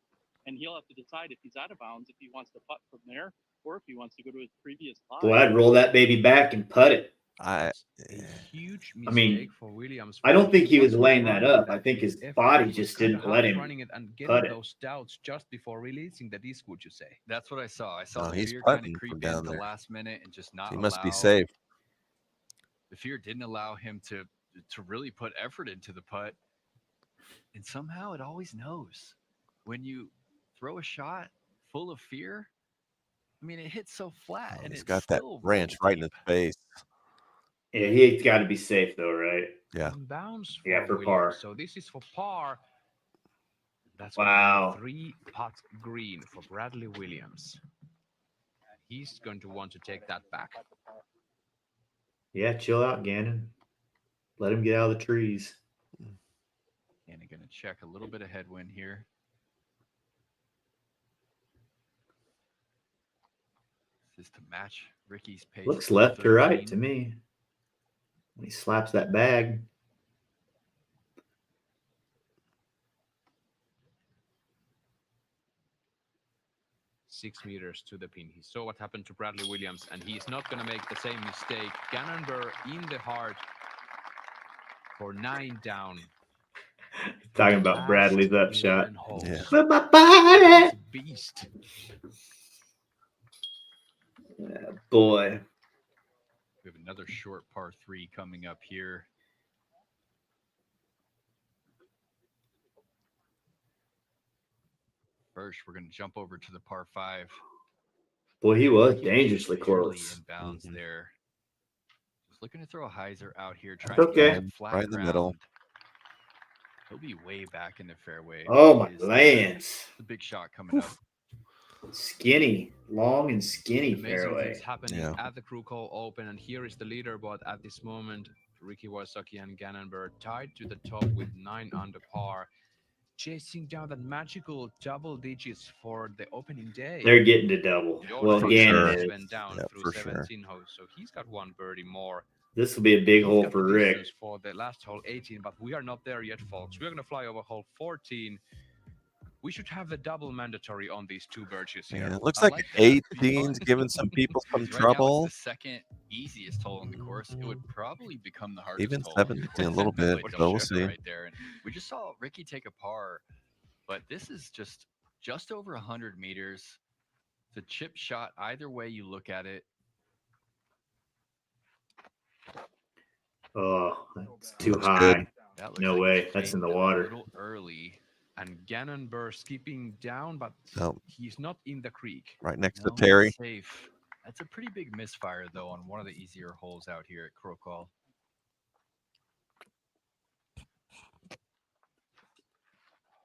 and he'll have to decide if he's out of bounds, if he wants to putt from there, or if he wants to go to his previous lie. Boy, I'd roll that baby back and putt it. A huge I mean, mistake for Williams. I don't think he was wasn't laying that running up. that I think big his effort. body He was just kinda didn't let half him running it and putt getting it. those doubts just before releasing the disc. Would you say? That's what I saw. I saw Oh, the he's fear kind putting of from creep in down at the there. last minute and just not He allow. must be safe. The fear didn't allow him to really put effort into the putt, and somehow it always knows when you throw a shot full of fear. I mean, it hits so flat, and He's it's got that still branch rolls right in his face. Yeah, he's got to be safe though, right? Yeah. Bounce for Yeah, for Williams. par. So this is for par. That's Wow. gonna be a 3-putt green for Bradley Williams. He's going to want to take that back. Yeah, chill out, Gannon. Let him get out of the trees. And going to check a little bit of headwind here. This is to match Ricky's pace. Looks left to right to me. When he slaps that bag. Six meters to the pin. He saw what happened to Bradley Williams, and he's not going to make the same mistake. Gannonburr in the heart for 9 down. Talking about Bradley's upshot. Yeah. With my body. Beast. Yeah, boy. We have another short par 3 coming up here. First, we're going to jump over to the par 5. Boy, he was He dangerously barely close. in bounds there. Just looking to throw a hyzer out here. That's Trying to okay. get some flat Right in the middle. ground. He'll be way back in the fairway. Oh my He is there. lands. The big shot coming up. Skinny, long and skinny Amazing fairway. things happening Yeah. at the Krokhol Open, and here is the leaderboard at this moment. Ricky Wysocki and Gannonburr tied to the top with 9 under par, chasing down that magical double digits for the opening day. They're getting to double. Well, Jordan Gannon sure. is. went down Yeah, through for sure. 17 holes, so he's got 1 birdie more. This will be a big He's hole got for the Rick. distance for the last hole 18, but we are not there yet, folks. We're going to fly over hole 14. We should have the double mandatory on these 2 birches here. Yeah, it looks I like like that. 18's giving some people some Because right now trouble. it's the second easiest hole on the course. It would probably become the hardest Even hole on the 17 a course. little bit, Like but we'll Josh see. right there. And we just saw Ricky take a par, but this is just over 100 meters. It's a chip shot either way you look at it. Oh, that's too Looks high. good. That looks No like way. it's That's in the aimed a water. little early. And Gannonburr skipping down, but No. he's not in the creek. Right next No, to Terry. safe. That's a pretty big misfire though on one of the easier holes out here at Krokhol.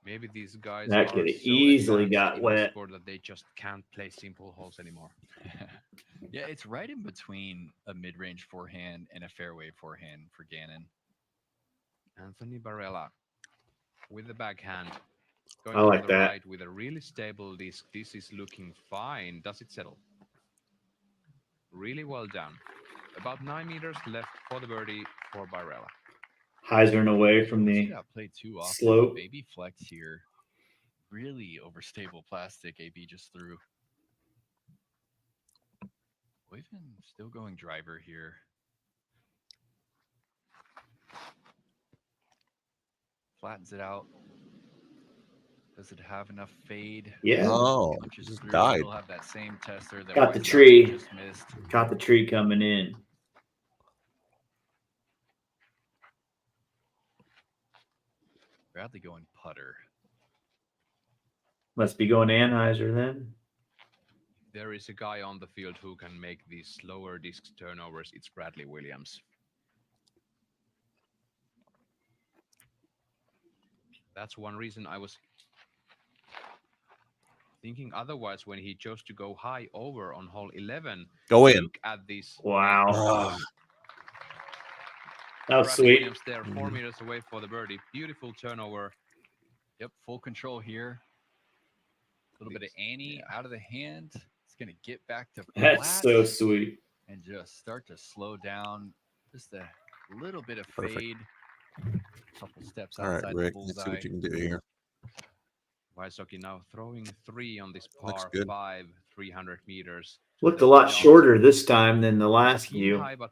Maybe these guys That are could so easily advanced got in wet. the sport that they just can't play simple holes anymore. Yeah, it's right in between a mid-range forehand and a fairway forehand for Gannon. Anthony Barella with the backhand. Going I to like the that. right with a really stable disc. This is looking fine. Does it settle? Really well done. About 9 meters left for the birdie for Barella. Hyzering away from Don't see the that play too often. slope. Baby flex here. Really overstable plastic AB just threw. Boyven still going driver here. Flattens it out. Does it have enough fade? Yeah. Oh, Punches just through. died. Still have that same tester that Got the Wysocki tree. just missed. Caught the tree coming in. Bradley going putter. Must be going Anheuser then. There is a guy on the field who can make these slower disc turnovers. It's Bradley Williams. That's one reason I was thinking otherwise when he chose to go high over on hole 11. Go in. Look at this. Wow. Oh, That was Bradley sweet. Williams there, 4 meters away for the birdie. Beautiful turnover. Yep, full control here. A little bit of Annie out of the hand. It's going to get back to That's flat so sweet. and just start to slow down. Just a little bit of Perfect. fade. Couple steps all right, outside Rick. the Let's see bullseye. what you can do here. Wysocki now throwing 3 on this Looks par good. 5, 300 meters. Looked a lot shorter this time than the last Keen view. high, but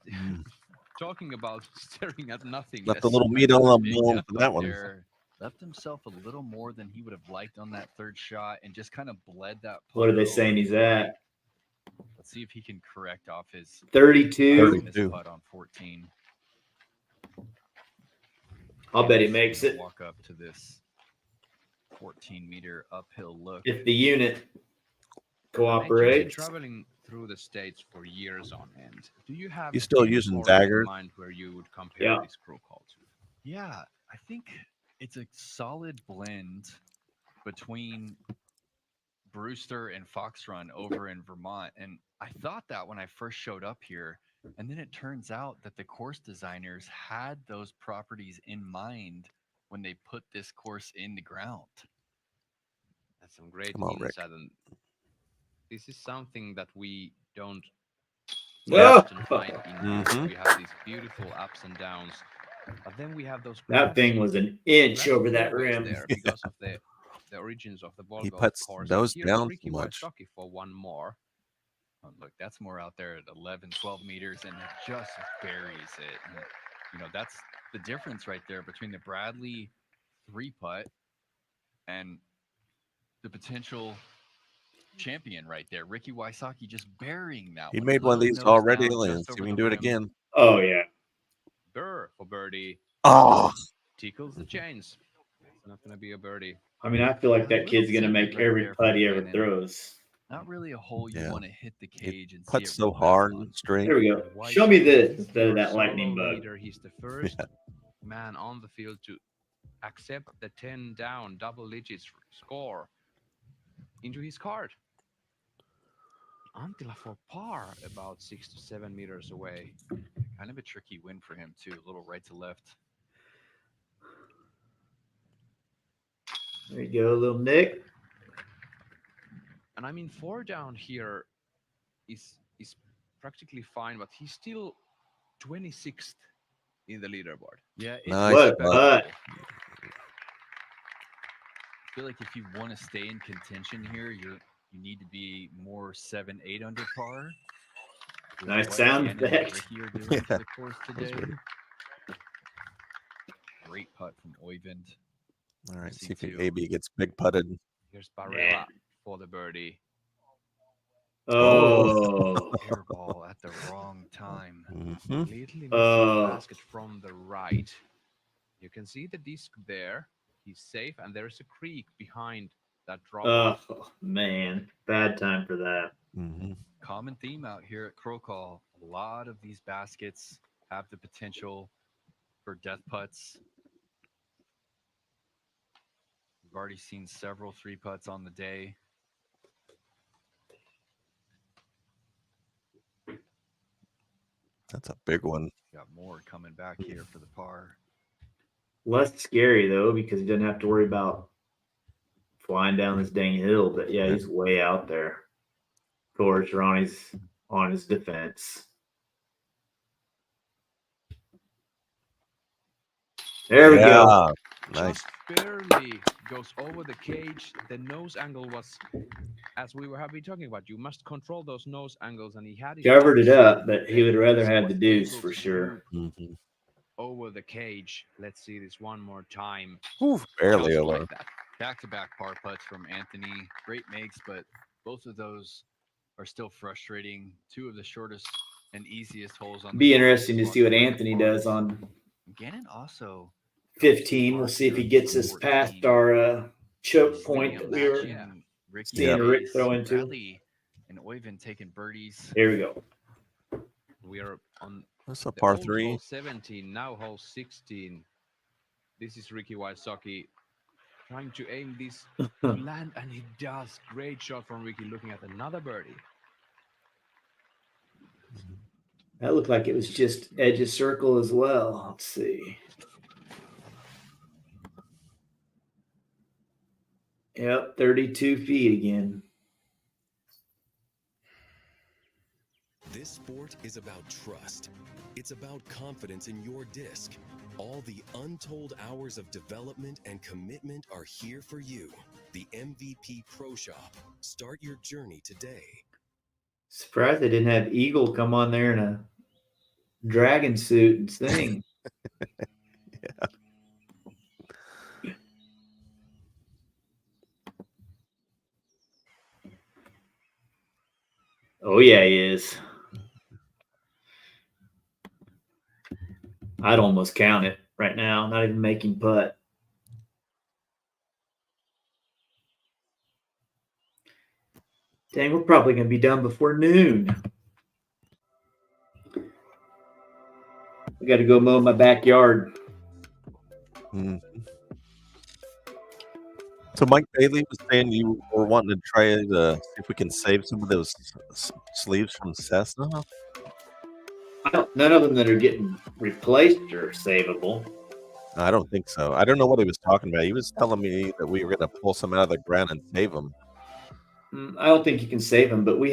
talking about staring at nothing. Left a little meat on the bone for that one. There, left himself a little more than he would have liked on that third shot and just kind of bled that. What are they saying he's at? Let's see if he can correct off his 32. his putt on 14. I'll bet he makes it. Walk up to this 14-meter uphill look. If the unit You've been cooperates. traveling through the States for years on end. Do you have You still any using course daggers? in mind where you would compare Yeah. this Krokhol to? Yeah, I think it's a solid blend between Brewster and Fox Run over in Vermont. And I thought that when I first showed up here. And then it turns out that the course designers had those properties in mind when they put this course in the ground. That's some great Come on, Rick. insight. And this is something that we don't Yeah. often find in Europe. Mhm. We have these beautiful ups and downs, but then we have those. That thing was an inch grassy over that fairways rim. there because of the origins of the ball He golf puts course. those Here's down Ricky so much. Wysocki for one more. Oh, look, that's more out there at 11, 12 meters, and it just buries it. And, you know, that's the difference right there between the Bradley 3-putt and the potential champion right there, Ricky Wysocki, just burying that He one. made one of Little these nose already. down, Let's just see if over we can the do it rim. again. Oh, yeah. Burr for birdie. Oh, Tickles the chains. It's not going to be a birdie. I mean, I feel like A that kid's little going to tidbit make right every there from putt he ever Cannon. throws. Not really a hole you Yeah. want to hit the cage and see puts it so roll back hard on. and straight. There we go. Wysocki Show me this is instead of your that lightning solo bug. leader. He's the first man on the field to accept the 10 down double digits score into his card. Antila for par about 6 to 7 meters away. Kind of a tricky win for him, too. A little right to left. There you go, little Nick. And I mean, 4 down here is practically fine, but he's still 26th in the leaderboard. Yeah, it's Nice What a putt. putt. I feel like if you want to stay in contention here, you need to be more 7, 8 under par. With Nice what sound Cannon and effect. Ricky are doing for the course today. pretty- Great putt from Oyvind. All right, See see if two. AB gets big putted. Here's Barella for the birdie. Oh. Air ball at the wrong time. Mm-hmm. Completely missing Oh. the basket from the right. You can see the disc there. He's safe, and there's a creek behind that drop. Oh, man. Bad time for that. Mm-hmm. Common theme out here at Krokhol. A lot of these baskets have the potential for death putts. We've already seen several 3-putts on the day. That's a big one. Got more coming back here for the par. Less scary, though, because he doesn't have to worry about flying down this dang hill. But, yeah, he's way out there. Of course, Ronnie's on his defense. There we go. Nice. Just barely goes over the cage. The nose angle was, as we have been talking about, you must control those nose angles, and he had his Covered it option up, but he would rather have the deuce for sure. Mm-hmm. over the cage. Let's see this one more time. Barely Just over. like that. Back-to-back par putts from Anthony. Great makes, but both of those are still frustrating. 2 of the shortest and easiest holes on the Be course. interesting to see what Anthony does on Gannon also 15. We'll see if he gets us past our choke point that we were Ricky seeing Rick Hayes, throw into. Bradley, and Oyvind taking birdies. Here we go. We are on That's a the par old 3. hole 17, now hole 16. This is Ricky Wysocki trying to aim this to land, and he does. Great shot from Ricky, looking at another birdie. That looked like it was just edge of circle as well. Let's see. Yep, 32 feet again. This sport is about trust. It's about confidence in your disc. All the untold hours of development and commitment are here for you. The MVP Pro Shop. Start your journey today. Surprised they didn't have Eagle come on there in a dragon suit and sing. Yeah. Oh yeah, he is. I'd almost count it right now, not even making putt. Dang, we're probably going to be done before noon. I got to go mow my backyard. So Mike Bailey was saying you were wanting to try to see if we can save some of those sleeves from Cessna. None of them that are getting replaced are savable. I don't think so. I don't know what he was talking about. He was telling me that we were going to pull some out of the ground and save them. I don't think you can save them, but we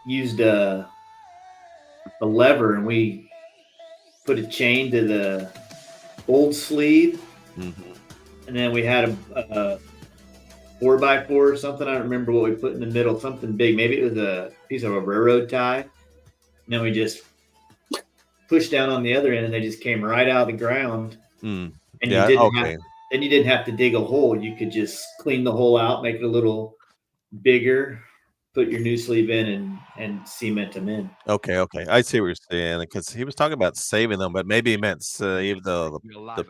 used a lever and we put a chain to the old sleeve, and then we had a 4x4 or something. I don't remember what we put in the middle, something big. Maybe it was a piece of a railroad tie. And then we just pushed down on the other end and they just came right out of the ground. And Yeah, you didn't have to dig a hole. You could just clean the hole out, make it a little bigger, put your new sleeve in and cement them in. Okay. I see what you're saying, because he was talking about saving them, but maybe he meant save the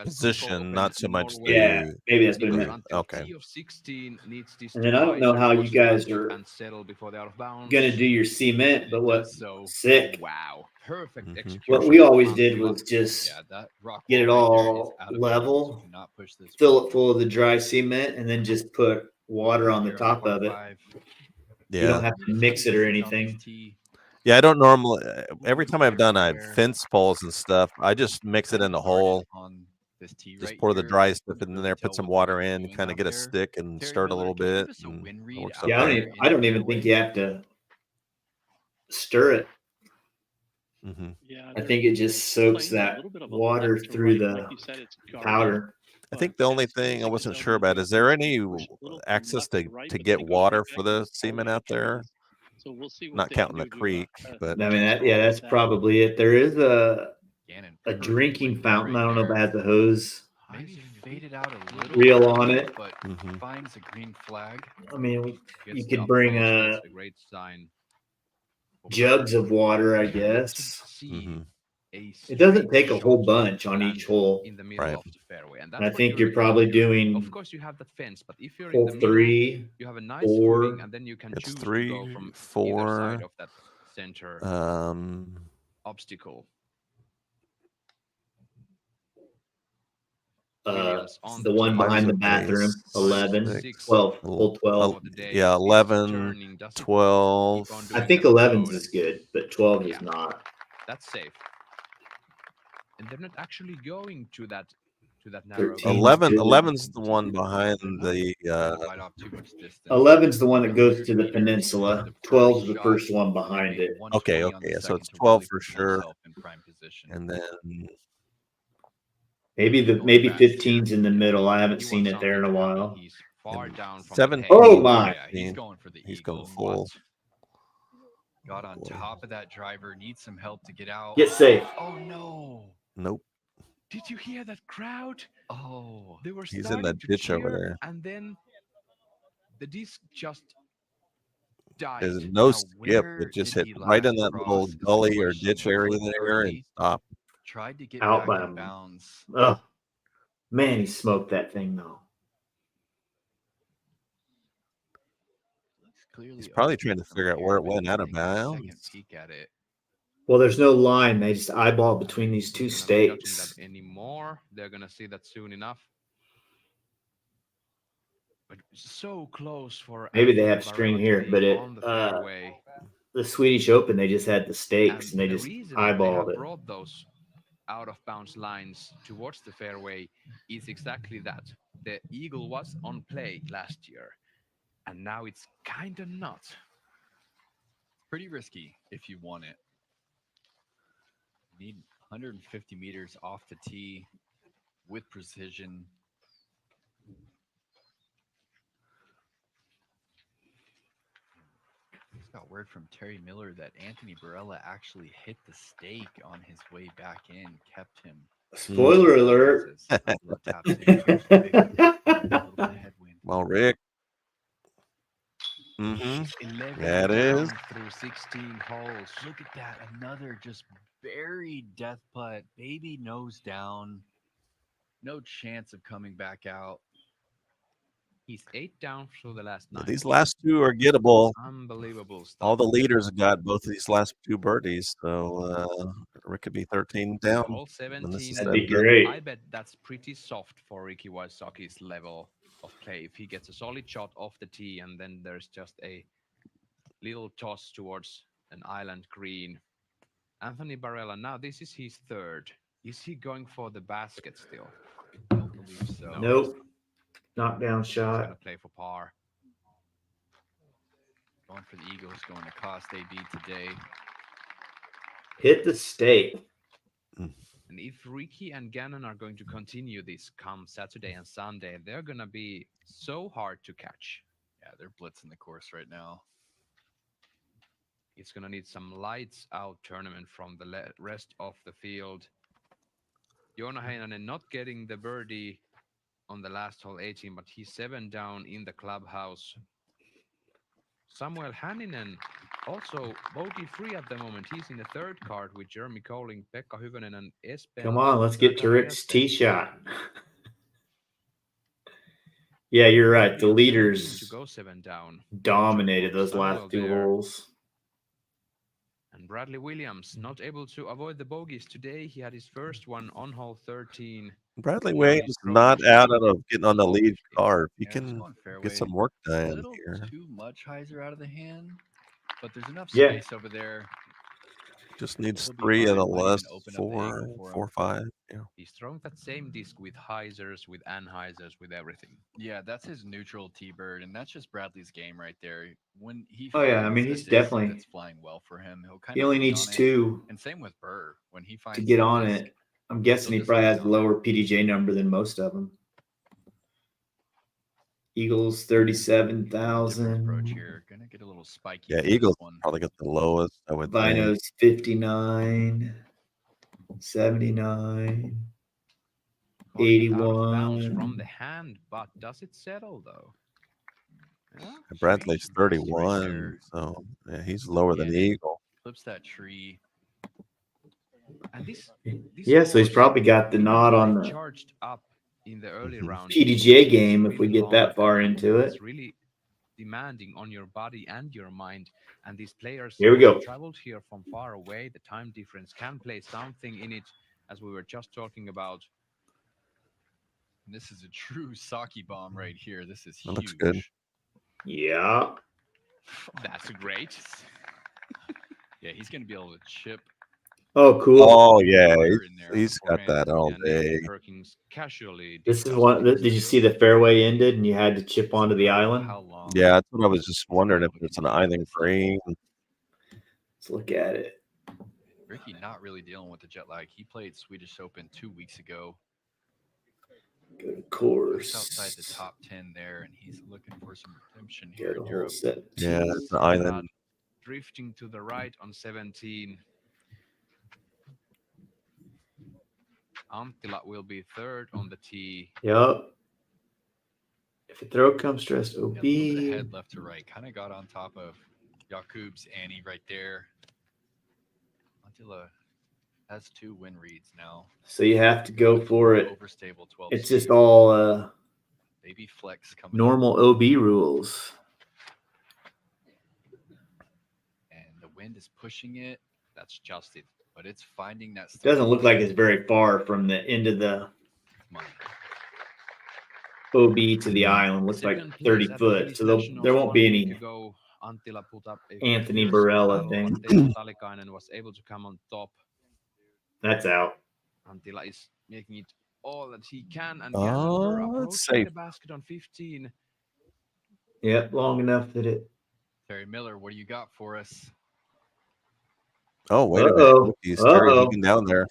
position, not so much the. Yeah, maybe that's what he meant. Okay. And then I don't know how you guys are going to do your cement, but what's sick. Wow. Perfect execution. What we always did was just get it all level, fill it full of the dry cement, and then just put water on the top of it. Yeah. You don't have to mix it or anything. Yeah, I don't normally. Every time I've done fence poles and stuff, I just mix it in the hole. Just pour the dry stuff in there, put some water in, kind of get a stick and stir it a little bit. Yeah, I don't even think you have to stir it. Yeah, I think it just soaks that water through the powder. I think the only thing I wasn't sure about, is there any access to get water for the cement out there? So we'll see. Not counting the creek, but I mean, that's probably it. There is a drinking fountain. I don't know if it has a hose Faded out a little reel on it. but finds a green flag. I mean, you could bring a great sign. jugs of water, I guess. It doesn't take a whole bunch on each hole. In the middle of the fairway, and that's I what think you're you're probably doing. Of course, you have the fence, but if you're hole in the middle, 3, you have a nice 4. swing, and then you can choose to go from either side of that center obstacle. The one behind the bathroom, 11, 12, hole 12. Yeah, 11, 12. I think 11 is good, but 12 is not. That's safe. And they're not actually going to that narrow. 11's the one behind the. 11's the one that goes to the peninsula. 12's the first one behind it. Okay, so it's 12 for sure. And then maybe 15's in the middle. I haven't seen it there in a while. 17. Oh my! He's going for the eagle. full. Got on top of that driver. Needs some help to get out. Get safe. Oh no! Nope. Did you hear that crowd? Oh, they were. He's in that ditch over there. And then the disc just died. There's no skip. It just hit right in that little gully or ditch area there and stopped. Tried to get out back by in bounds. Oh man, he smoked that thing though. He's probably trying to figure out where it went out of bounds. Peek at it. Well, there's no line. They just eyeball between these two stakes. Anymore? They're gonna see that soon enough. But so close for. Maybe they have string here, but the Swedish Open, they just had the stakes and they just eyeballed it. Brought those out of bounds lines towards the fairway is exactly that. The eagle was on play last year, and now it's kind of not. Pretty risky if you want it. Need 150 meters off the tee with precision. Just got word from Terry Miller that Anthony Barella actually hit the stake on his way back in, kept him. Spoiler alert. Well, Rick. Mm-hmm. 11 Yeah, it down is. through 16 holes. Look at that. Another just buried death putt. Baby nose down. No chance of coming back out. He's 8 down through the last 9. These last two are gettable. Unbelievable stuff. All the leaders have got both of these last two birdies, so Rick could be 13 down. Hole when this 17. is That'd be said and done. great. I bet that's pretty soft for Ricky Wysoki's level of play. If he gets a solid shot off the tee and then there's just a little toss towards an island green. Anthony Barella, now this is his third. Is he going for the basket still? I don't believe so. Nope. Knockdown He's going shot. to play for par. Going for the Eagles, going to cost AB today. Hit the stake. And if Ricky and Gannon are going to continue this come Saturday and Sunday, they're going to be so hard to catch. Yeah, they're blitzing the course right now. It's going to need some lights out tournament from the rest of the field. Joona Heinonen not getting the birdie on the last hole 18, but he's 7 down in the clubhouse. Samuel Hänninen also bogey free at the moment. He's in the third card with Jeremy Colling, Pekka Hyvönen, and Espen. Come on, let's get to Rick's tee shot. Yeah, you're right. The leaders to go 7 down. dominated those Samuel last two there. holes. And Bradley Williams not able to avoid the bogeys today. He had his first one on hole 13. Bradley Now Williams he's not out of getting on the lead card. You Yeah, can going fairway. get some work A done little here. too much hyzer out of the hand, but there's enough Yeah. space over there. Just needs He'll be 3 of fine. the Might even last open up the 4, angle for him. 4 or 5. Yeah. He's throwing that same disc with hyzers, with anhyzers, with everything. Yeah, that's his neutral T-bird, and that's just Bradley's game right there. When he Oh, yeah, I finds mean, a he's disc definitely- that's flying well for him, he'll kind He of only lean needs on it. 2 And same with Burr. When he finds to get the on disc, it. I'm guessing he just probably lean has a on it. lower PDJ number than most of them. Eagles 37,000. approach here. Gonna get a little spiky. Yeah, for this Eagles one. probably got the lowest, I would think. Vinos 59, 79, Holding it out of bounds 81. from the hand, but does it settle though? Yeah, And Bradley's Strange wrist right 31, there. so yeah, he's lower than the Yeah. Eagle. Flips that tree. and this Yeah, so he's course, probably got the even nod though on they the charged up in the early Mhm. round. PDGA it's game if we really get that long far and into it. It's really demanding on your body and your mind. And these players Here we go. traveled here from far away. The time difference can play something in it, as we were just talking about. And this is a true Saki bomb right here. This is That huge. looks good. Yeah. That's great. Yeah, he's gonna be able to chip. Oh, cool. Oh yeah, Water in there he's got beforehand. that all And Nathan day. Perkins casually This is discussed one. with his Did you field. see the fairway ended and you had to chip onto the I don't know island? How long? Yeah, that's what I was just wondering if able to it's an continue island this level. green. Let's look at it. Ricky not really dealing with the jet lag. He played Swedish Open 2 weeks ago. Go to Just course. outside the top 10 there, and he's looking for some redemption Go here to in hole Europe. 17. Yeah, it's an island. Drifting to the right on 17. Anttila will be third on the tee. Yup. If a throw comes stressed, Yeah, a little bit OB. ahead left to right. Kind of got on top of Jakub's Annie right there. Attila has 2 win reads now. So you have to go for it. Overstable 12. It's just all Baby flex coming. normal OB rules. And the wind is pushing it. That's just it. But it's finding that. Doesn't look like it's very far from the end of the Money. OB to the island. Looks like Second 30 place at the foot. finish So session there of won't be 1 week any ago. Anttila put up a Anthony fierce Barella battle, thing. but Teemu Talikainen was able to come on top. That's out. Anttila is making it all that he can, and Gallagher Oh, it's approaching safe. the basket on 15. Yep, long enough that it. Terry Miller, what do you got for us? Oh, wait a Uh-oh. minute. He's Terry Uh-oh. looking down there.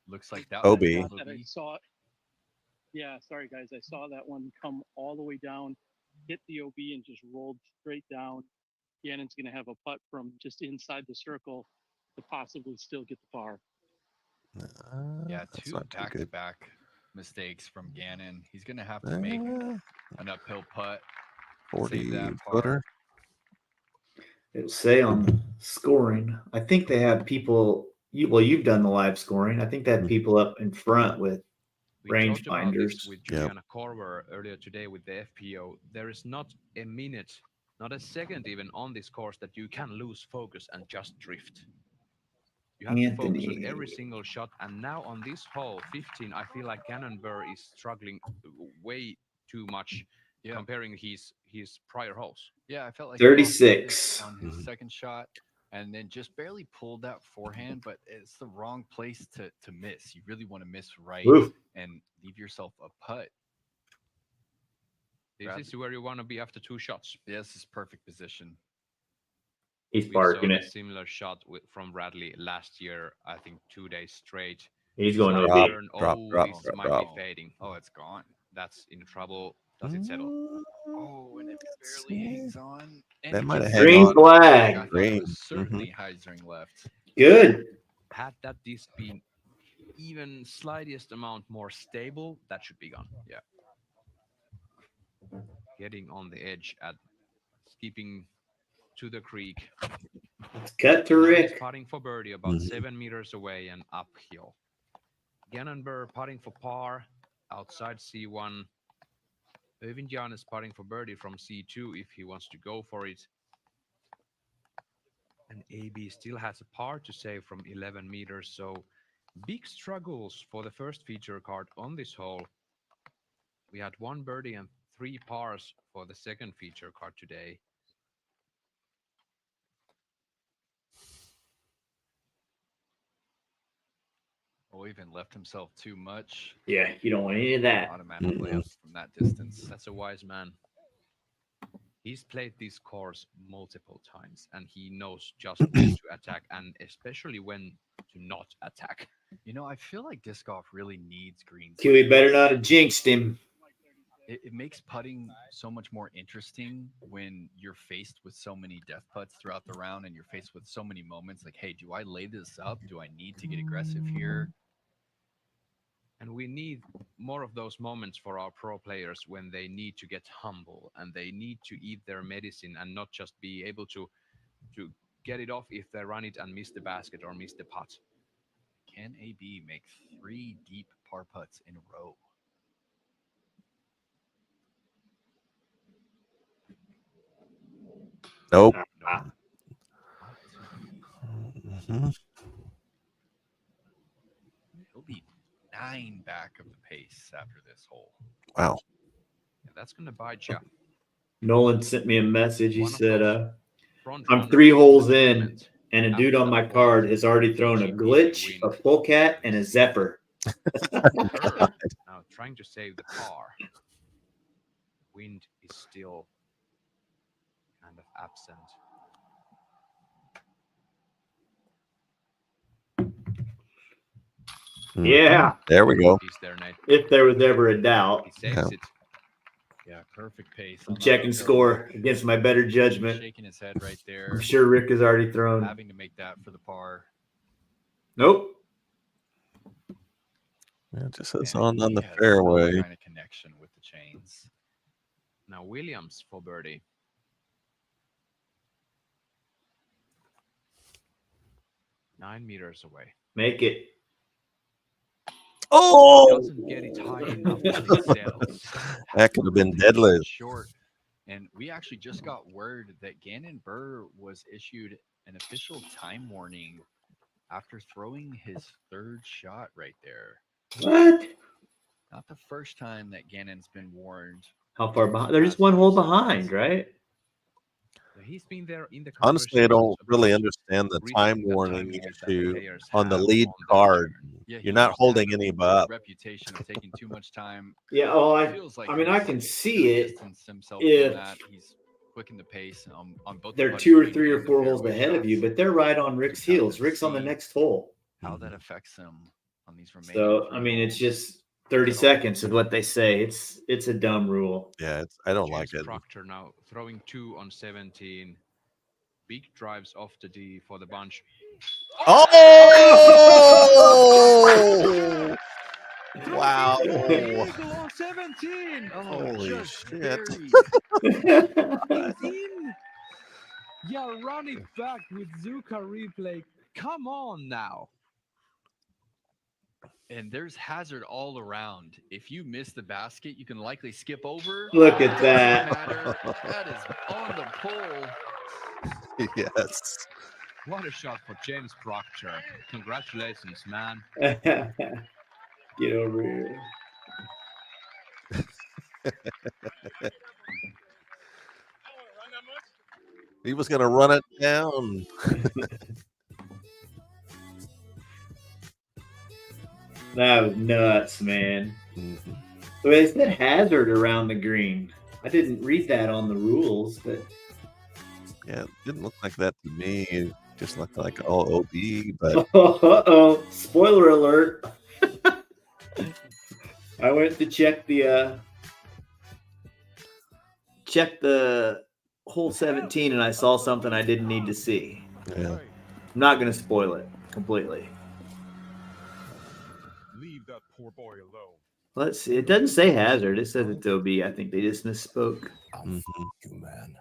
Looks like that. OB. That I saw. Yeah, sorry guys, I saw that one come all the way down hit the OB and just rolled straight down. Gannon's going to have a putt from just inside the circle to possibly still get the par. Yeah, That's two not too good. back-to-back mistakes from Gannon. He's going to have to make an uphill putt. 40 that par. footer. It'll say on scoring. I think they have people. You've done the live scoring. I think they have people up in front with We range talked about this finders. with Juliana Corver earlier today with the FPO. There is not a minute, not a second even on this course that you can lose focus and just drift. You have to focus on every single shot. And now on this hole, 15, I feel like Gannon Burr is struggling way too much comparing his prior holes. Yeah, I felt like 36 on his second shot, and then just barely pulled that forehand, but it's the wrong place to miss. You really want to miss right and leave yourself a putt. This is where you want to be after 2 shots. This is perfect position. He's We parking saw it. a similar shot from Bradley last year, I think 2 days straight. He's going to Side be turn, this might be fading. Oh, it's gone. That's in trouble. Does it settle? Oh, and it barely hangs on. And That it might have gets had Green on. flag. I thought it Green. was certainly hyzering left. Good. Had that disc been even slightest amount more stable, that should be gone. Yeah. Getting on the edge at skipping to the creek. Let's cut to Now he's Rick. putting for birdie about 7 meters away and uphill. Gannon Burr putting for par outside C1. Øyvind Jan is putting for birdie from C2 if he wants to go for it. And AB still has a par to save from 11 meters, so big struggles for the first feature card on this hole. We had 1 birdie and 3 pars for the second feature card today. Oh, even left himself too much. Yeah, you don't want any of that. Automatic layups from that distance. That's a wise man. He's played this course multiple times, and he knows just when to attack, and especially when to not attack. You know, I feel like disc golf really needs greens. Kiwi better not have jinxed him. It makes putting so much more interesting when you're faced with so many death putts throughout the round, and you're faced with so many moments like, hey, do I lay this up? Do I need to get aggressive here? And we need more of those moments for our pro players when they need to get humble and they need to eat their medicine and not just be able to get it off if they run it and miss the basket or miss the putt. Can AB make 3 deep par putts in a row? Nope. He'll be 9 back of the pace after this hole. Wow. Yeah, that's going to bite you. Nolan sent me a message. He One of said, front I'm runners 3 in holes the in, tournament. and a After dude on the my hole, card has already thrown a DGPT glitch, a win. polecat, and a zephyr. Now trying to save the par. Wind is still kind of absent. Yeah. There we go. He's there, Nate. If there was ever a doubt. He saves Yeah. it. Yeah, perfect pace. I'm on that checking uphill. score against my better judgment. Shaking his head right there. I'm sure Rick has already thrown. Having to make that for the par. Nope. Yeah, it just says Yeah, on he the has fairway. some kind of connection with the chains. Now Williams for birdie. Nine meters away. Make it. Oh! Doesn't get it high enough that it settles. That could have been deadly. Short. And we actually just got word that Gannon Burr was issued an official time warning after throwing his 3rd shot right there. What? Not the first time that Gannon's been warned. How far behind? They're just 1 hole behind, right? He's been there in the Honestly, I don't conversations really about understand the reaching time the warning time limits that issue players on the have lead on the card. Yeah, he You're not used to holding have any a up. reputation of taking too much time. Yeah. Oh, Feels like I mean, he's I can see it. distanced himself if from that. He's quicking the pace on both. they're the 2 or putting 3 or and the 4 holes fairway ahead of shots. you, but they're right on Rick's Just have to heels. Rick's on the see next hole. How that affects him on these remaining. So, 3 I mean, it's holes. just 30 seconds is what they say. It's a dumb rule. Yeah, I don't James like it. Proctor now throwing 2 on 17. Big drives off the D for the bunch. Oh! Wow. Eagle on 17. Oh, Holy just shit. barely. He's in. Yeah, run it back with Zuka replay. Come on now. And there's hazard all around. If you miss the basket, you can likely skip over. Look at Doesn't that. matter. That is on the pole. Yes. What a shot for James Proctor. Congratulations, man. Get over here. He was going to run it down. That was nuts, man. So it said hazard around the green. I didn't read that on the rules, but Yeah, it didn't look like that to me. It just looked like all OB, but uh-oh. Spoiler alert. I went to check the hole 17 and I saw something I didn't need to see. Yeah. I'm not going to spoil it completely. Leave that poor boy alone. Let's see. It doesn't say hazard. It says it's OB. I think they just misspoke. Man.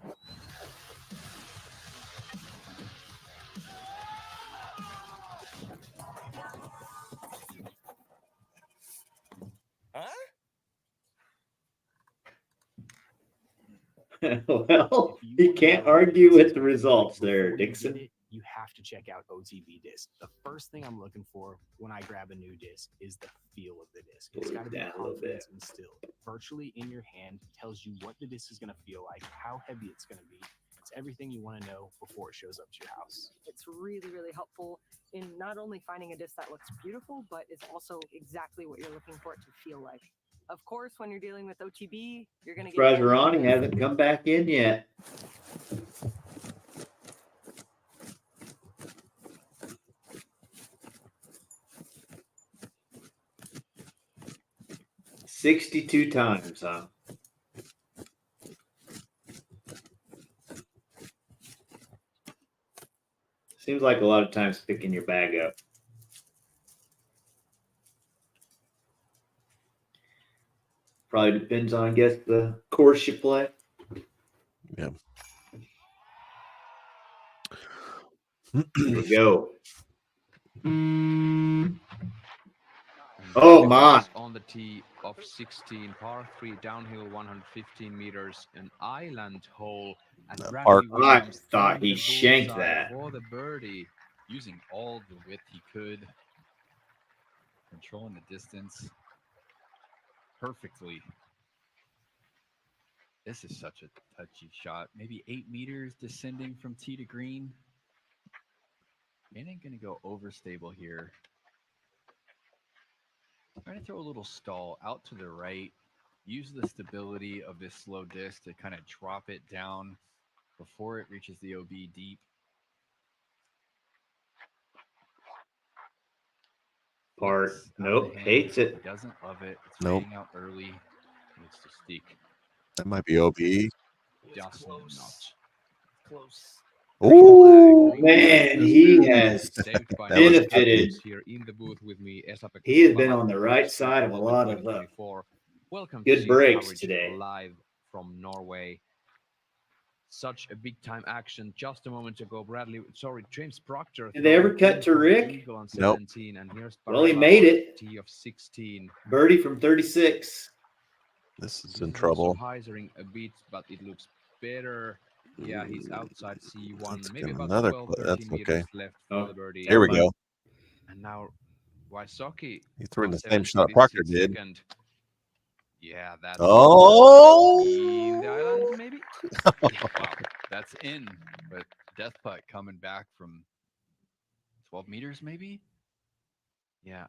Well, you can't argue with the results there, Dixon. You have to check out OTB disc. The first thing I'm looking for when I grab a new disc is the feel of the disc. It's got to be confidence instilled. Virtually in your hand tells you what the disc is going to feel like, how heavy it's going to be. It's everything you want to know before it shows up to your house. It's really, really helpful in not only finding a disc that looks beautiful, but is also exactly what you're looking for it to feel like. Of course, when you're dealing with OTB, you're going to get... Ronnie hasn't come back in yet. $62 times, huh? Seems like a lot of times picking your bag up. Probably depends on, I guess, the course you play. Yeah. Here we go. Oh my! On the tee of 16, par 3, downhill 115 meters, an island hole. And Bradley I Williams thought through he the shanked bullseye that. for the birdie. Using all the width he could. Controlling the distance perfectly. This is such a touchy shot. Maybe 8 meters descending from tee to green. Man ain't going to go overstable here. Trying to throw a little stall out to the right. Use the stability of this slow disc to kind of drop it down before it reaches the OB deep. Part. Nope. Hates it. Doesn't love it. It's Nope. fading out early. Needs to stick. That might be OB. Just not. Close. Ooh, man, he has Saved by benefited. here in the booth with me. He has been on the right side of a lot of Welcome good to breaks coverage today. Live from Norway. Such a big time action just a moment ago. James Proctor. Did they ever cut to Rick? Eagle on Nope. 17, and here's Well, he Barella made on it. tee of 16. Birdie from 36. This is This in is trouble. also hyzering a bit, but it looks better. Yeah, he's outside C1. Let's Maybe get about another 12, clip. 13 That's meters okay. left Oh, for the birdie. Here we go. And now Wysocki. He threw in on the same 17, shot this Proctor is did. second. Yeah, that's Oh! in the island, maybe. Wow, that's in. But death putt coming back from 12 meters, maybe? Yeah,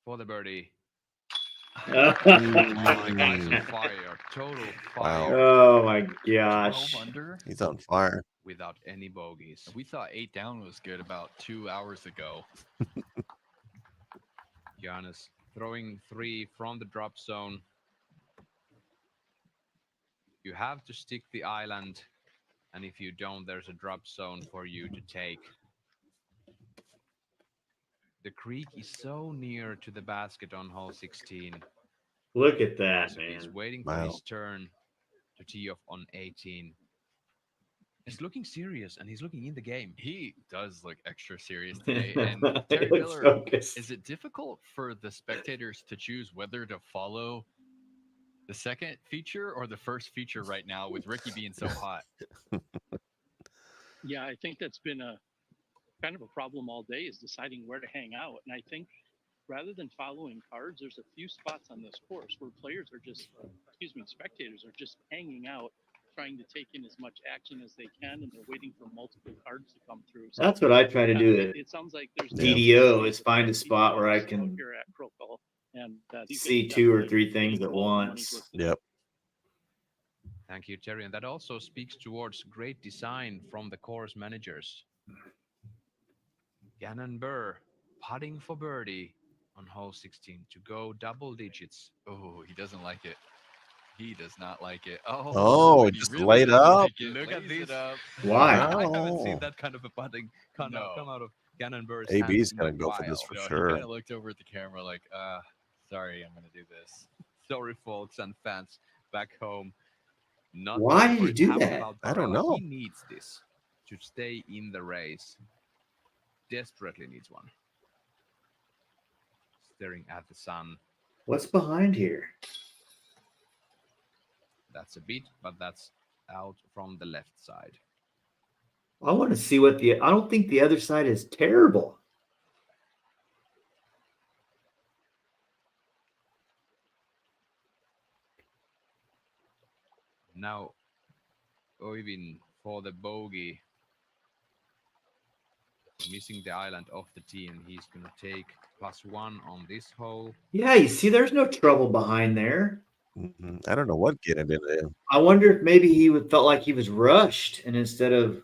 for the birdie. Oh My guy's on fire. Total fire. Wow. my 12 gosh. under He's on fire. Without any bogeys. We thought 8 down was good about 2 hours ago. Giannis throwing 3 from the drop zone. You have to stick the island, and if you don't, there's a drop zone for you to take. The creek is so near to the basket on hole 16. Look at that, So he's man. waiting for Wow. his turn to tee off on 18. He's looking serious, and he's looking in the game. He does look extra serious today. And Terry He looks Miller, focused. is it difficult for the spectators to choose whether to follow the second feature or the first feature right now with Ricky being so hot? Yeah, I think that's been a kind of a problem all day, is deciding where to hang out. And I think rather than following cards, there's a few spots on this course where players are just, spectators are just hanging out, trying to take in as much action as they can, and they're waiting for multiple cards to come through. So, That's what I try to do at it sounds like there's DDO is find a spot where I can here at Krokhol, and see 2 or 3 things at once. Yep. Thank you, Terry. And that also speaks towards great design from the course managers. Gannon Burr putting for birdie on hole 16 to go double digits. Oh, he doesn't like it. He does not like it. Oh, he just really laid doesn't up. like it. Look at Lays this. it up. Why? I haven't seen Oh. that kind of a putting come out of Gannon Burr's AB's hands in gonna a go for this while. for No, sure. he kind of looked over at the camera like, sorry, I'm going to do this. Sorry, folks and fans back home. Not Why going did for you it. do How that? about I don't Burrell? know. He needs this to stay in the race. Desperately needs one. Staring at the sun. What's behind here? That's a bit, but that's out from the left side. I want to see what I don't think the other side is terrible. Now, Oivin for the bogey. Missing the island off the tee, and he's going to take +1 on this hole. Yeah, you see, there's no trouble behind there. I don't know what getting into him. I wonder if maybe he felt like he was rushed, and instead of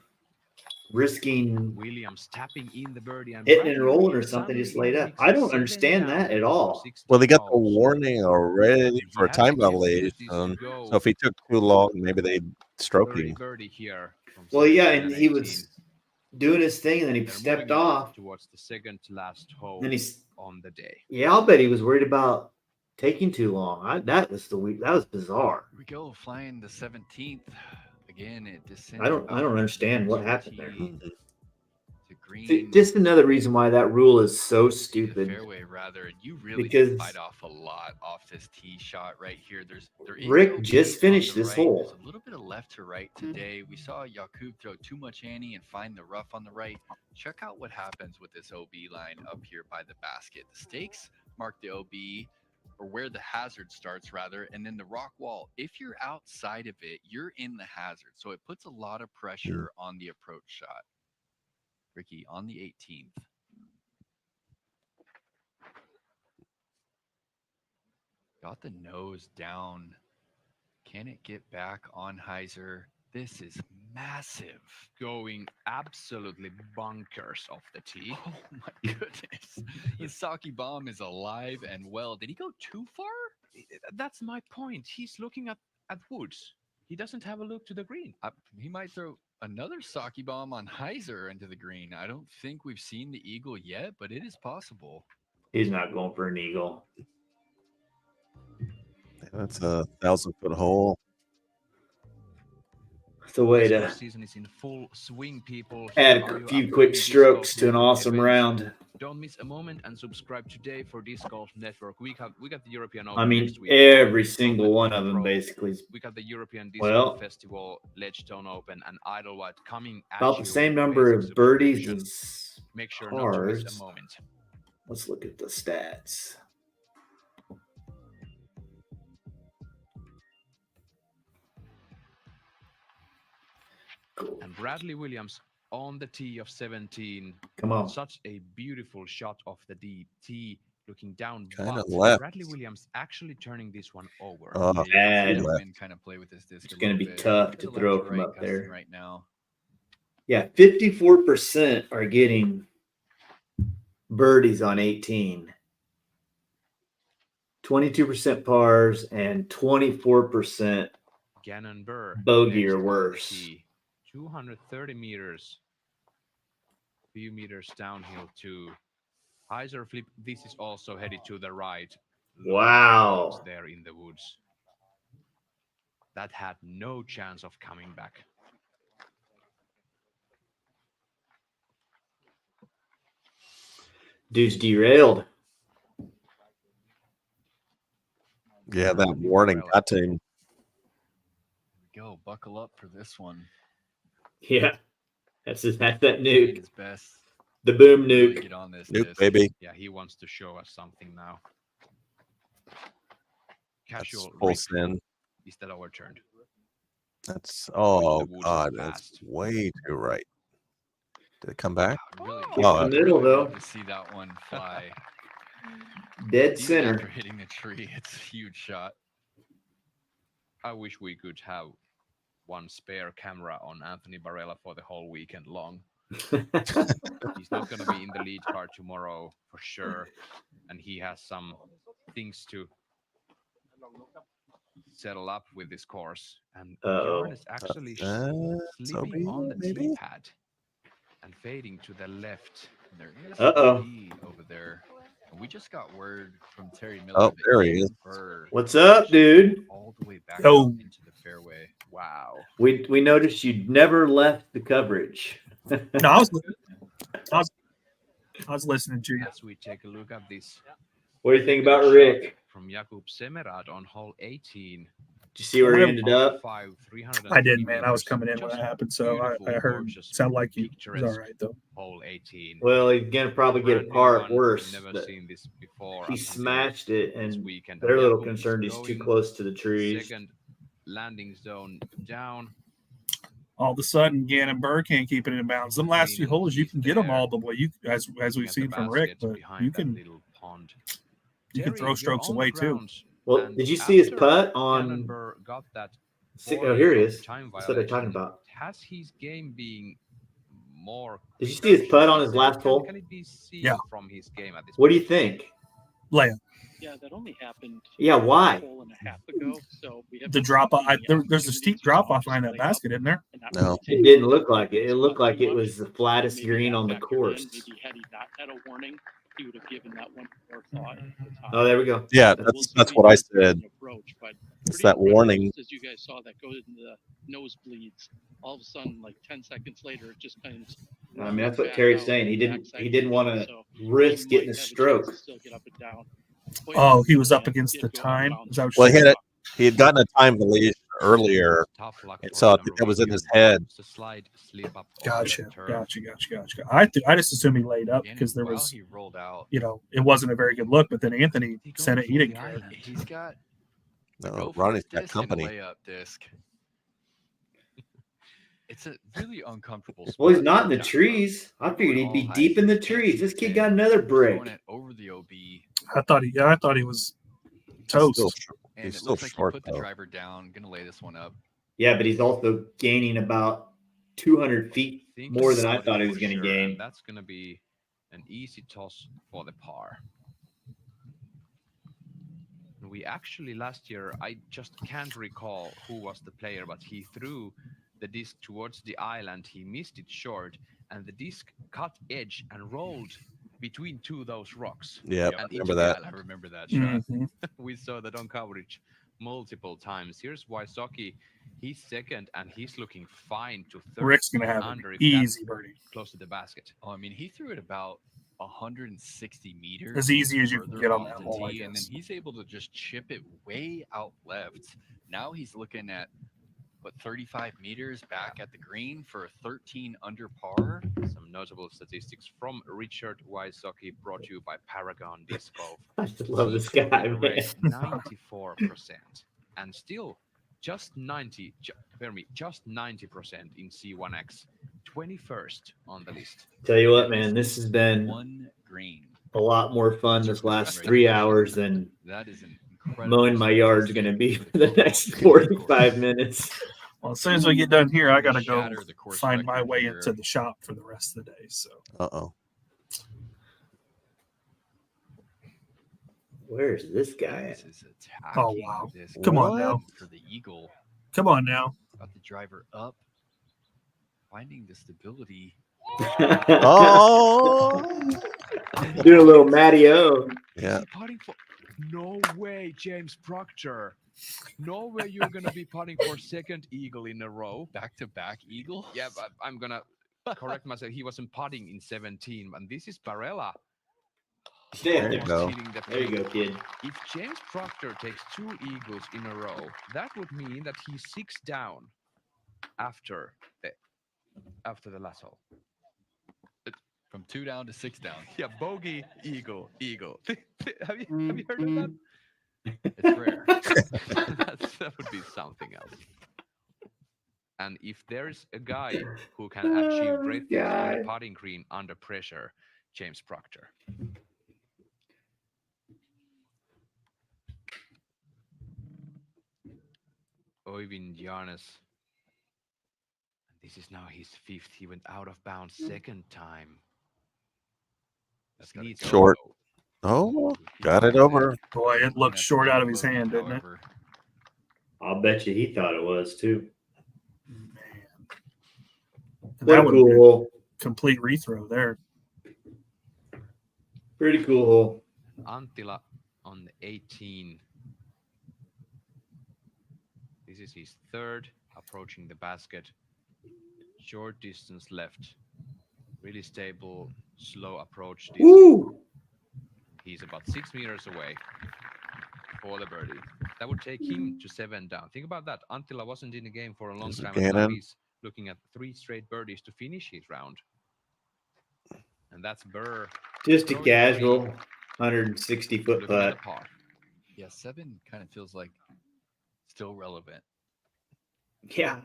risking Williams tapping in the birdie and hitting and Bradley rolling or Williams something, suddenly just in laid the up. mix, I don't 7 understand that down at all. for 16 Well, they got the holes. warning already If for you a time have a chance to use violation. this to go So if he took too long, maybe they'd stroke birdie him. birdie here from Well, yeah, 17 and and he 18. was doing his thing, and then he They're stepped moving on off. towards the second to last hole Then he's on the day. yeah, I'll bet he was worried about taking too long. That was bizarre. Here we go, flying the 17th. Again, it descends. I don't out understand what to happened there. tee to green. See, just another reason why that rule is so the stupid. fairway rather. You really Because can bite off a lot off this tee shot right here. There is Rick OB just on finished the this right. hole. There's a little bit of left to right today. We saw Jakub throw too much ante and find the rough on the right. Check out what happens with this OB line up here by the basket. The stakes mark the OB, or where the hazard starts rather, and then the rock wall. If you're outside of it, you're in the hazard. So it puts a lot of pressure on the approach shot. Ricky on the 18th. Got the nose down. Can it get back on Heiser? This is massive. Going absolutely bunkers off the tee. Oh my goodness. The Saki bomb is alive and well. Did he go too far? That's my point. He's looking at woods. He doesn't have a look to the green. He might throw another Saki bomb on Heiser into the green. I don't think we've seen the eagle yet, but it is possible. He's not going for an eagle. That's a 1,000-foot hole. It's a way This to course season is in full swing, people. add Are a you few up for quick the Disc strokes Golf to an Network awesome events? round. Don't miss a moment and subscribe today for Disc Golf Network. We got the European Open I mean, next week. every single one of them basically. We got the European Disc Well, Golf Festival, Ledgestone Open, and Idlewild coming at about you the same with number amazing of birdies subscription. as Make sure not to miss cars. a moment. Let's look at the stats. Cool. And Bradley Williams on the tee of 17. Come on. Such a beautiful shot off the deep tee, looking down. Kinda But left. Bradley Williams actually turning this one over. Oh, bad. Kind of play with this disc. It's a going to little be bit. tough Bit to of throw left from right up gusting there. right now. Yeah, 54% are getting birdies on 18. 22% pars and 24% Gannon Burr bogey next or on the worse. tee. 230 meters. Few meters downhill to Heiser flip. This is also headed to the right. Wow. Long there in the woods. That had no chance of coming back. Dude's derailed. Yeah, that warning got to him. Go, buckle up for this one. Yeah. That's that Trying nuke. his best. The boom Really nuke. get on this Nuke, disc. baby. Yeah, he wants to show us something now. That's Casual full Rick sin. is that overturned. That's oh woods god, fast. that's way too right. Did it come back? Really, Oh, in the middle, really though. love to see that one fly. Dead Even center. after hitting the tree, it's a huge shot. I wish we could have one spare camera on Anthony Barella for the whole weekend long. He's not going to be in the lead car tomorrow for sure, and he has some things to settle up with this course. And Bjorn is actually slipping on the tee pad and fading to the left. There is Uh-oh. a lead over there. And we just got word from Terry Miller. Oh, that there he Gannon is. Burr What's up, dude? all the way back Oh. up into the fairway. Wow. We noticed you never left the coverage. No, I was listening to you. As we take a look at this What do you think about shot Rick? from Jakub Semerad on hole 18. Did you see where he ended up? I did, man. I was coming in when it happened, so I heard. Sound like he was all right though. Hole 18. Well, he's gonna probably get a Brand new par one. worse. Never But seen this before. he up until smashed it, this and weekend. they're a little Jakub is concerned he's too going close to the trees. Second landing zone down. All of a sudden, Gannon Burr can't keep it in bounds. Them last few holes, you can get them all the way. You as we've seen from Rick, but you can throw strokes away too. Well, did you see his putt on? Got that Oh, here he is. time That's what they're talking violation. about. Has his game being more? Did you see his putt on his last hole? Can it be seen Yeah. from his game at this What do you think? Layup. Yeah, that only happened. Yeah, why? A hole and a half ago. So we have The drop off. There's a steep drop off behind that basket, isn't there? No. It didn't look like it. It looked like it was the flattest green on the factored in. course. Maybe had he not had a warning, he would have given that one more thought. at the time. Oh, there we go. Yeah, But we'll that's see that's if what he I does it as said. an approach, but It's pretty that incredible, warning. just as you guys saw, that goes into the nosebleeds. All of a sudden, like 10 seconds later, it just kind of. I mean, that's what Terry's saying. He didn't want to risk getting a stroke. Still get up and down. Oh, he was up against the time. Is that what Well, you're saying? he had gotten a time violation earlier, and so that was in his head. Gotcha. I just assumed he laid up because there was, he rolled out. it wasn't a very good look. But then Anthony said it. He didn't care. He's got No, Ronnie's got disc and company. layup disc. It's a really uncomfortable spot. Well, he's not in the Yeah. trees. I figured he'd be All deep in the height. trees. This kid got another brick. Throwing it over the OB. I thought he was toast. And He's it still looks like short, he put the though. driver down, gonna lay this one up. Yeah, but he's also gaining about 200 feet more than I thought he was going to gain. That's going to be an easy toss for the par. We actually last year, I just can't recall who was the player, but he threw the disc towards the island. He missed it short, and the disc cut edge and rolled between two of those rocks. Yep, and remember into the that. island. I remember that Mm-hmm. shot. We saw that on coverage multiple times. Here's Wysocki. He's second, and he's looking fine to third. Rick's gonna have under an if that's easy birdie. close to the basket. Oh, I mean, he threw it about 160 meters. As easy as you can further get on off that the hole, I tee, and then guess. he's able to just chip it way out left. Now he's looking at 35 meters back at the green for a 13 under par. Some notable statistics from Richard Wysocki, brought to you by Paragon Disc Golf. I just love this guy, man. 94%, and still just 90% in C1X, 21st on the list. Tell you what, man, this has been One green. a lot more fun this last 3 hours than That is an incredible mowing my yard's going to be for the next 45 minutes. Well, as soon as we get done here, I gotta go Shatter the course find my record way here. into the shop for the rest of the day. So Uh-oh. Where's this guy at? This is attacking. Oh wow! This Come on now. for the eagle. Come on now. Got the driver up, finding the stability. Oh, do a little Matty O. Yeah. Putting for no way, James Proctor. No way you're gonna be putting for second eagle in a row. Back-to-back eagle. Yeah, but I'm gonna correct myself. He wasn't putting in 17, and this is Barella. There you go. There you go, kid. If James Proctor takes 2 eagles in a row, that would mean that he's 6 down after the last hole. From 2 down to 6 down. Yeah, bogey, eagle. have you heard of that? It's rare. That would be something else. And if there's a guy who can achieve great things on the putting green under pressure, James Proctor. Oyvind Jarnes. This is now his 5th. He went out of bounds 2nd time. That's gotta go. Short. Oh, got it over. Boy, it looked short out of his hand, didn't it? I'll bet you he thought it was too. And What that a would cool be a hole. complete rethrow there. Pretty cool hole. Anttila on the 18. This is his 3rd, approaching the basket. Short distance left. Really stable, slow approach. Woo! He's about 6 meters away for the birdie. That would take him to 7 down. Think about that. Anttila wasn't in the game for a long Is it time. And now Gannon? he's looking at 3 straight birdies to finish his round. And that's Burr. Just a throwing casual three, 160-foot looking at putt. the par. Yeah, 7 kind of feels like still relevant. Yeah.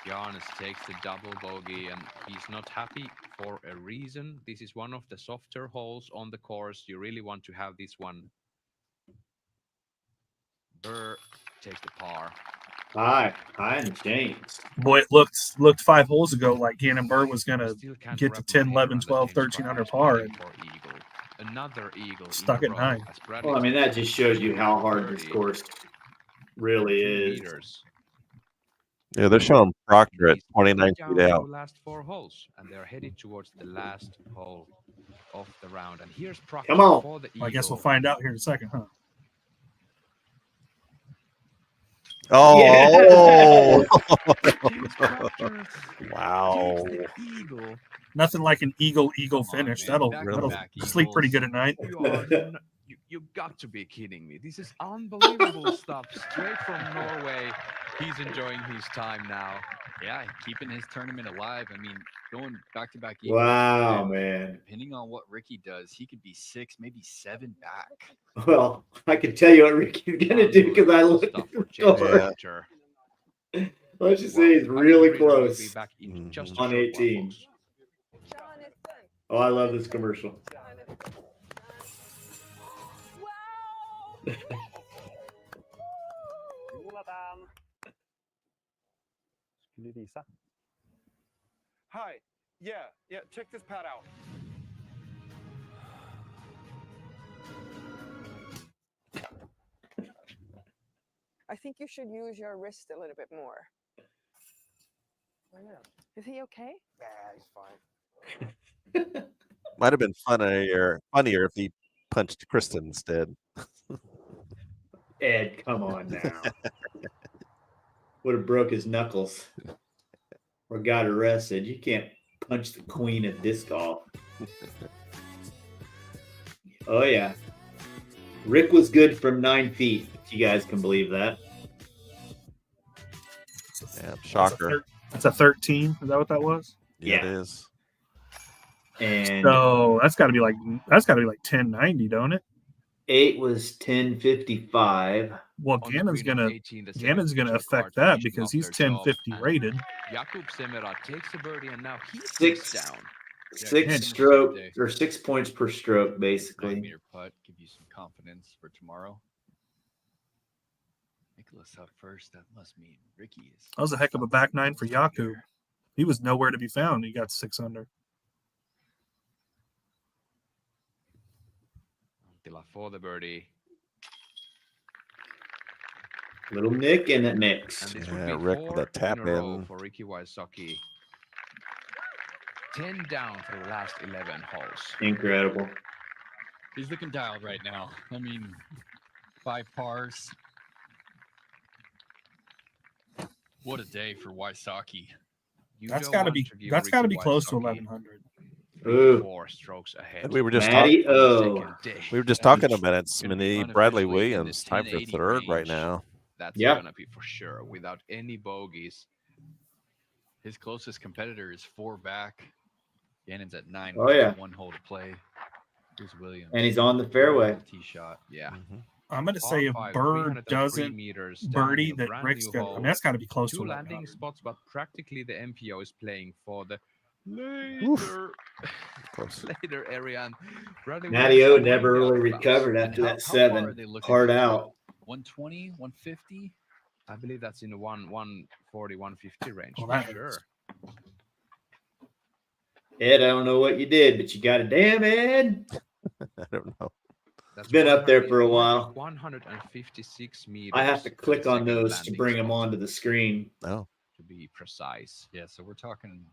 Giannis takes the double bogey, and he's not happy for a reason. This is one of the softer holes on the course. You really want to have this one. Burr takes the par. Hi and James. Boy, it looked 5 holes ago like Gannon Burr was going to get to 10, 11, 12, 13 under par. And Another eagle. Stuck at 9. Well, I mean, that just shows you how hard this course really is. Yeah, they're showing Proctor at 29 Down feet to out. the last 4 holes, and they're headed towards the last hole of the round. And here's Proctor Come on. for the I guess we'll eagle. find out here in a second, huh? Oh, wow. Eagle. Nothing like an eagle finish. man. That'll Back-to-back sleep pretty eagles. good at night. You got to be kidding me. This is unbelievable stuff. Straight from Norway. He's enjoying his time now. Yeah, keeping his tournament alive. I mean, going back-to-back eagles. Wow, and man. Depending on what Ricky does, he could be 6, maybe 7 back. Well, I can tell you what Ricky's going to do because I looked at the score. Yeah. Let's just say he's really close Back in just on 18. Oh, I love this commercial. Hi. Yeah. Check this pad out. I think you should use your wrist a little bit more. Is he okay? Yeah, he's fine. Might have been funnier if he punched Kristen instead. Ed, come on now. Would have broke his knuckles or got arrested. You can't punch the queen of disc golf. Oh, yeah. Rick was good from 9 feet. If you guys can believe that. Yeah, shocker. That's a 13. Is that what that was? Yeah, it is. And So that's got to be like 1090, don't it? 8 was 1055. Well, Gannon's gonna affect that because he's 1050 rated. Jakub Semera takes a birdie, and now he's 6 down. Six stroke or 6 points per stroke, basically. 9-meter putt, give you some confidence for tomorrow. Nicholas up first. That must mean Ricky is. That was a heck of a back 9 for Jakub. He was nowhere to be found. He got 6 under. Tila for the birdie. Little Nick in that mix. And this Yeah, would be Rick with 4 a tap in a row in. for Ricky Wysocki. 10 down through the last 11 holes. Incredible. He's looking dialed right now. I mean, 5 pars. What a day for Wysocki. You That's don't got to want be to give that's got to Ricky be close to Wysocki 1100. 4 strokes ahead. And we were just Matty talking. O. We were just talking about it. Smitty, Bradley Williams, time for 3rd right now. That's Yep. gonna be for sure without any bogeys. His closest competitor is 4 back. Gannon's at 9. Oh, yeah. 1 hole to play. Here's Williams. And he's on the fairway. Tee shot. Yeah. I'm going to Par say if 5, Bird 303 doesn't meters birdie, downhill, that brand Rick's new got. I mean, hole. that's got to be close to 2 1100. landing spots, but practically the MPO is playing for the later later area. And Bradley Matty O Williams never going really out of bounds. recovered And after that how far are 7. they looking Hard to throw out. it? 120, 150? I believe that's in the 140, 150 range Well, for that sure. is. Ed, I don't know what you did, but you got it. Damn, Ed. I don't know. That's Been up there for a 100 while. 156 meters. I have to the click on second those to landing bring them spot, onto the screen. Oh. to be precise. Yeah, so we're talking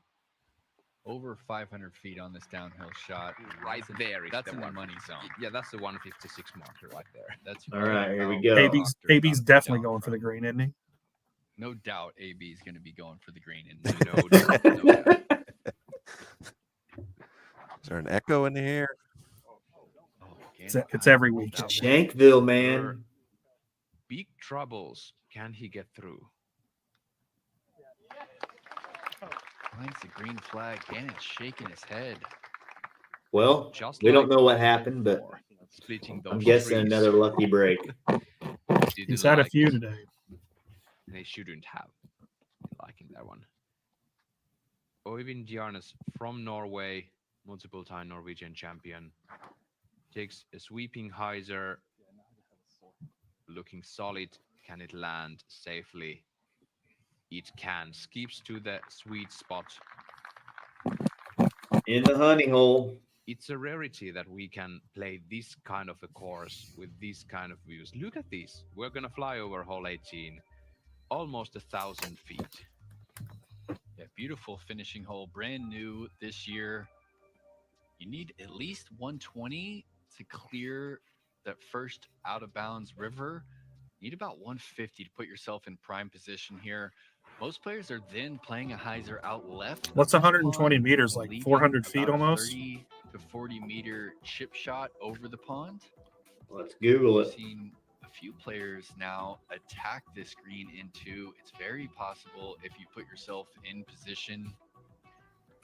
over 500 feet on this downhill shot. Right there is That's the in the one. money zone. Yeah, that's the 156 marker right there. That's All right, here we about go. where AB's Proctor AB's about to definitely jump going for the from. green, isn't he? No doubt AB is going to be going for the green. And No doubt, no doubt. Is there an echo in here? It's every week. Shankville, man. Big troubles. Can he get through? finds the green flag. Gannon's shaking his head. Well, Just we don't like know what happened, but splitting I'm those guessing trees. another lucky break. He's had a few today. They shouldn't have been liking that one. Oyvind Jarnes from Norway, multiple-time Norwegian champion, takes a sweeping hyzer, looking solid. Can it land safely? It can. Skips to the sweet spot. In the honey hole. It's a rarity that we can play this kind of a course with these kind of views. Look at this. We're going to fly over hole 18, almost 1,000 feet. Yeah, beautiful finishing hole, brand new this year. You need at least 120 to clear that first out of bounds river. You need about 150 to put yourself in prime position here. Most players are then playing a hyzer out left. What's 120 meters, like 400 feet about a almost? 30 to 40 meter chip shot over the pond. Let's Google We've it. seen a few players now attack this green into. It's very possible if you put yourself in position.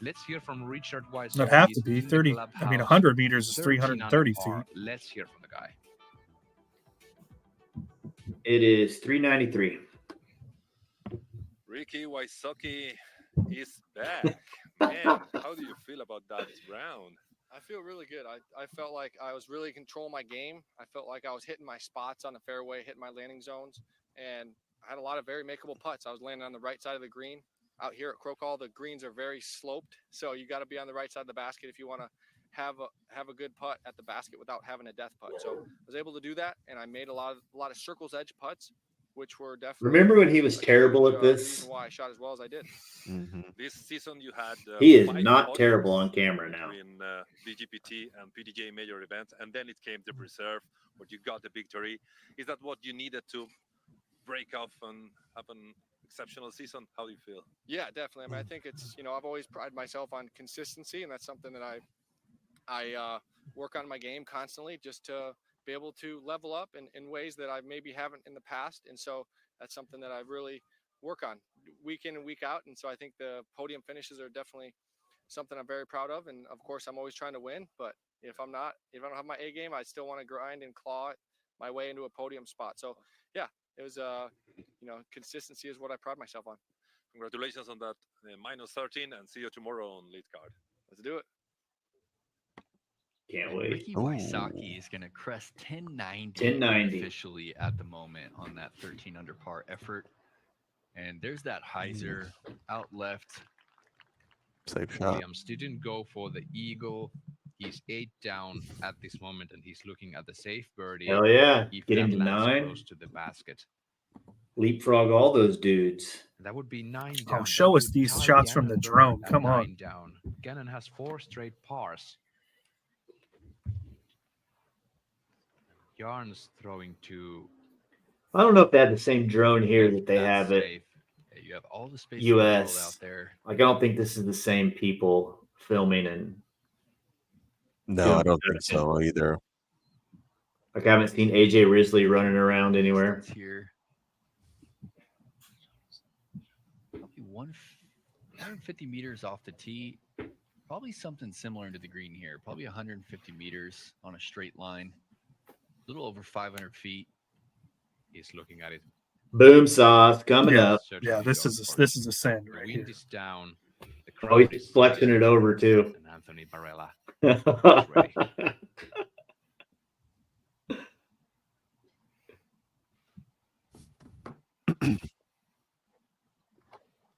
Let's hear from Richard Weiss. Doesn't have to be 30. I mean, 100 meters is 330 feet. Let's hear from the guy. It is 393. Ricky Wysocki is back. Man, how do you feel about that round? I feel really good. I felt like I was really controlling my game. I felt like I was hitting my spots on the fairway, hitting my landing zones, and I had a lot of very makeable putts. I was landing on the right side of the green. Out here at Krokhol, the greens are very sloped, so you got to be on the right side of the basket if you want to have a good putt at the basket without having a death putt. So I was able to do that, and I made a lot of circles edge putts, which were definitely. Remember when he was terrible at this? Reason why I shot as well as I did. Mm-hmm. This season you had He is 5 not podiums terrible on camera now. between DGPT and PDJ major events, and then it came the preserve where you got the victory. Is that what you needed to break off and have an exceptional season? How do you feel? Yeah, definitely. I mean, I think it's, I've always prided myself on consistency, and that's something that I work on my game constantly just to be able to level up in ways that I maybe haven't in the past. And so that's something that I really work on week in and week out. And so I think the podium finishes are definitely something I'm very proud of. And of course, I'm always trying to win, but if I don't have my A game, I still want to grind and claw my way into a podium spot. So yeah, it was, consistency is what I pride myself on. Congratulations on that minus 13, and see you tomorrow on lead card. Let's do it. Can't wait. Ricky Wysocki is going to crest 1090 1090 officially at the moment on that 13 under par effort. And there's that hyzer out left. Safe shot. Williams didn't go for the eagle. He's 8 down at this moment, and he's looking at the safe birdie. Hell yeah. If Get him that to lands 9. close to the basket. Leapfrog all those dudes. That would be 9 down. Oh, show That us would these tie shots from the Gannon Burr drone. at Come 9 on. down. Gannon has 4 straight pars. Yarns throwing to I don't know if they have the same drone here that they that's have at Yeah, you have all the space in the world out US. there. Like, I don't think this is the same people filming and No, doing I don't think production. so either. Like, I haven't seen AJ Risley running around anywhere. Distance here. Probably 150 meters off the tee. Probably something similar into the green here. Probably 150 meters on a straight line. A little over 500 feet. He's looking at it. Boom sauce coming up. Yeah, this is a send The right wind here. is down. The Oh, crowd he's is flexing it over too. and Anthony Barella is ready. And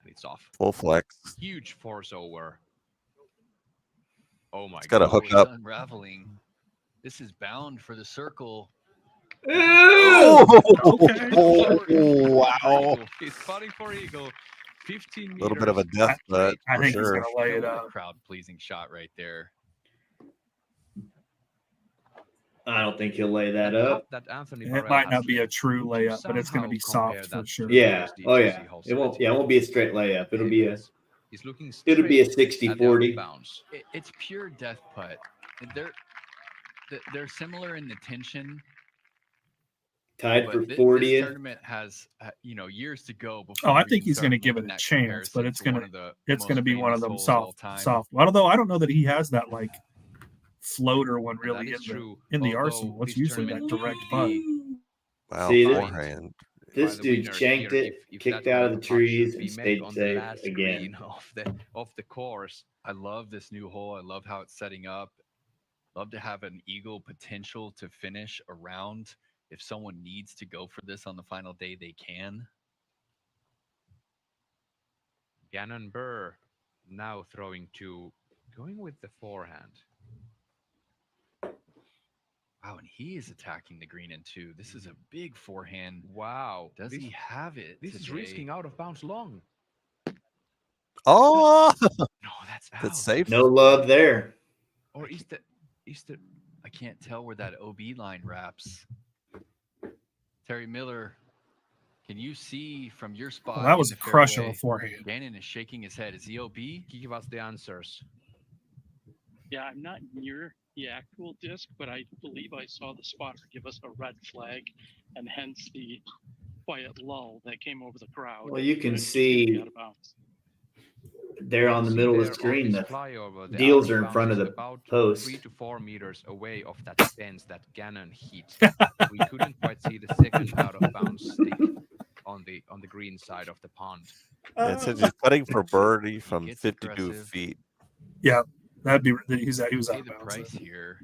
it's off. Full flex. Huge force over. Oh my It's got a hook It's up. unraveling. This is bound for the circle. Wow. He's putting for eagle. 15 meters. A little bit of a death putt I for think he's sure. gonna lay it That was up. a crowd-pleasing shot right there. I don't think he'll lay that The up. putt that Anthony It Barella might has not be to a true layup, but it's gonna somehow be compare soft for that sure. to Yeah. those Oh DGPT yeah. hole It won't. Yeah, it won't be a straight layup. It'll be a. He's looking It'll be a straight at the out of 60-40. bounds. It's pure death putt. They're similar in the tension. Tied But for this 40th. tournament has years to go before Oh, I we think can he's start gonna give it making a that chance, but comparison it's to gonna one of the it's most gonna be one of famous them holes of all soft time. soft. Although I don't know that he has that like floater one That really is true. in the Although arsenal. It's this usually that tournament direct could putt. be Wow, See, forehand. This by the dude winners shanked here it, if kicked that out of one the putt trees, should and be made stayed on the safe last again. green of the course. I love this new hole. I love how it's setting up. Love to have an eagle potential to finish around. If someone needs to go for this on the final day, they can. Gannon Burr now going with the forehand. Wow, and he is attacking the green in two. This is a big forehand. Wow. Does he have it? This is today? risking out of bounds long. Oh, No, that's out. that's safe. No love there. Or is the I can't tell where that OB line wraps. Terry Miller, can you see from your spot? Well, that in was the a crush of a fairway, forehand. Gannon is shaking his head. Is he OB? give us the answers. Yeah, I'm not near the actual disc, but I believe I saw the spotter give us a red flag, and hence the quiet lull that came over the crowd. Well, you can It just gonna be see out of bounds. there on the See middle of there the screen on the this flyover, the deals out are of in front of bounds is the about post. 3 to 4 meters away of that fence that Gannon hit. We couldn't quite see the second out of bounds stick on the green side of the pond. Yeah, it says he's putting for birdie from gets 52 aggressive. feet. Yeah, that'd be he was Pay out of the bounds. price here,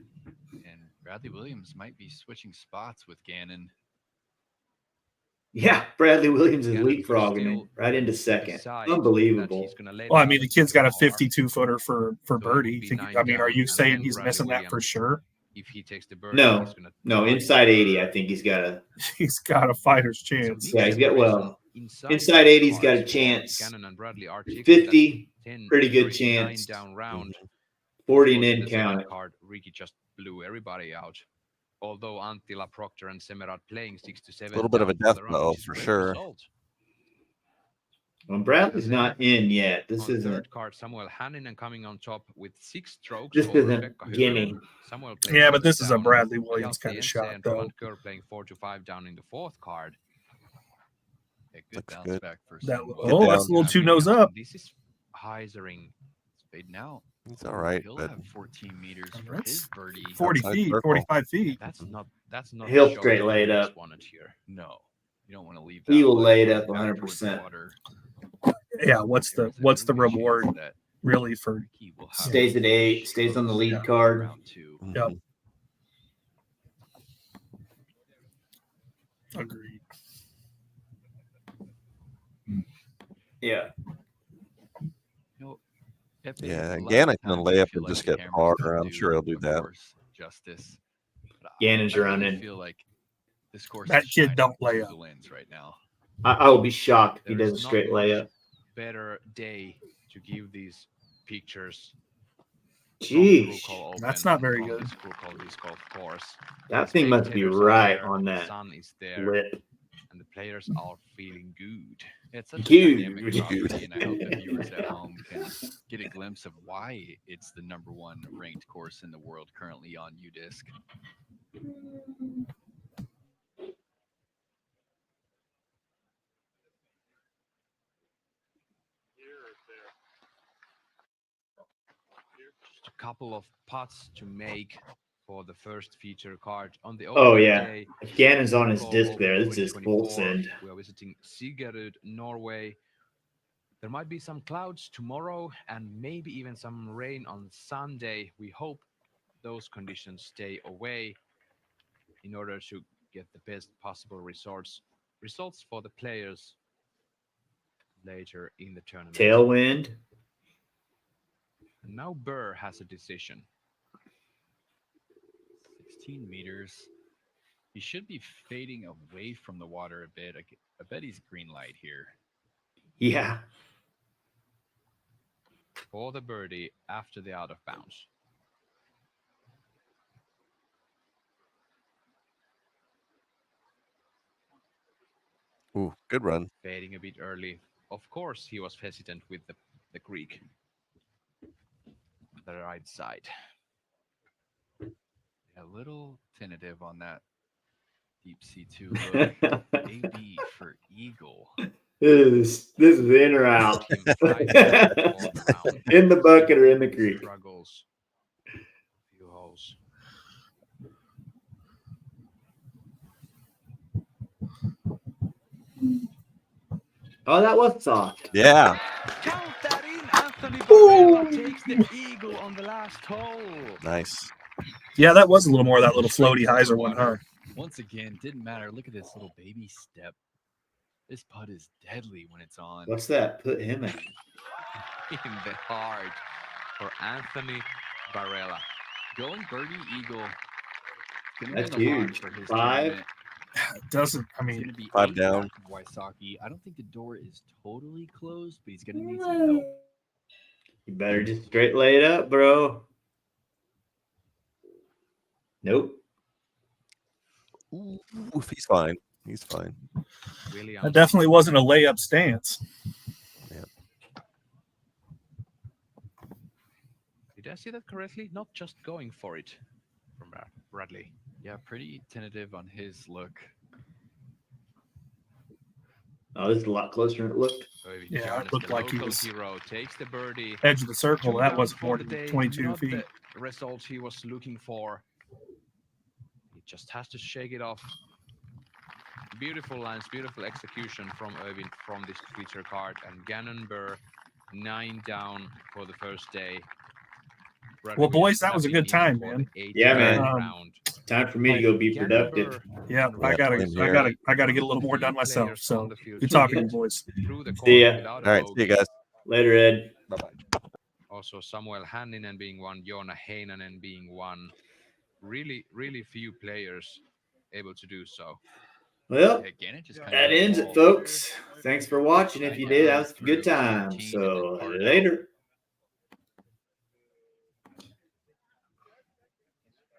and Bradley Williams might be switching spots with Gannon. Yeah, Bradley Williams is Gannon could leapfrogging still it right into second. decide that Unbelievable. he's gonna let Well, I it mean, out the kid's got a far. 52 footer for So it would birdie. be Think, 9 I mean, are down, you and saying then he's Bradley missing that for Williams, sure? If he takes the birdie, No, he's gonna no, tie inside 80, Burr. I think he's got a. He's got a fighter's So chance. Yeah, he's got Nick's well. inside Inside 80, he's got a cards for chance. Gannon and Bradley are checking 50, that 10, pretty good sorry, 9 chance. down round. 40 Of and course, in the second count it. card, Ricky just blew everybody out. Although Antila, Proctor, and Semerad playing 6 to 7. A little bit of a down for death the round, blow which is for great sure. result. Well, Bradley's not in yet. This On isn't. third card, Samuel Hanninen coming on top with 6 strokes This over isn't Pekka Hyppinen. gimme. Samuel playing Yeah, but 7 this is a down. Bradley Williams Hjalti kind of Ense shot, and though. Roland Kerr playing 4 to 5 down in the fourth card. A good Looks bounce good. back for That, Samuel. oh, that's a little two nose up. This is Heisering. It's fading out. He's all right, He'll but have 14 meters for That's his birdie. 40 outside feet, circle. 45 feet. That's not He'll the shot straight that lay it Williams up. wanted here. No, you don't want to leave. He that will leg lay it going up back towards the 100%. water. Yeah, what's There the is a what's the good chance reward that really for? Ricky will have Stays at 8, stays on the lead Yeah. card. round 2. Yep. Agreed. Yeah. You know, If they Yeah, a lot Gannon of can times lay I up feel and like just the get cameras harder. don't I'm sure he'll do the that. course justice. But Gannon's I really running. feel like this course That is kid shining don't lay who up. the wins right now. I will be shocked if he There does is a not straight much layup. better day to give these pictures Jeez, Krokhol That's Open not very from good. this Krokhol disc golf course. that The thing must be spectators are right there, on the that sun is there, lip. and the players are feeling good. It's such a Dude. dynamic property, and I hope the viewers at home can get a glimpse of why it's the #1 ranked course in the world currently on UDisc. Just a couple of putts to make for the first feature card on the Oh opening yeah, day. if Gannon's on his Krokhol disc Open there, this is full 2024. send. We are visiting Sigerud, Norway. There might be some clouds tomorrow and maybe even some rain on Sunday. We hope those conditions stay away in order to get the best possible results for the players later in the tournament. Tailwind. And now Burr has a decision. 16 meters. He should be fading away from the water a bit. I bet he's green light here. Yeah. For the birdie after the out of bounds. Ooh, good run. Fading a bit early. Of course, he was hesitant with the Greek. The right side. A little tentative on that deep C2 look. AB for eagle. This is in or out. In the bucket or in the creek. Struggles. Few holes. Oh, that was soft. Yeah. Count that in. Anthony Barella takes the eagle on the last hole. Nice. Yeah, that was a little more of that little floaty hyzer one, huh? Once again, didn't matter. Look at this little baby step. This putt is deadly when it's on. What's that? Put him in. In the heart for Anthony Barella. Going birdie eagle. That's huge. 5. Doesn't, I He's mean, gonna be 5 8 down. back of Wysocki. I don't think the door is totally closed, but he's gonna need some help. You better just straight lay it up, bro. Nope. Ooh, he's fine. He's fine. that definitely wasn't a layup stance. Did I see that correctly? Not just going for it from Bradley. Yeah, pretty tentative on his look. Oh, this is a lot closer than it looked. Yeah, Jonas, it looked the like he local was hero, takes the birdie. edge of the circle. 2 That down wasn't for more the than day, 22 not feet. The result he was looking for. He just has to shake it off. Beautiful lines, beautiful execution from Irvin from this feature card. And Gannon Burr, 9 down for the first day. Well, boys, that was a good time, man. Yeah, man. Round. Time for me to go be Gannon productive. Burr Yeah, I gotta get a little more done myself. So good talking to you, boys. Through the See course ya. without All a right. See you bogey. guys. Later, Ed. Bye-bye. Also, Samuel Hanninen being 1, Joona Heinonen being 1. Really, really few players able to do so. Well, Yeah, Gannon just that ends it, folks. Thanks for watching. If you did, that was a good time. So later.